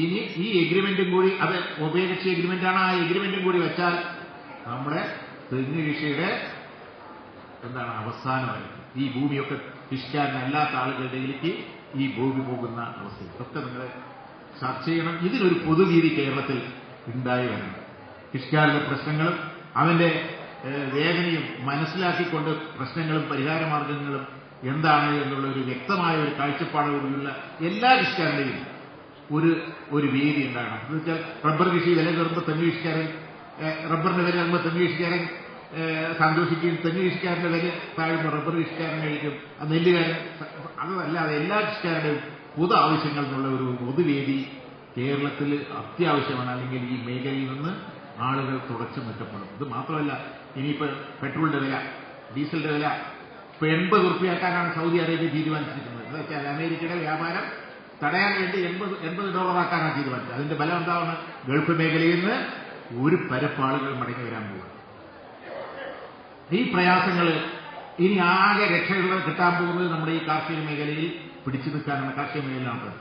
ഇനി ഈ എഗ്രിമെന്റും കൂടി, അത് ഉഭയകക്ഷി എഗ്രിമെന്റാണ്, ആ എഗ്രിമെന്റും കൂടി വെച്ചാൽ നമ്മുടെ തെങ്ങ് കൃഷിയുടെ അവസാനമായിരിക്കും. ഈ ഭൂമിയൊക്കെ കൃഷിക്കാരനല്ലാത്ത ആളുകളുടെയിലേക്ക് ഈ ഭൂമി പോകുന്ന അവസ്ഥ ഇതൊക്കെ നിങ്ങൾ ചർച്ച ചെയ്യണം. ഇതിനൊരു പൊതുവീതി കേരളത്തിൽ ഉണ്ടായി വരണം. കൃഷിക്കാരുടെ പ്രശ്നങ്ങളും അവന്റെ വേദനയും മനസ്സിലാക്കിക്കൊണ്ട് പ്രശ്നങ്ങളും പരിഹാരമാർഗങ്ങളും എന്താണ് എന്നുള്ള ഒരു വ്യക്തമായ ഒരു കാഴ്ചപ്പാടോടുള്ള എല്ലാ കൃഷിക്കാരുടെയും ഒരു വേദി ഉണ്ടാകണം. എന്ന് വെച്ചാൽ റബ്ബർ കൃഷി വില കയറുമ്പോൾ തെങ്ങ് കൃഷിക്കാരൻ, റബ്ബറിന്റെ വില കയറുമ്പോൾ തെങ്ങ് കൃഷിക്കാരൻ സന്തോഷിക്കുകയും തെങ്ങ് കൃഷിക്കാരന്റെ വില താഴുമ്പോൾ റബ്ബർ കൃഷിക്കാരൻ കഴിക്കും, നെല്ലുകാരൻ. അതല്ലാതെ എല്ലാ കൃഷിക്കാരുടെയും പൊതു ആവശ്യങ്ങൾ എന്നുള്ള ഒരു പൊതുവേദി കേരളത്തിൽ അത്യാവശ്യമാണ്. അല്ലെങ്കിൽ ഈ മേഖലയിൽ നിന്ന് ആളുകൾ തുടച്ചു മാറ്റപ്പെടും. ഇത് മാത്രമല്ല, ഇനിയിപ്പോൾ പെട്രോളിന്റെ വില, ഡീസലിന്റെ വില ഇപ്പൊ 80 ഉറുപ്പിയാക്കാനാണ് സൗദി അറേബ്യ തീരുമാനിച്ചിരിക്കുന്നത്. എന്ന് വെച്ചാൽ അമേരിക്കയുടെ വ്യാപാരം തടയാൻ വേണ്ടി $80 തീരുമാനിച്ചത്. അതിന്റെ ബലം എന്താണ്? ഗൾഫ് മേഖലയിൽ നിന്ന് ഒരു പരപ്പാളുകൾ മടങ്ങി വരാൻ പോകും. ഈ പ്രയാസങ്ങൾ ഇനി ആകെ രക്ഷകൾ കിട്ടാൻ പോകുന്നത് നമ്മുടെ ഈ കാർഷിക മേഖലയിൽ പിടിച്ചു നിൽക്കാനാണ്. കാർഷിക മേഖലയിലാണ്.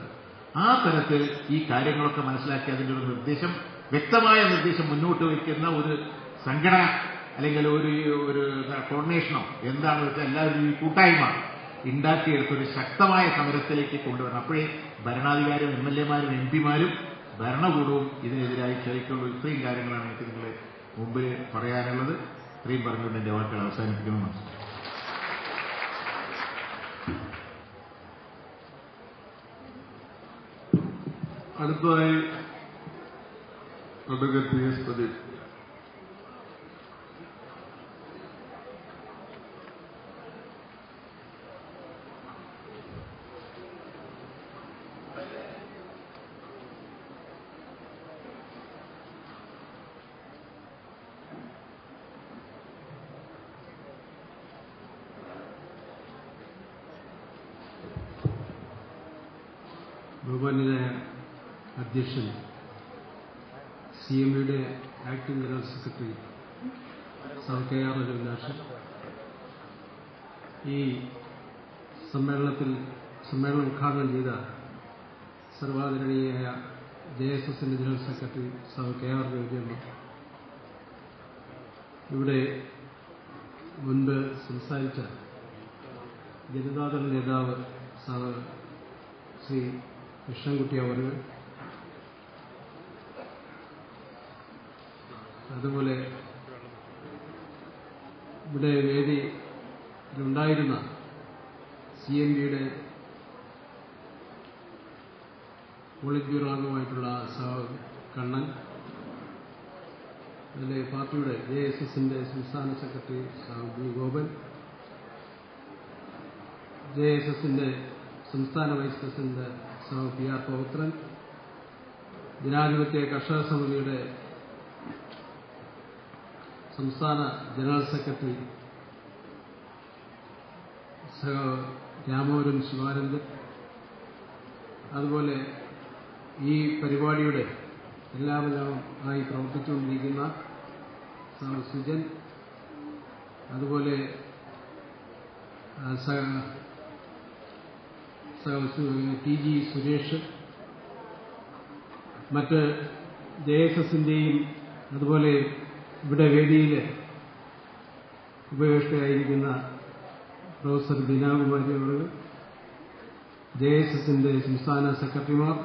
ആ തരത്തിൽ ഈ കാര്യങ്ങളൊക്കെ മനസ്സിലാക്കി അതിന്റെ ഒരു നിർദ്ദേശം, വ്യക്തമായ നിർദ്ദേശം മുന്നോട്ട് വയ്ക്കുന്ന ഒരു സംഘടന അല്ലെങ്കിൽ ഒരു കോർഡിനേഷനോ എന്താണെന്ന് വെച്ചാൽ എല്ലാവരും ഈ കൂട്ടായ്മ ഉണ്ടാക്കിയെടുത്തൊരു ശക്തമായ സമരത്തിലേക്ക് കൊണ്ടുവരണം. അപ്പോഴേ ഭരണാധികാരിയും MLA-മാരും MP-മാരും ഭരണകൂടവും ഇതിനെതിരായി ക്ഷയിക്കുള്ളൂ. ഇത്രയും കാര്യങ്ങളാണ് എനിക്ക് നിങ്ങളെ മുമ്പിൽ പറയാനുള്ളത്. ഇത്രയും പറഞ്ഞുകൊണ്ട് എന്റെ വാക്കുകൾ അവസാനിപ്പിക്കുന്നു. അടുത്തതായി അഡ്വക്കേറ്റ് PS പ്രദീപ്. ബഹുമാന്യനായ അധ്യക്ഷൻ, CMB-യുടെ acting general secretary sir KR Ravidasan, ഈ സമ്മേളനം ഉദ്ഘാടനം ചെയ്ത സർവാദരണീയായ JSSന്റെ general secretary sir KR Ravichandran, ഇവിടെ മുൻപ് സംസാരിച്ച ജനതാദൾ നേതാവ് ശ്രീ കൃഷ്ണൻകുട്ടി അവർ, അതുപോലെ ഇവിടെ വേദിയിലുണ്ടായിരുന്ന CMB-യുടെ പോളിറ്റ് ബ്യൂറോ അംഗമായിട്ടുള്ള കണ്ണൻ, അതിലെ പാർട്ടിയുടെ JSSന്റെ സംസ്ഥാന സെക്രട്ടറി B. ഗോപൻ, JSSന്റെ സംസ്ഥാന വൈസ് പ്രസിഡന്റ് PR പൗത്രൻ, ജനാധിപത്യ കർഷക സമിതിയുടെ സംസ്ഥാന ജനറൽ സെക്രട്ടറി രാമപുരം ശിവാനന്ദൻ, അതുപോലെ ഈ പരിപാടിയുടെ എല്ലാവരുമായി പ്രവർത്തിച്ചുകൊണ്ടിരിക്കുന്ന സുജൻ, അതുപോലെ TG സുരേഷ്, മറ്റ് JSSന്റെയും അതുപോലെ ഇവിടെ വേദിയിൽ ഉപദേഷ്ടായിരിക്കുന്ന പ്രൊഫസർ ബീനാകുമാരി അവർ, JSSന്റെ സംസ്ഥാന സെക്രട്ടറിമാർ,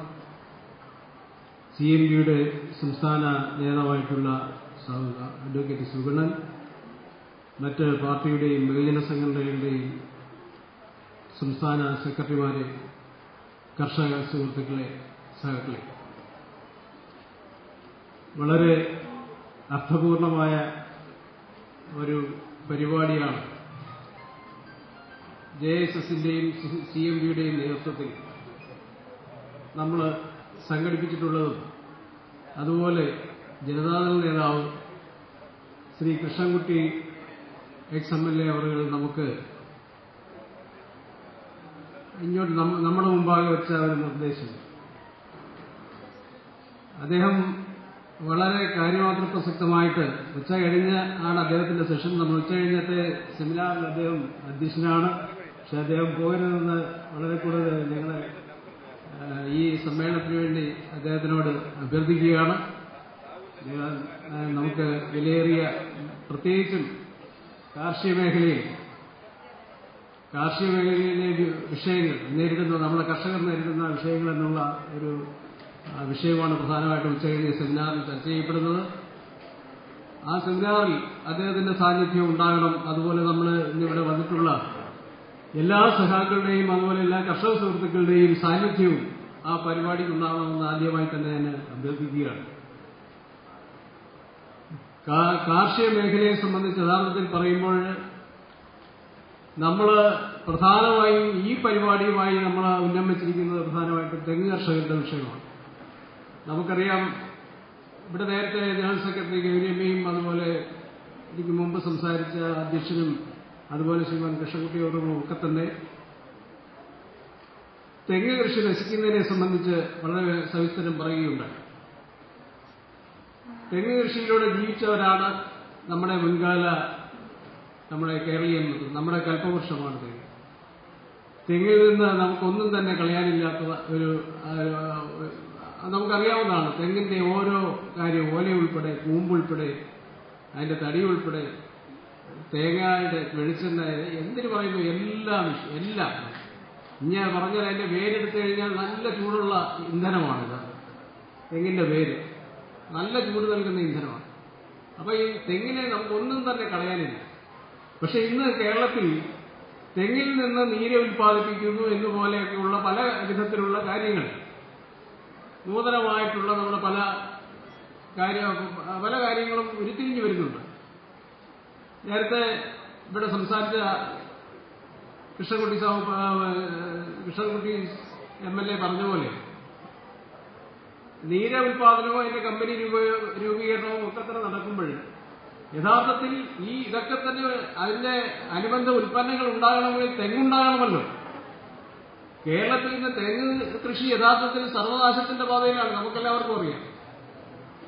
CMBയുടെ സംസ്ഥാന നേതാവായിട്ടുള്ള അഡ്വക്കേറ്റ് സുഗണൻ, മറ്റ് പാർട്ടിയുടെയും ബഹുജന സംഘടനകളുടെയും സംസ്ഥാന സെക്രട്ടറിമാരെ, കർഷക സുഹൃത്തുക്കളെ, സഹകളെ, വളരെ അർത്ഥപൂർണമായ ഒരു പരിപാടിയാണ് JSSന്റെയും CMBയുടെയും നേതൃത്വത്തിൽ നമ്മൾ സംഘടിപ്പിച്ചിട്ടുള്ളതും. അതുപോലെ ജനതാദൾ നേതാവ് ശ്രീ കൃഷ്ണൻകുട്ടി ex-MLA അവർ നമുക്ക് ഇങ്ങോട്ട് നമ്മുടെ മുമ്പാകെ വെച്ച ഒരു നിർദ്ദേശം, അദ്ദേഹം വളരെ കാര്യമാത്ര പ്രസക്തമായിട്ട് ഉച്ച കഴിഞ്ഞ് ആണ് അദ്ദേഹത്തിന്റെ സെഷൻ. നമ്മൾ ഉച്ച കഴിഞ്ഞത്തെ സെമിനാറിൽ അദ്ദേഹം അധ്യക്ഷനാണ്. പക്ഷെ അദ്ദേഹം പോകരുതെന്ന് വളരെ കൂടുതൽ ഞങ്ങൾ ഈ സമ്മേളനത്തിന് വേണ്ടി അദ്ദേഹത്തിനോട് അഭ്യർത്ഥിക്കുകയാണ്. നമുക്ക് വിലയേറിയ, പ്രത്യേകിച്ചും കാർഷിക മേഖലയിലെ വിഷയങ്ങൾ നേരിടുന്ന, നമ്മുടെ കർഷകർ നേരിടുന്ന വിഷയങ്ങൾ എന്നുള്ള ഒരു വിഷയമാണ് പ്രധാനമായിട്ടും ഉച്ചകഴിഞ്ഞ സെമിനാറിൽ ചർച്ച ചെയ്യപ്പെടുന്നത്. ആ സെമിനാറിൽ അദ്ദേഹത്തിന്റെ സാന്നിധ്യം ഉണ്ടാകണം. അതുപോലെ നമ്മൾ ഇന്നിവിടെ വന്നിട്ടുള്ള എല്ലാ സഖാക്കളുടെയും അതുപോലെ എല്ലാ കർഷക സുഹൃത്തുക്കളുടെയും സാന്നിധ്യവും ആ പരിപാടിക്ക് ഉണ്ടാകണമെന്ന് ആദ്യമായി തന്നെ ഞാൻ അഭ്യർത്ഥിക്കുകയാണ്. കാർഷിക മേഖലയെ സംബന്ധിച്ച് യഥാർത്ഥത്തിൽ പറയുമ്പോൾ നമ്മൾ പ്രധാനമായും ഈ പരിപാടിയുമായി നമ്മൾ ഉന്നമിച്ചിരിക്കുന്നത് പ്രധാനമായിട്ടും തെങ്ങ് കർഷകരുടെ വിഷയമാണ്. നമുക്കറിയാം, ഇവിടെ നേരത്തെ ജനറൽ സെക്രട്ടറി ഗൗരിയമ്മയും അതുപോലെ ഇതിക്ക് മുമ്പ് സംസാരിച്ച അധ്യക്ഷനും അതുപോലെ ശ്രീമാൻ കൃഷ്ണൻകുട്ടിയോടും ഒക്കെ തന്നെ തെങ്ങ് കൃഷി നശിക്കുന്നതിനെ സംബന്ധിച്ച് വളരെ സവിസ്തരം പറയുകയുണ്ടായി. തെങ്ങ് കൃഷിയിലൂടെ ജീവിച്ചവരാണ് നമ്മുടെ മുൻകാല നമ്മുടെ കേരളീയൻ, നമ്മുടെ കൽപ്പവൃക്ഷമാണ് തെങ്ങ്. തെങ്ങിൽ നിന്ന് നമുക്കൊന്നും തന്നെ കളയാനില്ലാത്ത ഒരു നമുക്കറിയാവുന്നതാണ്. തെങ്ങിന്റെ ഓരോ കാര്യവും, ഓല ഉൾപ്പെടെ, കൂമ്പുൾപ്പെടെ, അതിന്റെ തടി ഉൾപ്പെടെ, തേങ്ങയുടെ വെളിച്ചെണ്ണ, എന്തിനു പറയുന്നു, എല്ലാം ഞാൻ പറഞ്ഞാൽ അതിന്റെ വേരെടുത്തു കഴിഞ്ഞാൽ നല്ല ചൂടുള്ള ഇന്ധനമാണിത്. തെങ്ങിന്റെ വേര് നല്ല ചൂട് നൽകുന്ന ഇന്ധനമാണ്. അപ്പൊ ഈ തെങ്ങിനെ നമുക്കൊന്നും തന്നെ കളയാനില്ല. പക്ഷെ ഇന്ന് കേരളത്തിൽ തെങ്ങിൽ നിന്ന് നീര് ഉൽപ്പാദിപ്പിക്കുന്നു എന്നുപോലെയൊക്കെയുള്ള പല വിധത്തിലുള്ള കാര്യങ്ങൾ, നൂതനമായിട്ടുള്ള നമ്മുടെ പല കാര്യങ്ങളും ഉരുത്തിരിഞ്ഞു വരുന്നുണ്ട്. നേരത്തെ ഇവിടെ സംസാരിച്ച കൃഷ്ണൻകുട്ടി MLA പറഞ്ഞ പോലെ നീര ഉൽപാദനവും അതിന്റെ കമ്പനി രൂപീകരണവും ഒക്കെ തന്നെ നടക്കുമ്പോൾ യഥാർത്ഥത്തിൽ ഇതൊക്കെ തന്നെ അതിന്റെ അനുബന്ധ ഉൽപ്പന്നങ്ങൾ ഉണ്ടാകണമെങ്കിൽ തെങ്ങുണ്ടാകണമല്ലോ. കേരളത്തിൽ ഇന്ന് തെങ്ങ് കൃഷി യഥാർത്ഥത്തിൽ സർവനാശത്തിന്റെ പാതയിലാണ്, നമുക്കെല്ലാവർക്കും അറിയാം.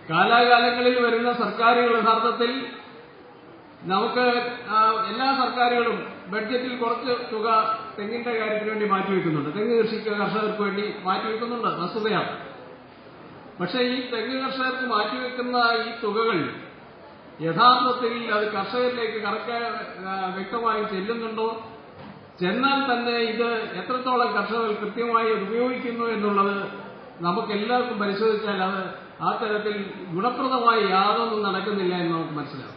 കാലാകാലങ്ങളിൽ വരുന്ന സർക്കാരുകൾ യഥാർത്ഥത്തിൽ നമുക്ക് എല്ലാ സർക്കാരുകളും ബഡ്ജറ്റിൽ കുറച്ച് തുക തെങ്ങിന്റെ കാര്യത്തിന് വേണ്ടി മാറ്റിവെക്കുന്നുണ്ട്, തെങ്ങ് കൃഷിക്ക് കർഷകർക്ക് വേണ്ടി മാറ്റിവെക്കുന്നുണ്ട്, വസ്തുതയാണ്. പക്ഷേ ഈ തെങ്ങ് കർഷകർക്ക് മാറ്റിവെക്കുന്ന ഈ തുകകൾ യഥാർത്ഥത്തിൽ അത് കർഷകരിലേക്ക് വ്യക്തമായി ചെല്ലുന്നുണ്ടോ, ചെന്നാൽ തന്നെ ഇത് എത്രത്തോളം കർഷകർ കൃത്യമായി ഉപയോഗിക്കുന്നു എന്നുള്ളത് നമുക്കെല്ലാവർക്കും പരിശോധിച്ചാൽ അത് ആ തരത്തിൽ ഗുണപ്രദമായി യാതൊന്നും നടക്കുന്നില്ല എന്ന് നമുക്ക് മനസ്സിലാവും.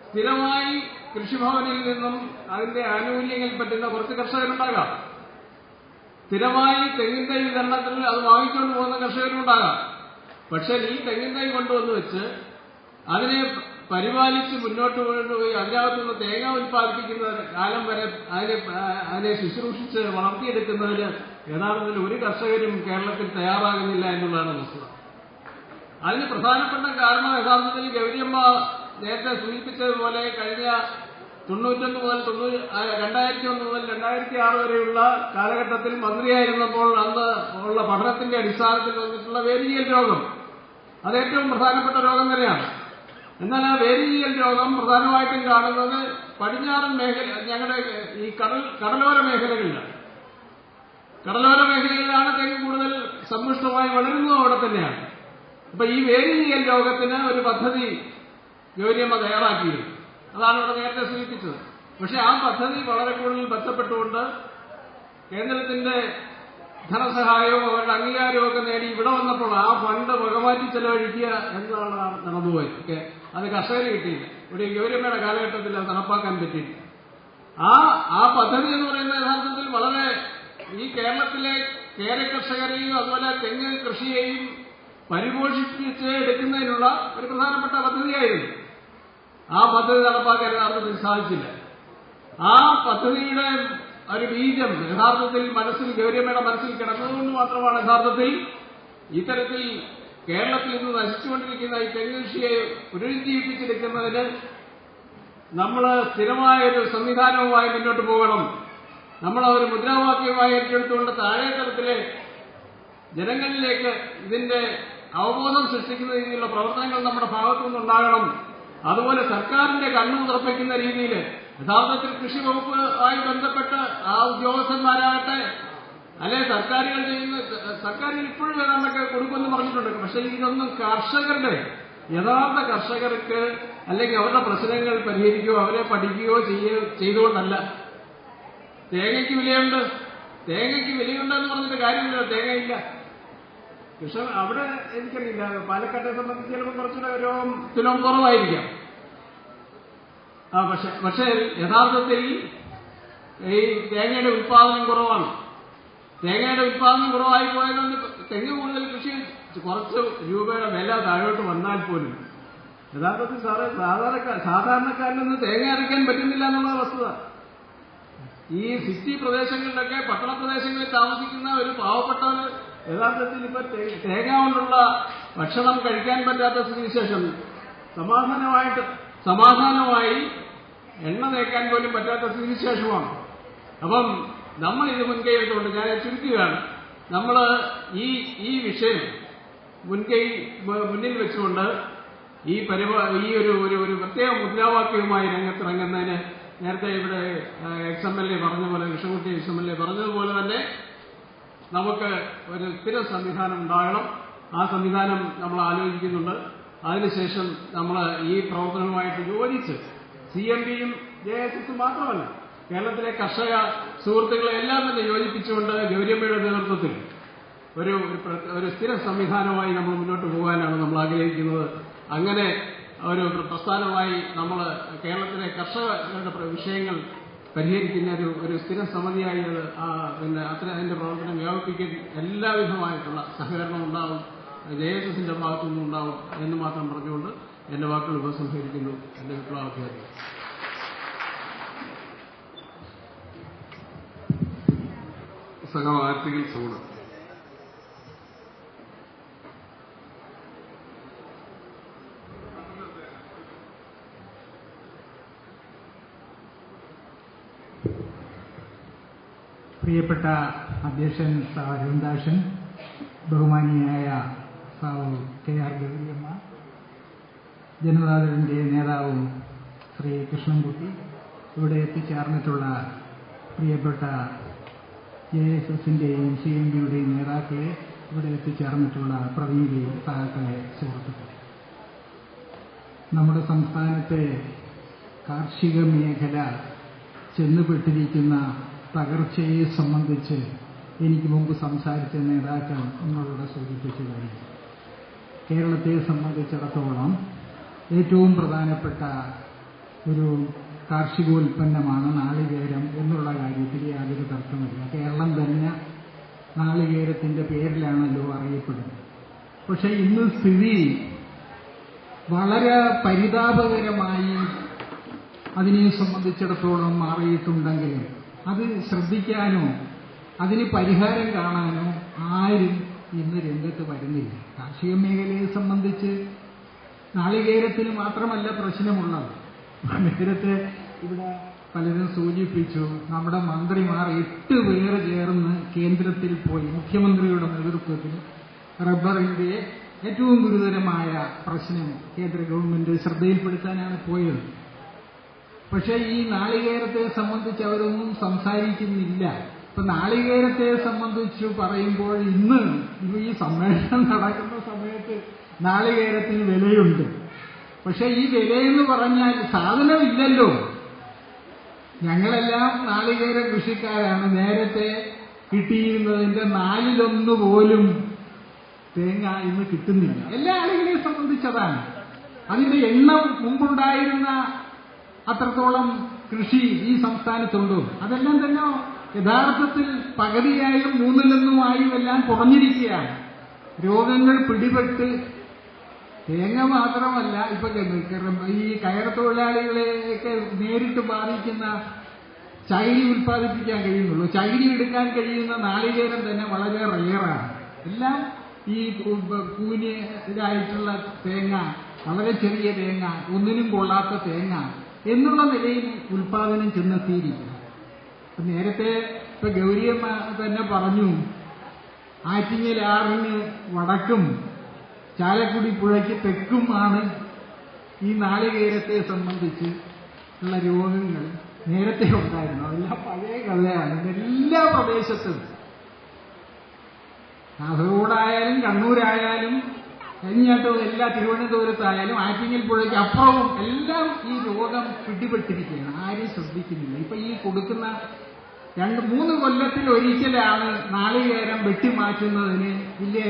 സ്ഥിരമായി കൃഷിഭവനിൽ നിന്നും അതിന്റെ ആനുകൂല്യങ്ങൾ പറ്റുന്ന കുറച്ച് കർഷകരുണ്ടാകാം, സ്ഥിരമായി തെങ്ങിൻ തൈ വിതരണത്തിൽ അത് വാങ്ങിച്ചുകൊണ്ട് പോകുന്ന കർഷകരുണ്ടാകാം. പക്ഷേ ഈ തെങ്ങിൻ തൈ കൊണ്ടുവന്ന് വെച്ച് അതിനെ പരിപാലിച്ച് മുന്നോട്ട് കൊണ്ടുപോയി അതിനകത്തുനിന്ന് തേങ്ങ ഉൽപ്പാദിപ്പിക്കുന്ന കാലം വരെ അതിനെ ശുശ്രൂഷിച്ച് വളർത്തിയെടുക്കുന്നതിന് യഥാർത്ഥത്തിൽ ഒരു കർഷകരും കേരളത്തിൽ തയ്യാറാകുന്നില്ല എന്നുള്ളതാണ് വസ്തുത. അതിന് പ്രധാനപ്പെട്ട കാരണം യഥാർത്ഥത്തിൽ ഗൗരിയമ്മ നേരത്തെ സൂചിപ്പിച്ചതുപോലെ കഴിഞ്ഞ 1991 മുതൽ 2001 മുതൽ 2006 വരെയുള്ള കാലഘട്ടത്തിൽ മന്ത്രിയായിരുന്നപ്പോൾ അന്ന് ഉള്ള പഠനത്തിന്റെ അടിസ്ഥാനത്തിൽ വന്നിട്ടുള്ള വേരിയൽ രോഗം, അത് ഏറ്റവും പ്രധാനപ്പെട്ട രോഗം തന്നെയാണ്. എന്നാൽ ആ വേരിയൽ രോഗം പ്രധാനമായിട്ടും കാണുന്നത് പടിഞ്ഞാറൻ മേഖല, ഞങ്ങളുടെ ഈ കടലോര മേഖലകളിലാണ്. കടലോര മേഖലകളിലാണ് തെങ്ങ് കൂടുതൽ സമ്പുഷ്ടമായി വളരുന്നതും അവിടെ തന്നെയാണ്. അപ്പൊ ഈ വേരിയൽ രോഗത്തിന് ഒരു പദ്ധതി ഗൗരിയമ്മ തയ്യാറാക്കിയിരുന്നു. അതാണ് ഇവിടെ നേരത്തെ സൂചിപ്പിച്ചത്. പക്ഷെ ആ പദ്ധതി വളരെ കൂടുതൽ ബന്ധപ്പെട്ടുകൊണ്ട് കേന്ദ്രത്തിന്റെ ധനസഹായവും അവരുടെ അംഗീകാരവും ഒക്കെ നേടി ഇവിടെ വന്നപ്പോൾ ആ ഫണ്ട് വകമാറ്റി ചെലവഴിക്കുക എന്നതാണ് നടന്നുപോയത്. അത് കർഷകന് കിട്ടിയില്ല. ഇവിടെ ഗൗരിയമ്മയുടെ കാലഘട്ടത്തിൽ അത് നടപ്പാക്കാൻ പറ്റിയില്ല. ആ പദ്ധതി എന്ന് പറയുന്ന യഥാർത്ഥത്തിൽ വളരെ ഈ കേരളത്തിലെ കേര കർഷകരെയും അതുപോലെ തെങ്ങ് കൃഷിയെയും പരിപോഷിപ്പിച്ച് എടുക്കുന്നതിനുള്ള ഒരു പ്രധാനപ്പെട്ട പദ്ധതിയായിരുന്നു. ആ പദ്ധതി നടപ്പാക്കാൻ യഥാർത്ഥത്തിൽ സാധിച്ചില്ല. ആ പദ്ധതിയുടെ ഒരു ബീജം യഥാർത്ഥത്തിൽ ഗൗരിയമ്മയുടെ മനസ്സിൽ കിടന്നതുകൊണ്ട് മാത്രമാണ് യഥാർത്ഥത്തിൽ ഇത്തരത്തിൽ കേരളത്തിൽ ഇന്ന് നശിച്ചുകൊണ്ടിരിക്കുന്ന ഈ തെങ്ങ് കൃഷിയെ പുനരുജ്ജീവിപ്പിച്ചെടുക്കുന്നതിന് നമ്മൾ സ്ഥിരമായ ഒരു സംവിധാനവുമായി മുന്നോട്ട് പോകണം. നമ്മൾ ഒരു മുദ്രാവാക്യമായി ഏറ്റെടുത്തുകൊണ്ട് താഴെ തലത്തിലെ ജനങ്ങളിലേക്ക് ഇതിന്റെ അവബോധം സൃഷ്ടിക്കുന്ന രീതിയിലുള്ള പ്രവർത്തനങ്ങൾ നമ്മുടെ ഭാഗത്തുനിന്നുണ്ടാകണം. അതുപോലെ സർക്കാരിന്റെ കണ്ണു തുറപ്പിക്കുന്ന രീതിയിൽ യഥാർത്ഥത്തിൽ കൃഷി വകുപ്പുമായി ബന്ധപ്പെട്ട് ആ ഉദ്യോഗസ്ഥന്മാരാകട്ടെ അല്ലെ സർക്കാരുകൾ ഇപ്പോഴും ഏതാണ്ടൊക്കെ കൊടുക്കുമെന്ന് പറഞ്ഞിട്ടുണ്ട്. പക്ഷേ ഇതൊന്നും യഥാർത്ഥ കർഷകർക്ക് അല്ലെങ്കിൽ അവരുടെ പ്രശ്നങ്ങൾ പരിഹരിക്കുകയോ അവരെ പഠിക്കുകയോ ചെയ്തുകൊണ്ടല്ല. തേങ്ങയ്ക്ക് വിലയുണ്ടെന്ന് പറഞ്ഞിട്ട് കാര്യമില്ല. തേങ്ങയില്ല. അവിടെ എനിക്കറിയില്ല, പാലക്കാട്ടെ സംബന്ധിച്ച് ചിലപ്പോൾ കുറച്ചുകൂടെ രോഗത്തിനും കുറവായിരിക്കാം. പക്ഷേ യഥാർത്ഥത്തിൽ ഈ തേങ്ങയുടെ ഉത്പാദനം കുറവാണ്. തേങ്ങയുടെ ഉത്പാദനം കുറവായി പോയതുകൊണ്ട് തെങ്ങ് കൂടുതൽ കൃഷി കുറച്ച് രൂപയുടെ വില താഴോട്ട് വന്നാൽ പോലും യഥാർത്ഥത്തിൽ സാധാരണക്കാരനൊന്ന് തേങ്ങ അരയ്ക്കാൻ പറ്റുന്നില്ല എന്നുള്ള വസ്തുത. ഈ സിറ്റി പ്രദേശങ്ങളിലൊക്കെ പട്ടണ പ്രദേശങ്ങളിൽ താമസിക്കുന്ന ഒരു പാവപ്പെട്ടവന് യഥാർത്ഥത്തിൽ ഇപ്പൊ തേങ്ങ കൊണ്ടുള്ള ഭക്ഷണം കഴിക്കാൻ പറ്റാത്ത സ്ഥിതിവിശേഷം സമാധാനമായി എണ്ണ തേക്കാൻ പോലും പറ്റാത്ത സ്ഥിതിവിശേഷമാണ്. അപ്പം നമ്മൾ ഇത് മുൻകൈ എടുത്തുകൊണ്ട് ഞാൻ ചുരുക്കുകയാണ്. നമ്മൾ ഈ വിഷയം മുന്നിൽ വെച്ചുകൊണ്ട് ഈ ഒരു പ്രത്യേക മുദ്രാവാക്യവുമായി രംഗത്തിറങ്ങുന്നതിന് നേരത്തെ ഇവിടെ XMLA പറഞ്ഞ പോലെ കൃഷ്ണൻകുട്ടി XMLA പറഞ്ഞതുപോലെ തന്നെ നമുക്ക് ഒരു സ്ഥിര സംവിധാനം ഉണ്ടാകണം. ആ സംവിധാനം നമ്മൾ ആലോചിക്കുന്നുണ്ട്. അതിനുശേഷം നമ്മൾ ഈ പ്രവർത്തനവുമായിട്ട് യോജിച്ച് CMBയും JSS മാത്രമല്ല കേരളത്തിലെ കർഷക സുഹൃത്തുക്കളെ എല്ലാം തന്നെ യോജിപ്പിച്ചുകൊണ്ട് ഗൗരിയമ്മയുടെ നേതൃത്വത്തിൽ ഒരു സ്ഥിര സംവിധാനമായി നമ്മൾ മുന്നോട്ട് പോകാനാണ് നമ്മൾ ആഗ്രഹിക്കുന്നത്. അങ്ങനെ ഒരു പ്രസ്ഥാനമായി നമ്മൾ കേരളത്തിലെ കർഷകരുടെ വിഷയങ്ങൾ പരിഹരിക്കുന്ന ഒരു സ്ഥിര സമിതിയായി അതിന്റെ പ്രവർത്തനം വ്യാപിപ്പിക്കാൻ എല്ലാവിധമായിട്ടുള്ള സഹകരണം ഉണ്ടാവും, JSSന്റെ ഭാഗത്തുനിന്നും ഉണ്ടാവും എന്ന് മാത്രം പറഞ്ഞുകൊണ്ട് എന്റെ വാക്കുകൾ ഉപസംഹരിക്കുന്നു. എന്റെ വിപ്ലവാഭ്യർത്ഥന. സഹവാർത്തികൾ സൂണ് പ്രിയപ്പെട്ട അധ്യക്ഷൻ സാവ് അരുൺദാസൻ, ബഹുമാനിയായ സാവ് KR ഗൗരിയമ്മ, ജനതാദളിന്റെ നേതാവ് ശ്രീ കൃഷ്ണൻകുട്ടി, ഇവിടെ എത്തിച്ചേർന്നിട്ടുള്ള പ്രിയപ്പെട്ട JSSന്റെയും CMBയുടെയും നേതാക്കളെ, ഇവിടെ എത്തിച്ചേർന്നിട്ടുള്ള പ്രതിനിധി സഹാക്കളെ, സുഹൃത്തുക്കളെ, നമ്മുടെ സംസ്ഥാനത്തെ കാർഷിക മേഖല ചെന്നുപെട്ടിരിക്കുന്ന തകർച്ചയെ സംബന്ധിച്ച് എനിക്ക് മുമ്പ് സംസാരിച്ച നേതാക്കൾ നിങ്ങളോട് സൂചിപ്പിച്ചു കഴിഞ്ഞു. കേരളത്തെ സംബന്ധിച്ചിടത്തോളം ഏറ്റവും പ്രധാനപ്പെട്ട ഒരു കാർഷികോൽപ്പന്നമാണ് നാളികേരം എന്നുള്ള കാര്യത്തിൽ യാതൊരു തർക്കമില്ല. കേരളം തന്നെ നാളികേരത്തിന്റെ പേരിലാണല്ലോ അറിയപ്പെടുന്നത്. പക്ഷെ ഇന്ന് സ്ഥിതി വളരെ പരിതാപകരമായി അതിനെ സംബന്ധിച്ചിടത്തോളം മാറിയിട്ടുണ്ടെങ്കിലും അത് ശ്രദ്ധിക്കാനോ അതിന് പരിഹാരം കാണാനോ ആരും ഇന്ന് രംഗത്ത് വരുന്നില്ല. കാർഷിക മേഖലയെ സംബന്ധിച്ച് നാളികേരത്തിന് മാത്രമല്ല പ്രശ്നമുള്ളത്. നേരത്തെ ഇവിടെ പലരും സൂചിപ്പിച്ചു, നമ്മുടെ മന്ത്രിമാർ 8 പേർ ചേർന്ന് കേന്ദ്രത്തിൽ പോയി മുഖ്യമന്ത്രിയുടെ നേതൃത്വത്തിൽ റബ്ബറിന്റെ ഏറ്റവും ഗുരുതരമായ പ്രശ്നം കേന്ദ്ര ഗവൺമെന്റ് ശ്രദ്ധയിൽപ്പെടുത്താനാണ് പോയത്. പക്ഷേ ഈ നാളികേരത്തെ സംബന്ധിച്ച് അവരൊന്നും സംസാരിക്കുന്നില്ല. ഇപ്പൊ നാളികേരത്തെ സംബന്ധിച്ച് പറയുമ്പോൾ ഇന്ന് ഈ സമ്മേളനം നടക്കുന്ന സമയത്ത് നാളികേരത്തിന് വിലയുണ്ട്. പക്ഷെ ഈ വിലയെന്ന് പറഞ്ഞാൽ സാധനമില്ലല്ലോ. ഞങ്ങളെല്ലാം നാളികേര കൃഷിക്കാരാണ്. നേരത്തെ കിട്ടിയിരുന്നതിന്റെ 1/4 പോലും തേങ്ങ ഇന്ന് കിട്ടുന്നില്ല. എല്ലാ ആളുകളെയും സംബന്ധിച്ചതാണ്. അതിന്റെ എണ്ണം മുമ്പുണ്ടായിരുന്ന അത്രത്തോളം കൃഷി ഈ സംസ്ഥാനത്തുണ്ടോ? അതെല്ലാം തന്നെ യഥാർത്ഥത്തിൽ പകുതിയായും 1/3 എല്ലാം കുറഞ്ഞിരിക്കുകയാണ്. രോഗങ്ങൾ പിടിപെട്ട് തേങ്ങ മാത്രമല്ല, ഇപ്പൊ ഈ കയർ തൊഴിലാളികളെയൊക്കെ നേരിട്ട് ബാധിക്കുന്ന ചകിരി ഉൽപ്പാദിപ്പിക്കാൻ കഴിയുന്നുള്ളൂ. ചകിരി എടുക്കാൻ കഴിയുന്ന നാളികേരം തന്നെ വളരെ റെയറാണ്. എല്ലാം ഈ കൂന് ഇതായിട്ടുള്ള തേങ്ങ, വളരെ ചെറിയ തേങ്ങ, ഒന്നിനും കൊള്ളാത്ത തേങ്ങ എന്നുള്ള നിലയിൽ ഉൽപ്പാദനം ചെന്നെത്തിയിരിക്കുന്നു. നേരത്തെ ഇപ്പൊ ഗൗരിയമ്മ തന്നെ പറഞ്ഞു, ആറ്റിങ്ങൽ ആറിന് വടക്കും ചാലക്കുടി പുഴയ്ക്ക് തെക്കുമാണ് ഈ നാളികേരത്തെ സംബന്ധിച്ച് ഉള്ള രോഗങ്ങൾ നേരത്തെ ഉണ്ടായിരുന്നു. അതെല്ലാം പഴയ കഥയാണ്. എല്ലാ പ്രദേശത്തും, കാസർഗോഡായാലും കണ്ണൂരായാലും കഴിഞ്ഞാട്ടും എല്ലാ തിരുവനന്തപുരത്തായാലും ആറ്റിങ്ങൽ പുഴയ്ക്ക് അപ്പുറവും എല്ലാം ഈ രോഗം പിടിപെട്ടിരിക്കുകയാണ്. ആരും ശ്രദ്ധിക്കുന്നില്ല. ഇപ്പൊ ഈ കൊടുക്കുന്ന 2-3 കൊല്ലത്തിൽ ഒരിക്കലാണ് നാളികേരം വെട്ടിമാറ്റുന്നതിന് വലിയ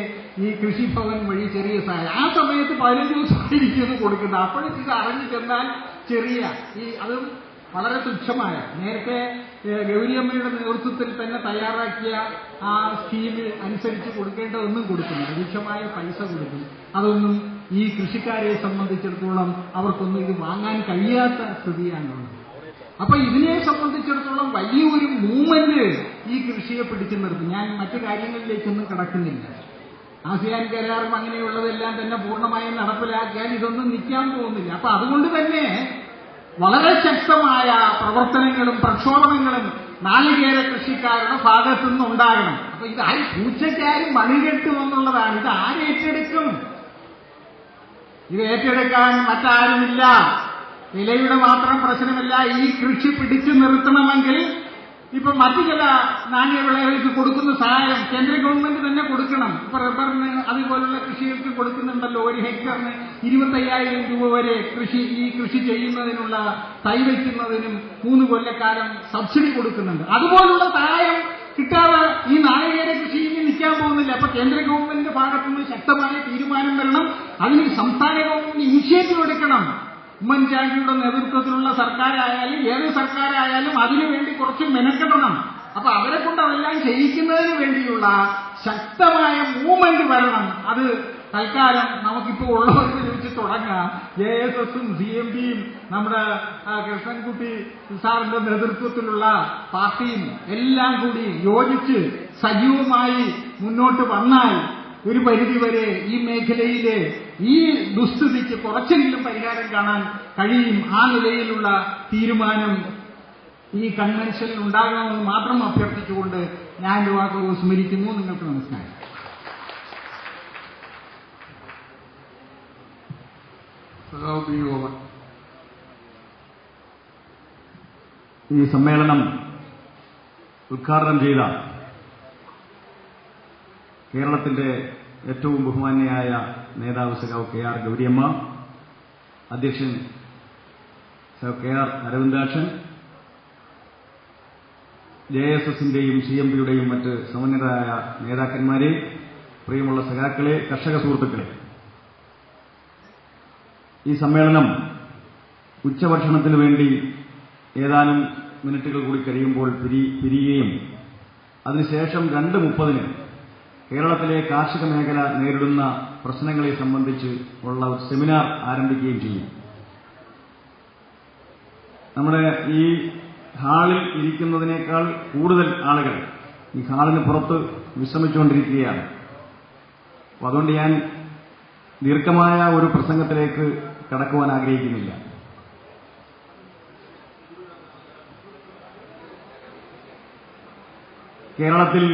ഈ കൃഷിഭവൻ വഴി ചെറിയ സഹായം. ആ സമയത്ത് 15 ദിവസമായിരിക്കും കൊടുക്കുന്നത്. അപ്പോഴേക്ക് ഇത് അറിഞ്ഞു ചെന്നാൽ ചെറിയ അതും വളരെ തുച്ഛമായ, നേരത്തെ ഗൗരിയമ്മയുടെ നേതൃത്വത്തിൽ തന്നെ തയ്യാറാക്കിയ ആ സ്കീമിൽ അനുസരിച്ച് കൊടുക്കേണ്ടതൊന്നും കൊടുക്കുന്നില്ല. തുച്ഛമായ പൈസ കൊടുക്കും. അതൊന്നും ഈ കൃഷിക്കാരെ സംബന്ധിച്ചിടത്തോളം അവർക്കൊന്നും ഇത് വാങ്ങാൻ കഴിയാത്ത സ്ഥിതിയാണുള്ളത്. അപ്പൊ ഇതിനെ സംബന്ധിച്ചിടത്തോളം വലിയൊരു മൂവ്മെന്റ് ഈ കൃഷിയെ പിടിച്ചു നിർത്തും. ഞാൻ മറ്റു കാര്യങ്ങളിലേക്കൊന്നും കടക്കുന്നില്ല. ആസിയാൻ കരാറും അങ്ങനെയുള്ളതെല്ലാം തന്നെ പൂർണ്ണമായും നടപ്പിലാക്കിയാൽ ഇതൊന്നും നിൽക്കാൻ പോകുന്നില്ല. അപ്പൊ അതുകൊണ്ട് തന്നെ വളരെ ശക്തമായ പ്രവർത്തനങ്ങളും പ്രക്ഷോഭങ്ങളും നാളികേര കൃഷിക്കാരുടെ ഭാഗത്തുനിന്ന് ഉണ്ടാകണം. അപ്പൊ ഇത് പൂച്ചയ്ക്കാരും മണികെട്ടുമെന്നുള്ളതാണ്. ഇത് ആരേറ്റെടുക്കും? ഇത് ഏറ്റെടുക്കാൻ മറ്റാരുമില്ല. വിലയുടെ മാത്രം പ്രശ്നമല്ല. ഈ കൃഷി പിടിച്ചു നിർത്തണമെങ്കിൽ ഇപ്പൊ മറ്റു ചില നാണ്യവിളകൾക്ക് കൊടുക്കുന്ന സഹായം കേന്ദ്ര ഗവൺമെന്റ് തന്നെ കൊടുക്കണം. ഇപ്പൊ റബ്ബറിന് അതുപോലുള്ള കൃഷികൾക്ക് കൊടുക്കുന്നുണ്ടല്ലോ. 1 ഹെക്ടറിന് 25,000 രൂപ വരെ ഈ കൃഷി ചെയ്യുന്നതിനുള്ള തൈ വയ്ക്കുന്നതിനും 3 കൊല്ലക്കാലം സബ്സിഡി കൊടുക്കുന്നുണ്ട്. അതുപോലുള്ള സഹായം കിട്ടാതെ ഈ നാളികേര കൃഷി നിൽക്കാൻ പോകുന്നില്ല. അപ്പൊ കേന്ദ്ര ഗവൺമെന്റിന്റെ ഭാഗത്തുനിന്ന് ശക്തമായ തീരുമാനം വരണം. അതിന് സംസ്ഥാന ഗവൺമെന്റ് ഇനിഷ്യേറ്റീവ് എടുക്കണം. ഉമ്മൻചാണ്ടിയുടെ നേതൃത്വത്തിലുള്ള സർക്കാരായാലും ഏത് സർക്കാരായാലും അതിനുവേണ്ടി കുറച്ച് മെനക്കെടണം. അപ്പൊ അവരെ കൊണ്ട് അതെല്ലാം ചെയ്യിക്കുന്നതിന് വേണ്ടിയുള്ള ശക്തമായ മൂവ്മെന്റ് വരണം. അത് തൽക്കാലം നമുക്കിപ്പോ ഉള്ളവർക്ക് ചോദിച്ച് തുടങ്ങാം. JSSഉം CMPയും നമ്മുടെ കൃഷ്ണൻകുട്ടി സാറിന്റെ നേതൃത്വത്തിലുള്ള പാർട്ടിയും എല്ലാം കൂടി യോജിച്ച് സജീവമായി മുന്നോട്ട് വന്നാൽ ഒരു പരിധിവരെ ഈ മേഖലയിലെ ഈ ദുസ്ഥിതിക്ക് കുറച്ചെങ്കിലും പരിഹാരം കാണാൻ കഴിയും. ആ നിലയിലുള്ള തീരുമാനം ഈ കൺവെൻഷനിൽ ഉണ്ടാകണമെന്ന് മാത്രം അഭ്യർത്ഥിച്ചുകൊണ്ട് ഞാൻ എന്റെ വാക്കുകൾ സ്മരിക്കുന്നു. നിങ്ങൾക്ക് നമസ്കാരം. ഈ സമ്മേളനം ഉദ്ഘാടനം ചെയ്ത കേരളത്തിന്റെ ഏറ്റവും ബഹുമാന്യയായ നേതാവ് സഖാവ് KR ഗൗരിയമ്മ, അധ്യക്ഷൻ സഖാവ് KR അരവിന്ദാക്ഷൻ, JSSന്റെയും CMPയുടെയും മറ്റ് സമന്വിതരായ നേതാക്കന്മാരെ, പ്രിയമുള്ള സഖാക്കളെ, കർഷക സുഹൃത്തുക്കളെ, ഈ സമ്മേളനം ഉച്ചഭക്ഷണത്തിനു വേണ്ടി ഏതാനും മിനിറ്റുകൾ കൂടി കഴിയുമ്പോൾ പിരിയുകയും അതിനുശേഷം 2:30 കേരളത്തിലെ കാർഷിക മേഖല നേരിടുന്ന പ്രശ്നങ്ങളെ സംബന്ധിച്ച് ഉള്ള ഒരു സെമിനാർ ആരംഭിക്കുകയും ചെയ്യും. നമ്മുടെ ഈ ഹാളിൽ ഇരിക്കുന്നതിനേക്കാൾ കൂടുതൽ ആളുകൾ ഈ ഹാളിന് പുറത്ത് വിശ്രമിച്ചുകൊണ്ടിരിക്കുകയാണ്. അപ്പോൾ അതുകൊണ്ട് ഞാൻ ദീർഘമായ ഒരു പ്രസംഗത്തിലേക്ക് കടക്കുവാൻ ആഗ്രഹിക്കുന്നില്ല. കേരളത്തിൽ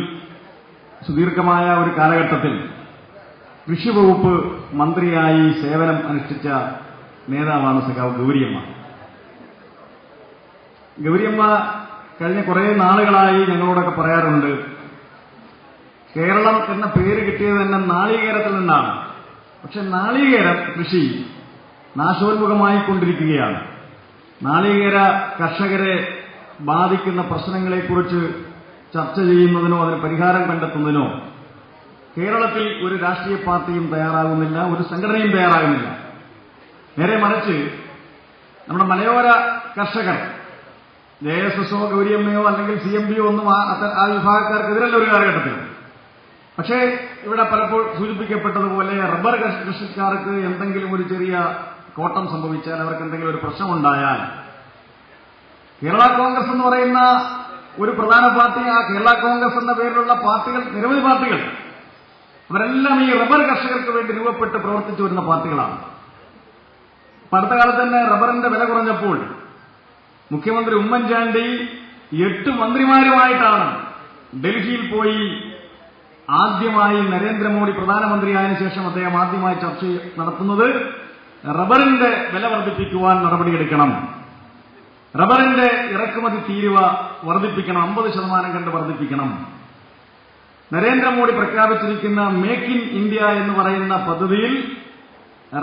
സുദീർഘമായ ഒരു കാലഘട്ടത്തിൽ കൃഷി വകുപ്പ് മന്ത്രിയായി സേവനം അനുഷ്ഠിച്ച നേതാവാണ് സഖാവ് ഗൗരിയമ്മ. ഗൗരിയമ്മ കഴിഞ്ഞ കുറേ നാളുകളായി ഞങ്ങളോടൊക്കെ പറയാറുണ്ട്, കേരളം എന്ന പേര് കിട്ടിയത് തന്നെ നാളികേരത്തിൽ നിന്നാണ്. പക്ഷെ നാളികേരം കൃഷി നാശോന്മുഖമായിക്കൊണ്ടിരിക്കുകയാണ്. നാളികേര കർഷകരെ ബാധിക്കുന്ന പ്രശ്നങ്ങളെക്കുറിച്ച് ചർച്ച ചെയ്യുന്നതിനോ അതിന് പരിഹാരം കണ്ടെത്തുന്നതിനോ കേരളത്തിൽ ഒരു രാഷ്ട്രീയ പാർട്ടിയും തയ്യാറാകുന്നില്ല, ഒരു സംഘടനയും തയ്യാറാകുന്നില്ല. നേരെ മറിച്ച് നമ്മുടെ മലയോര കർഷകർ JSSO ഗൗരിയമ്മയോ അല്ലെങ്കിൽ CMBയോ ഒന്നും ആ വിഭാഗക്കാർക്കെതിരല്ല ഒരു കാലഘട്ടത്തിൽ. പക്ഷേ ഇവിടെ പലപ്പോൾ സൂചിപ്പിക്കപ്പെട്ടതുപോലെ റബ്ബർ കൃഷിക്കാർക്ക് എന്തെങ്കിലും ഒരു ചെറിയ കോട്ടം സംഭവിച്ചാൽ, അവർക്ക് എന്തെങ്കിലും ഒരു പ്രശ്നമുണ്ടായാൽ കേരള കോൺഗ്രസ് എന്ന് പറയുന്ന ഒരു പ്രധാന പാർട്ടി, ആ കേരള കോൺഗ്രസ് എന്ന പേരിലുള്ള പാർട്ടികൾ, നിരവധി പാർട്ടികൾ, അവരെല്ലാം ഈ റബ്ബർ കർഷകർക്ക് വേണ്ടി രൂപപ്പെട്ട് പ്രവർത്തിച്ചു വരുന്ന പാർട്ടികളാണ്. അടുത്ത കാലത്ത് തന്നെ റബ്ബറിന്റെ വില കുറഞ്ഞപ്പോൾ മുഖ്യമന്ത്രി ഉമ്മൻചാണ്ടി 8 മന്ത്രിമാരുമായിട്ടാണ് ഡൽഹിയിൽ പോയി ആദ്യമായി നരേന്ദ്രമോദി പ്രധാനമന്ത്രിയായതിനു ശേഷം അദ്ദേഹം ആദ്യമായി ചർച്ച നടത്തുന്നത് റബ്ബറിന്റെ വില വർദ്ധിപ്പിക്കുവാൻ നടപടിയെടുക്കണം, റബ്ബറിന്റെ ഇറക്കുമതി തീരുവ വർദ്ധിപ്പിക്കണം, 50% കണ്ട് വർദ്ധിപ്പിക്കണം, നരേന്ദ്രമോദി പ്രഖ്യാപിച്ചിരിക്കുന്ന മേക്ക് ഇൻ ഇന്ത്യ എന്ന് പറയുന്ന പദ്ധതിയിൽ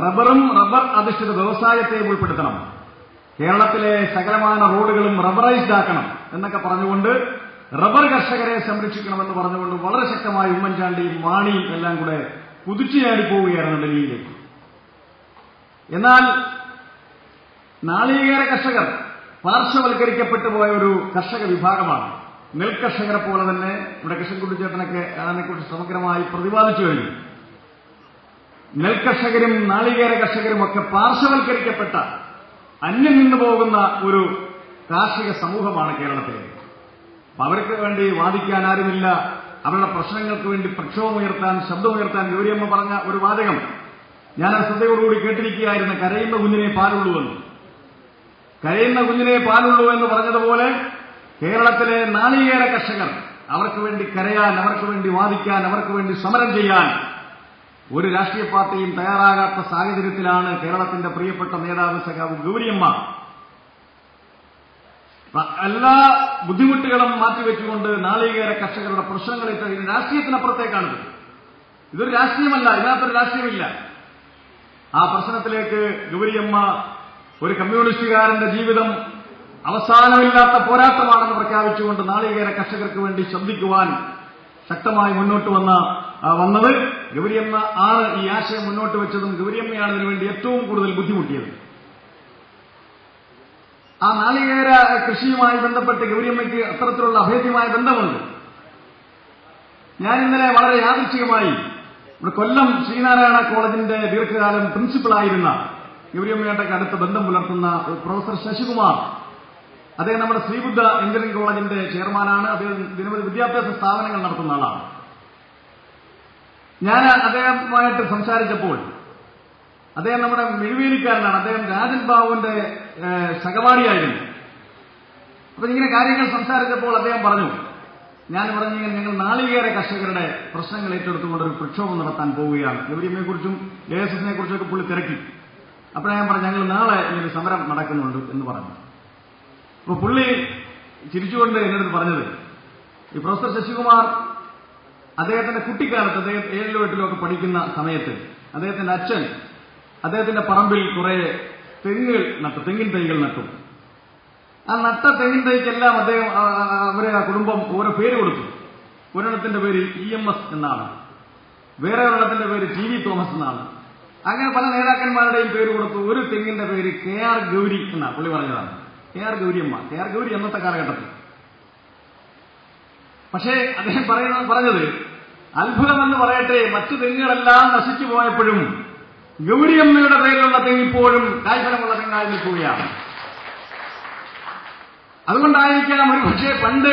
റബ്ബറും റബ്ബർ അധിഷ്ഠിത വ്യവസായത്തെയും ഉൾപ്പെടുത്തണം, കേരളത്തിലെ സകലമാന റോഡുകളും റബ്ബറൈസ്ഡ് ആക്കണം എന്നൊക്കെ പറഞ്ഞുകൊണ്ട് റബ്ബർ കർഷകരെ സംരക്ഷിക്കണമെന്ന് പറഞ്ഞുകൊണ്ട് വളരെ ശക്തമായി ഉമ്മൻചാണ്ടിയും മാണിയും എല്ലാം കൂടെ കുതിച്ചുചാടി പോവുകയായിരുന്നു ഡൽഹിയിലേക്ക്. എന്നാൽ നാളികേര കർഷകർ പാർശ്വവൽക്കരിക്കപ്പെട്ടു പോയ ഒരു കർഷക വിഭാഗമാണ്. നെൽകർഷകരെ പോലെ തന്നെ ഇവിടെ കൃഷ്ണൻകുട്ടി ചേട്ടനൊക്കെ അതിനെക്കുറിച്ച് സമഗ്രമായി പ്രതിപാദിച്ചു കഴിഞ്ഞു. നെൽകർഷകരും നാളികേര കർഷകരും ഒക്കെ പാർശ്വവൽക്കരിക്കപ്പെട്ട, അന്യം നിന്നു പോകുന്ന ഒരു കാർഷിക സമൂഹമാണ് കേരളത്തിലെ. അപ്പൊ അവർക്ക് വേണ്ടി വാദിക്കാൻ ആരുമില്ല, അവരുടെ പ്രശ്നങ്ങൾക്ക് വേണ്ടി പ്രക്ഷോഭമുയർത്താൻ, ശബ്ദമുയർത്താൻ ഗൗരിയമ്മ പറഞ്ഞ ഒരു വാചകം ഞാൻ ശ്രദ്ധയോടുകൂടി കേട്ടിരിക്കുകയായിരുന്നു. കരയുന്ന കുഞ്ഞിനെ പാലുള്ളൂവെന്ന്. കരയുന്ന കുഞ്ഞിനെ പാലുള്ളൂ എന്ന് പറഞ്ഞതുപോലെ കേരളത്തിലെ നാളികേര കർഷകർ, അവർക്ക് വേണ്ടി കരയാൻ, അവർക്ക് വേണ്ടി വാദിക്കാൻ, അവർക്ക് വേണ്ടി സമരം ചെയ്യാൻ ഒരു രാഷ്ട്രീയ പാർട്ടിയും തയ്യാറാകാത്ത സാഹചര്യത്തിലാണ് കേരളത്തിന്റെ പ്രിയപ്പെട്ട നേതാവ് സഖാവ് ഗൗരിയമ്മ എല്ലാ ബുദ്ധിമുട്ടുകളും മാറ്റിവെച്ചുകൊണ്ട് നാളികേര കർഷകരുടെ പ്രശ്നങ്ങളെ രാഷ്ട്രീയത്തിനപ്പുറത്തേക്കാണിത്. ഇതൊരു രാഷ്ട്രീയമല്ല, ഇതിനകത്തൊരു രാഷ്ട്രീയമില്ല. ആ പ്രശ്നത്തിലേക്ക് ഗൗരിയമ്മ ഒരു കമ്മ്യൂണിസ്റ്റുകാരന്റെ ജീവിതം അവസാനമില്ലാത്ത പോരാട്ടമാണെന്ന് പ്രഖ്യാപിച്ചുകൊണ്ട് നാളികേര കർഷകർക്ക് വേണ്ടി ശബ്ദിക്കുവാൻ ശക്തമായി മുന്നോട്ട് വന്നത് ഗൗരിയമ്മ ആണ്. ഈ ആശയം മുന്നോട്ട് വെച്ചതും ഗൗരിയമ്മയാണ് ഇതിനുവേണ്ടി ഏറ്റവും കൂടുതൽ ബുദ്ധിമുട്ടിയത്. ആ നാളികേര കൃഷിയുമായി ബന്ധപ്പെട്ട് ഗൗരിയമ്മയ്ക്ക് അത്തരത്തിലുള്ള അഭേദ്യമായ ബന്ധമുണ്ട്. ഞാൻ ഇന്നലെ വളരെ യാദൃച്ഛികമായി ഇവിടെ കൊല്ലം ശ്രീനാരായണ കോളേജിന്റെ ദീർഘകാലം പ്രിൻസിപ്പളായിരുന്ന ഗൗരിയമ്മയായിട്ടൊക്കെ അടുത്ത ബന്ധം പുലർത്തുന്ന പ്രൊഫസർ ശശികുമാർ, അദ്ദേഹം നമ്മുടെ ശ്രീബുദ്ധ എഞ്ചിനീയറിംഗ് കോളേജിന്റെ ചെയർമാനാണ്. അദ്ദേഹം നിരവധി വിദ്യാഭ്യാസ സ്ഥാപനങ്ങൾ നടത്തുന്ന ആളാണ്. ഞാൻ അദ്ദേഹവുമായിട്ട് സംസാരിച്ചപ്പോൾ അദ്ദേഹം നമ്മുടെ മെഴുവേലിക്കാരനാണ്. അദ്ദേഹം രാജൻ ബാബുവിന്റെ സഹപാഠിയായിരുന്നു. അപ്പൊ ഇങ്ങനെ കാര്യങ്ങൾ സംസാരിച്ചപ്പോൾ അദ്ദേഹം പറഞ്ഞു, ഞങ്ങൾ നാളികേര കർഷകരുടെ പ്രശ്നങ്ങൾ ഏറ്റെടുത്തുകൊണ്ട് ഒരു പ്രക്ഷോഭം നടത്താൻ പോവുകയാണ്. ഗൗരിയമ്മയെക്കുറിച്ചും JSSനെ കുറിച്ചൊക്കെ പുള്ളി തിരക്കി. അപ്പോൾ ഞാൻ പറഞ്ഞു, ഞങ്ങൾ നാളെ ഇങ്ങനെ സമരം നടക്കുന്നുണ്ട് എന്ന് പറഞ്ഞു. അപ്പൊ പുള്ളി ചിരിച്ചുകൊണ്ട് എന്നോട് പറഞ്ഞത്, ഈ പ്രൊഫസർ ശശികുമാർ അദ്ദേഹത്തിന്റെ കുട്ടിക്കാലത്ത്, അദ്ദേഹം 7-ലോ 8-ലോ ഒക്കെ പഠിക്കുന്ന സമയത്ത് അദ്ദേഹത്തിന്റെ അച്ഛൻ അദ്ദേഹത്തിന്റെ പറമ്പിൽ കുറെ തെങ്ങിൻ തൈകൾ നട്ടു. ആ നട്ട തെങ്ങിൻ തൈക്കെല്ലാം ആ കുടുംബം ഓരോ പേര് കൊടുത്തു. ഒരെണ്ണത്തിന്റെ പേര് EMS എന്നാണ്, വേറെ ഒരെണ്ണത്തിന്റെ പേര് TV തോമസ് എന്നാണ്. അങ്ങനെ പല നേതാക്കന്മാരുടെയും പേര് കൊടുത്തു. ഒരു തെങ്ങിന്റെ പേര് KR ഗൗരി എന്നാണ് പുള്ളി പറഞ്ഞതാണ്. KR ഗൗരിയമ്മ, KR ഗൗരി അന്നത്തെ കാലഘട്ടത്തിൽ. പക്ഷേ അദ്ദേഹം പറഞ്ഞത്, അത്ഭുതമെന്ന് പറയട്ടെ, മറ്റു തെങ്ങുകളെല്ലാം നശിച്ചു പോയപ്പോഴും ഗൗരിയമ്മയുടെ പേരിലുള്ള തെങ്ങിപ്പോഴും കായ്ഫലമുള്ള തെങ്ങായി നിൽക്കുകയാണ്. അതുകൊണ്ടായിരിക്കാം ഒരുപക്ഷെ പണ്ട്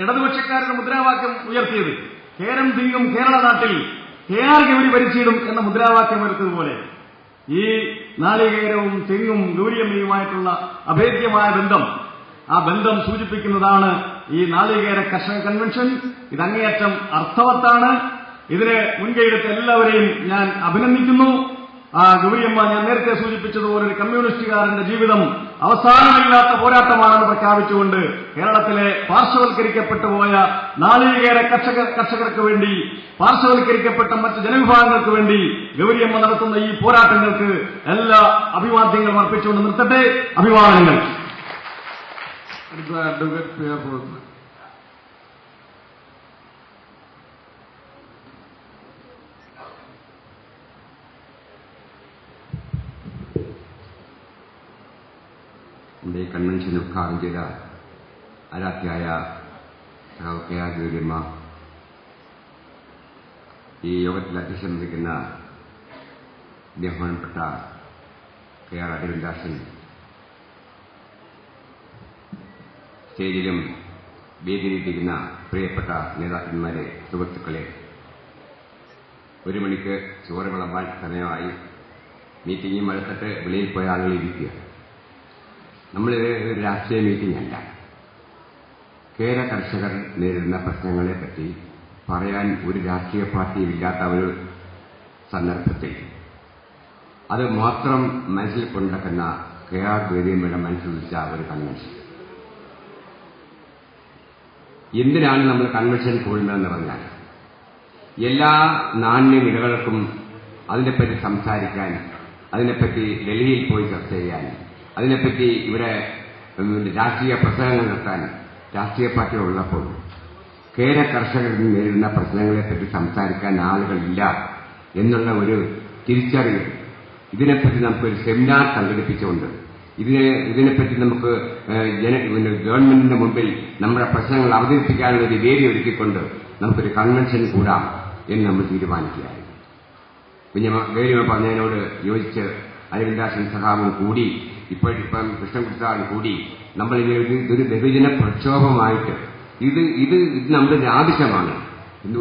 ഇടതുപക്ഷക്കാരുടെ മുദ്രാവാക്യം ഉയർത്തിയത്, കേരം തിങ്ങും കേരള നാട്ടിൽ KR ഗൗരി ഭരിച്ചിടും എന്ന മുദ്രാവാക്യം ഉയർത്തിയതുപോലെ ഈ നാളികേരവും തെങ്ങും ഗൗരിയമ്മയുമായിട്ടുള്ള അഭേദ്യമായ ബന്ധം, ആ ബന്ധം സൂചിപ്പിക്കുന്നതാണ് ഈ നാളികേര കർഷക കൺവെൻഷൻ. ഇതങ്ങേയറ്റം അർത്ഥവത്താണ്. ഇതിന് മുൻകൈയെടുത്ത എല്ലാവരെയും ഞാൻ അഭിനന്ദിക്കുന്നു. ഗൗരിയമ്മ ഞാൻ നേരത്തെ സൂചിപ്പിച്ചതുപോലെ ഒരു കമ്മ്യൂണിസ്റ്റുകാരന്റെ ജീവിതം അവസാനമില്ലാത്ത പോരാട്ടമാണെന്ന് പ്രഖ്യാപിച്ചുകൊണ്ട് കേരളത്തിലെ പാർശ്വവൽക്കരിക്കപ്പെട്ടുപോയ നാളികേര കർഷകർക്ക് വേണ്ടി, പാർശ്വവൽക്കരിക്കപ്പെട്ട മറ്റ് ജനവിഭാഗങ്ങൾക്ക് വേണ്ടി ഗൗരിയമ്മ നടത്തുന്ന ഈ പോരാട്ടങ്ങൾക്ക് എല്ലാ അഭിവാദ്യങ്ങളും അർപ്പിച്ചുകൊണ്ട് നിർത്തട്ടെ. അഭിവാദനങ്ങൾ. അടുത്ത അഡ്വക്കേറ്റ് പി ആർ പുറത്ത്. നമ്മുടെ കൺവെൻഷൻ ഉദ്ഘാടനം ചെയ്ത ആരാധ്യായ കെ ആർ ഗൗരിയമ്മ, ഈ യോഗത്തിൽ അധ്യക്ഷം വഹിക്കുന്ന ബഹുമാനപ്പെട്ട കെ ആർ അരവിന്ദാക്ഷൻ, സ്റ്റേജിലും വേദിയിലിരിക്കുന്ന പ്രിയപ്പെട്ട നേതാക്കന്മാരെ, സുഹൃത്തുക്കളെ, 1 മണിക്ക് ചോറ് വിളമ്പാൻ സമയമായി. മീറ്റിംഗും അടുത്തിട്ട് വെളിയിൽ പോയ ആളുകൾ ഇരിക്കുക. നമ്മളിത് ഒരു രാഷ്ട്രീയ മീറ്റിംഗ് അല്ല. കേര കർഷകർ നേരിടുന്ന പ്രശ്നങ്ങളെപ്പറ്റി പറയാൻ ഒരു രാഷ്ട്രീയ പാർട്ടിയും ഇല്ലാത്ത ഒരു സന്ദർഭത്തിൽ അത് മാത്രം മനസ്സിൽ കൊണ്ടുനടക്കുന്ന കെ ആർ ഗൗരിയമ്മയുടെ മനസ്സിലുദിച്ച ഒരു കൺവെൻഷൻ. എന്തിനാണ് നമ്മൾ കൺവെൻഷൻ കൂടുന്നതെന്ന് പറഞ്ഞാൽ, എല്ലാ നാണ്യവിളകൾക്കും അതിനെപ്പറ്റി സംസാരിക്കാൻ, അതിനെപ്പറ്റി ഡൽഹിയിൽ പോയി ചർച്ച ചെയ്യാൻ, അതിനെപ്പറ്റി ഇവിടെ രാഷ്ട്രീയ പ്രസംഗങ്ങൾ നടത്താൻ രാഷ്ട്രീയ പാർട്ടികൾ ഉള്ളപ്പോൾ കേര കർഷകർ നേരിടുന്ന പ്രശ്നങ്ങളെപ്പറ്റി സംസാരിക്കാൻ ആളുകളില്ല എന്നുള്ള ഒരു തിരിച്ചറിവ്, ഇതിനെപ്പറ്റി നമുക്കൊരു സെമിനാർ സംഘടിപ്പിച്ചുകൊണ്ട് ഇതിനെപ്പറ്റി നമുക്ക് ഗവൺമെന്റിന്റെ മുമ്പിൽ നമ്മുടെ പ്രശ്നങ്ങൾ അവതരിപ്പിക്കാനുള്ള ഒരു വേദി ഒരുക്കിക്കൊണ്ട് നമുക്കൊരു കൺവെൻഷൻ കൂടാം എന്ന് നമ്മൾ തീരുമാനിക്കുകയായിരുന്നു. പിന്നെ ഗൗരിയമ്മ പറഞ്ഞതിനോട് യോജിച്ച് അരവിന്ദാക്ഷൻ സഖാവും കൂടി, ഇപ്പം കൃഷ്ണൻകുട്ടിയും കൂടി നമ്മളിങ്ങനെ ഒരു ബഹുജന പ്രക്ഷോഭമായിട്ട് ഇത് നമ്മുടെ ഒരു ആവശ്യമാണ്.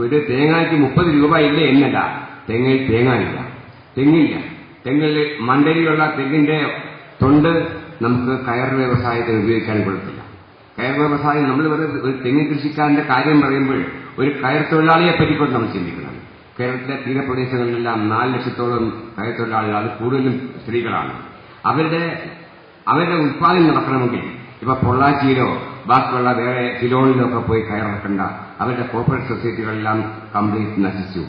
ഒരു തേങ്ങയ്ക്ക് 30 രൂപ ഇല്ലേ എന്നല്ല, തെങ്ങിൽ തേങ്ങയില്ല, തെങ്ങിൽ മണ്ടരിയുള്ള തെങ്ങിന്റെ തൊണ്ട് നമുക്ക് കയർ വ്യവസായത്തിന് ഉപയോഗിക്കാൻ കൊള്ളത്തില്ല. കയർ വ്യവസായം, നമ്മൾ ഒരു തെങ്ങ് കൃഷിക്കാരന്റെ കാര്യം പറയുമ്പോൾ ഒരു കയർ തൊഴിലാളിയെ പറ്റിക്കൊണ്ട് നമ്മൾ ചിന്തിക്കണം. കേരളത്തിലെ തീരപ്രദേശങ്ങളിലെല്ലാം 4 ലക്ഷത്തോളം കയർ തൊഴിലാളികൾ, അത് കൂടുതലും സ്ത്രീകളാണ്. അവരുടെ ഉത്പാദനം നടക്കണമെങ്കിൽ ഇപ്പൊ പൊള്ളാച്ചിയിലോ ബാക്കിയുള്ള വേറെ സിലോണിലോ ഒക്കെ പോയി കയറിറക്കണ്ട. അവരുടെ കോർപ്പറേറ്റ് സൊസൈറ്റികളെല്ലാം കംപ്ലീറ്റ് നശിച്ചു.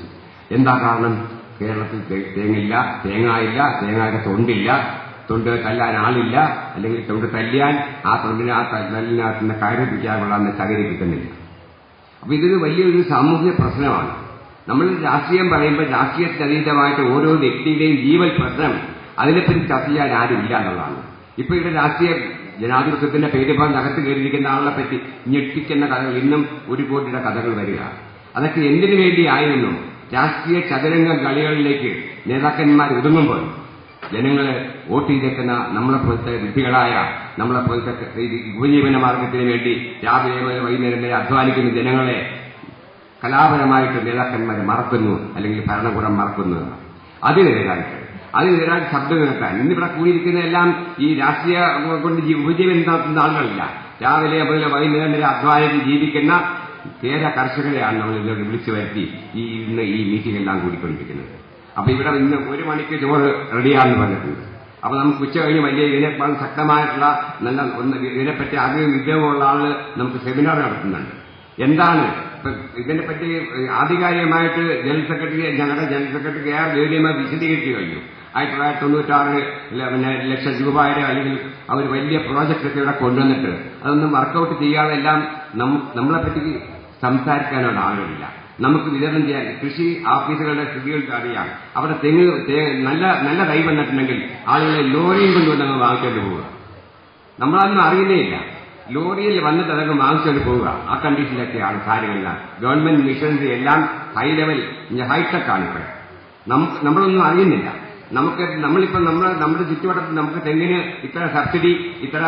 എന്താ കാരണം? കേരളത്തിൽ തേങ്ങയില്ല, തേങ്ങയുടെ തൊണ്ടില്ല, തൊണ്ട് തല്ലാൻ ആളില്ല, അല്ലെങ്കിൽ തൊണ്ട് തല്ലിയാൽ ആ തല്ലിനകത്തുനിന്ന് കയറിപ്പിക്കാൻ കൊള്ളാമെന്ന് ചകരി കിട്ടുന്നില്ല. അപ്പൊ ഇതൊരു വലിയൊരു സാമൂഹിക പ്രശ്നമാണ്. നമ്മൾ രാഷ്ട്രീയം പറയുമ്പോൾ രാഷ്ട്രീയത്തിനതീതമായിട്ട് ഓരോ വ്യക്തിയുടെയും ജീവൽ പ്രശ്നം, അതിനെപ്പറ്റി ചർച്ച ചെയ്യാൻ ആരുമില്ല എന്നുള്ളതാണ്. ഇപ്പൊ ഇവിടെ രാഷ്ട്രീയ ജനാധിപത്യത്തിന്റെ പേരുപാട് അകത്ത് കയറിയിരിക്കുന്ന ആളെ പറ്റി ഞെട്ടിക്കുന്ന കഥകൾ, ഇന്നും 1 കോടിയുടെ കഥകൾ വരിക. അതൊക്കെ എന്തിനു വേണ്ടിയായിരുന്നു? രാഷ്ട്രീയ ചതുരംഗ കളികളിലേക്ക് നേതാക്കന്മാർ ഒതുങ്ങുമ്പോൾ ജനങ്ങളെ വോട്ട് ചെയ്തേക്കുന്ന നമ്മളെപ്പോലത്തെ വിഡ്ഢികളായ, നമ്മളെപ്പോലത്തെ ഉപജീവന മാർഗത്തിന് വേണ്ടി രാവിലെ മുതൽ വൈകുന്നേരം വരെ അധ്വാനിക്കുന്ന ജനങ്ങളെ കലാപരമായിട്ട് നേതാക്കന്മാരെ മറക്കുന്നു, അല്ലെങ്കിൽ ഭരണകൂടം മറക്കുന്നു. അതിനെതിരായിട്ട് ശബ്ദം കേൾക്കാൻ ഇന്നിവിടെ കൂടിയിരിക്കുന്നതെല്ലാം ഈ രാഷ്ട്രീയ കൊണ്ട് ഉപജീവനം നടത്തുന്ന ആളുകളില്ല. രാവിലെ മുതൽ വൈകുന്നേരം വരെ അധ്വാനിച്ച് ജീവിക്കുന്ന കേര കർഷകരെയാണ് നമ്മൾ ഇന്നോട് വിളിച്ചു വരുത്തി ഇന്ന് ഈ മീറ്റിംഗ് എല്ലാം കൂടിക്കൊണ്ടിരിക്കുന്നത്. അപ്പൊ ഇവിടെ ഇന്ന് 1 മണിക്ക് ചോറ് റെഡിയാണെന്ന് പറഞ്ഞിട്ടുണ്ട്. അപ്പൊ നമുക്ക് ഉച്ച കഴിഞ്ഞ് വലിയ ഇതിനേക്കാൾ ശക്തമായിട്ടുള്ള ഇതിനെപ്പറ്റി അറിവും വിദ്യമുള്ള ആള് നമുക്ക് സെമിനാർ നടത്തുന്നുണ്ട്. എന്താണ് ഇതിനെപ്പറ്റി ആധികാരികമായിട്ട് ഞങ്ങളുടെ general secretary K R Gouri Amma വിശദീകരിച്ചു കഴിഞ്ഞു. 1996 ലക്ഷം രൂപയുടെ അല്ലെങ്കിൽ അവർ വലിയ പ്രോജക്റ്റൊക്കെ ഇവിടെ കൊണ്ടുവന്നിട്ട് അതൊന്നും വർക്കൌട്ട് ചെയ്യാതെ എല്ലാം നമ്മളെപ്പറ്റി സംസാരിക്കാനുള്ള ആളുകളില്ല. നമുക്ക് വിതരണം ചെയ്യാൻ കൃഷി ഓഫീസുകളുടെ സ്ഥിതികൾക്ക് അറിയാം. അവിടെ നല്ല തൈ വന്നിട്ടുണ്ടെങ്കിൽ ആളുകളെ ലോറിയും കൊണ്ടുവന്ന് വാങ്ങിച്ചുകൊണ്ട് പോവുക. നമ്മളതൊന്നും അറിയുന്നേയില്ല. ലോറിയിൽ വന്നിട്ട് അതൊക്കെ വാങ്ങിച്ചുകൊണ്ട് പോവുക. ആ കണ്ടീഷനിലൊക്കെയാണ് കാര്യങ്ങളെല്ലാം. ഗവൺമെന്റ് മിഷൻസ് എല്ലാം ഹൈ ലെവൽ ഹൈടെക് ആണ്. ഇപ്പോൾ നമ്മളൊന്നും അറിയുന്നില്ല. നമ്മളിപ്പോൾ നമ്മുടെ ചുറ്റുവട്ടത്ത് നമുക്ക് തെങ്ങിന് ഇത്ര സബ്സിഡി, ഇത്ര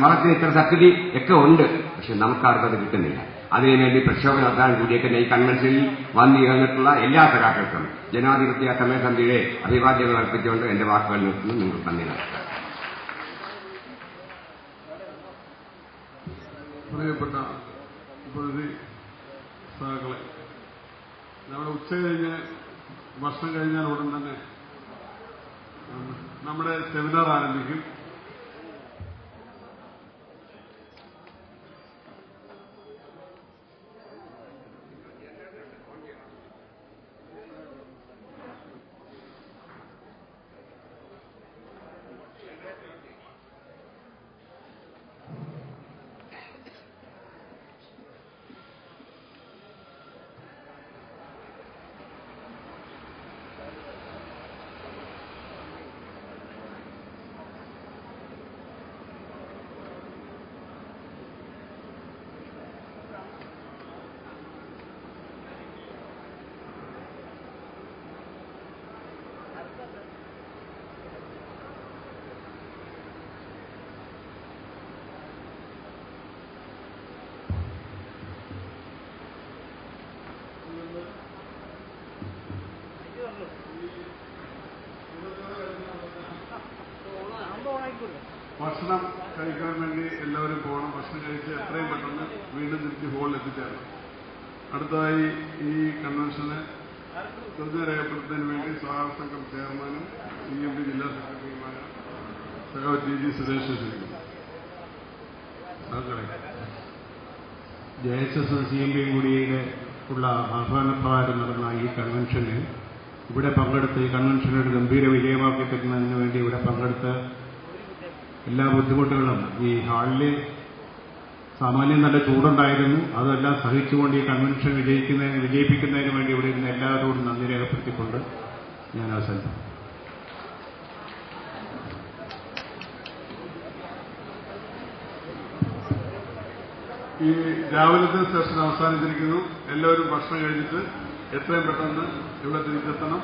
വളത്തിന് ഇത്ര സബ്സിഡി ഒക്കെ ഉണ്ട്. പക്ഷെ നമുക്കാർക്കും അത് കിട്ടുന്നില്ല. അതിനുവേണ്ടി പ്രക്ഷോഭം നടത്താൻ കൂടിയേക്കുന്ന ഈ കൺവെൻഷനിൽ വന്നിരുന്നിട്ടുള്ള എല്ലാ സഖാക്കൾക്കും ജനാധിപത്യ സമയസമിതിയുടെ അഭിവാദ്യങ്ങൾ അർപ്പിച്ചുകൊണ്ട് എന്റെ വാക്കുകൾ നിർത്തുന്നു. നിങ്ങൾക്ക് നന്ദി. പ്രിയപ്പെട്ട പ്രതിനിധി സഖാക്കളെ, നമ്മുടെ ഉച്ച കഴിഞ്ഞ് ഭക്ഷണം കഴിഞ്ഞാൽ ഉടൻ തന്നെ നമ്മുടെ സെമിനാർ ആരംഭിക്കും. ഭക്ഷണം കഴിക്കാൻ വേണ്ടി എല്ലാവരും പോകണം. ഭക്ഷണം കഴിച്ച് എത്രയും പെട്ടെന്ന് വീണ്ടും തിരിച്ച് ഹോളിൽ എത്തിച്ചേരണം. അടുത്തതായി ഈ കൺവെൻഷന് ശ്രദ്ധ രേഖപ്പെടുത്തുന്നതിന് വേണ്ടി സ്വാഗത സംഘം ചെയർമാനും CMP ജില്ലാ സെക്രട്ടറിയുമായ സഖാവ് TG സുരേഷ് ക്ഷണിക്കുന്നു. JSS CMP കൂടിയുടെ ഉള്ള ആഹ്വാനപ്രകാരം നടന്ന ഈ കൺവെൻഷന് ഇവിടെ പങ്കെടുത്ത് ഈ കൺവെൻഷൻ ഒരു ഗംഭീര വിജയമാക്കി തരുന്നതിന് വേണ്ടി ഇവിടെ പങ്കെടുത്ത് എല്ലാ ബുദ്ധിമുട്ടുകളും ഈ ഹാളിൽ സാമാന്യം നല്ല ചൂടുണ്ടായിരുന്നു, അതെല്ലാം സഹിച്ചുകൊണ്ട് ഈ കൺവെൻഷൻ വിജയിപ്പിക്കുന്നതിന് വേണ്ടി ഇവിടെ ഇരുന്ന് എല്ലാവരോടും നന്ദി രേഖപ്പെടുത്തിക്കൊണ്ട് ഞാൻ അവസാനിപ്പിക്കും. ഈ രാവിലത്തെ സെഷൻ അവസാനിച്ചിരിക്കുന്നു. എല്ലാവരും ഭക്ഷണം കഴിഞ്ഞിട്ട് എത്രയും പെട്ടെന്ന് ഇവിടെ തിരിച്ചെത്തണം.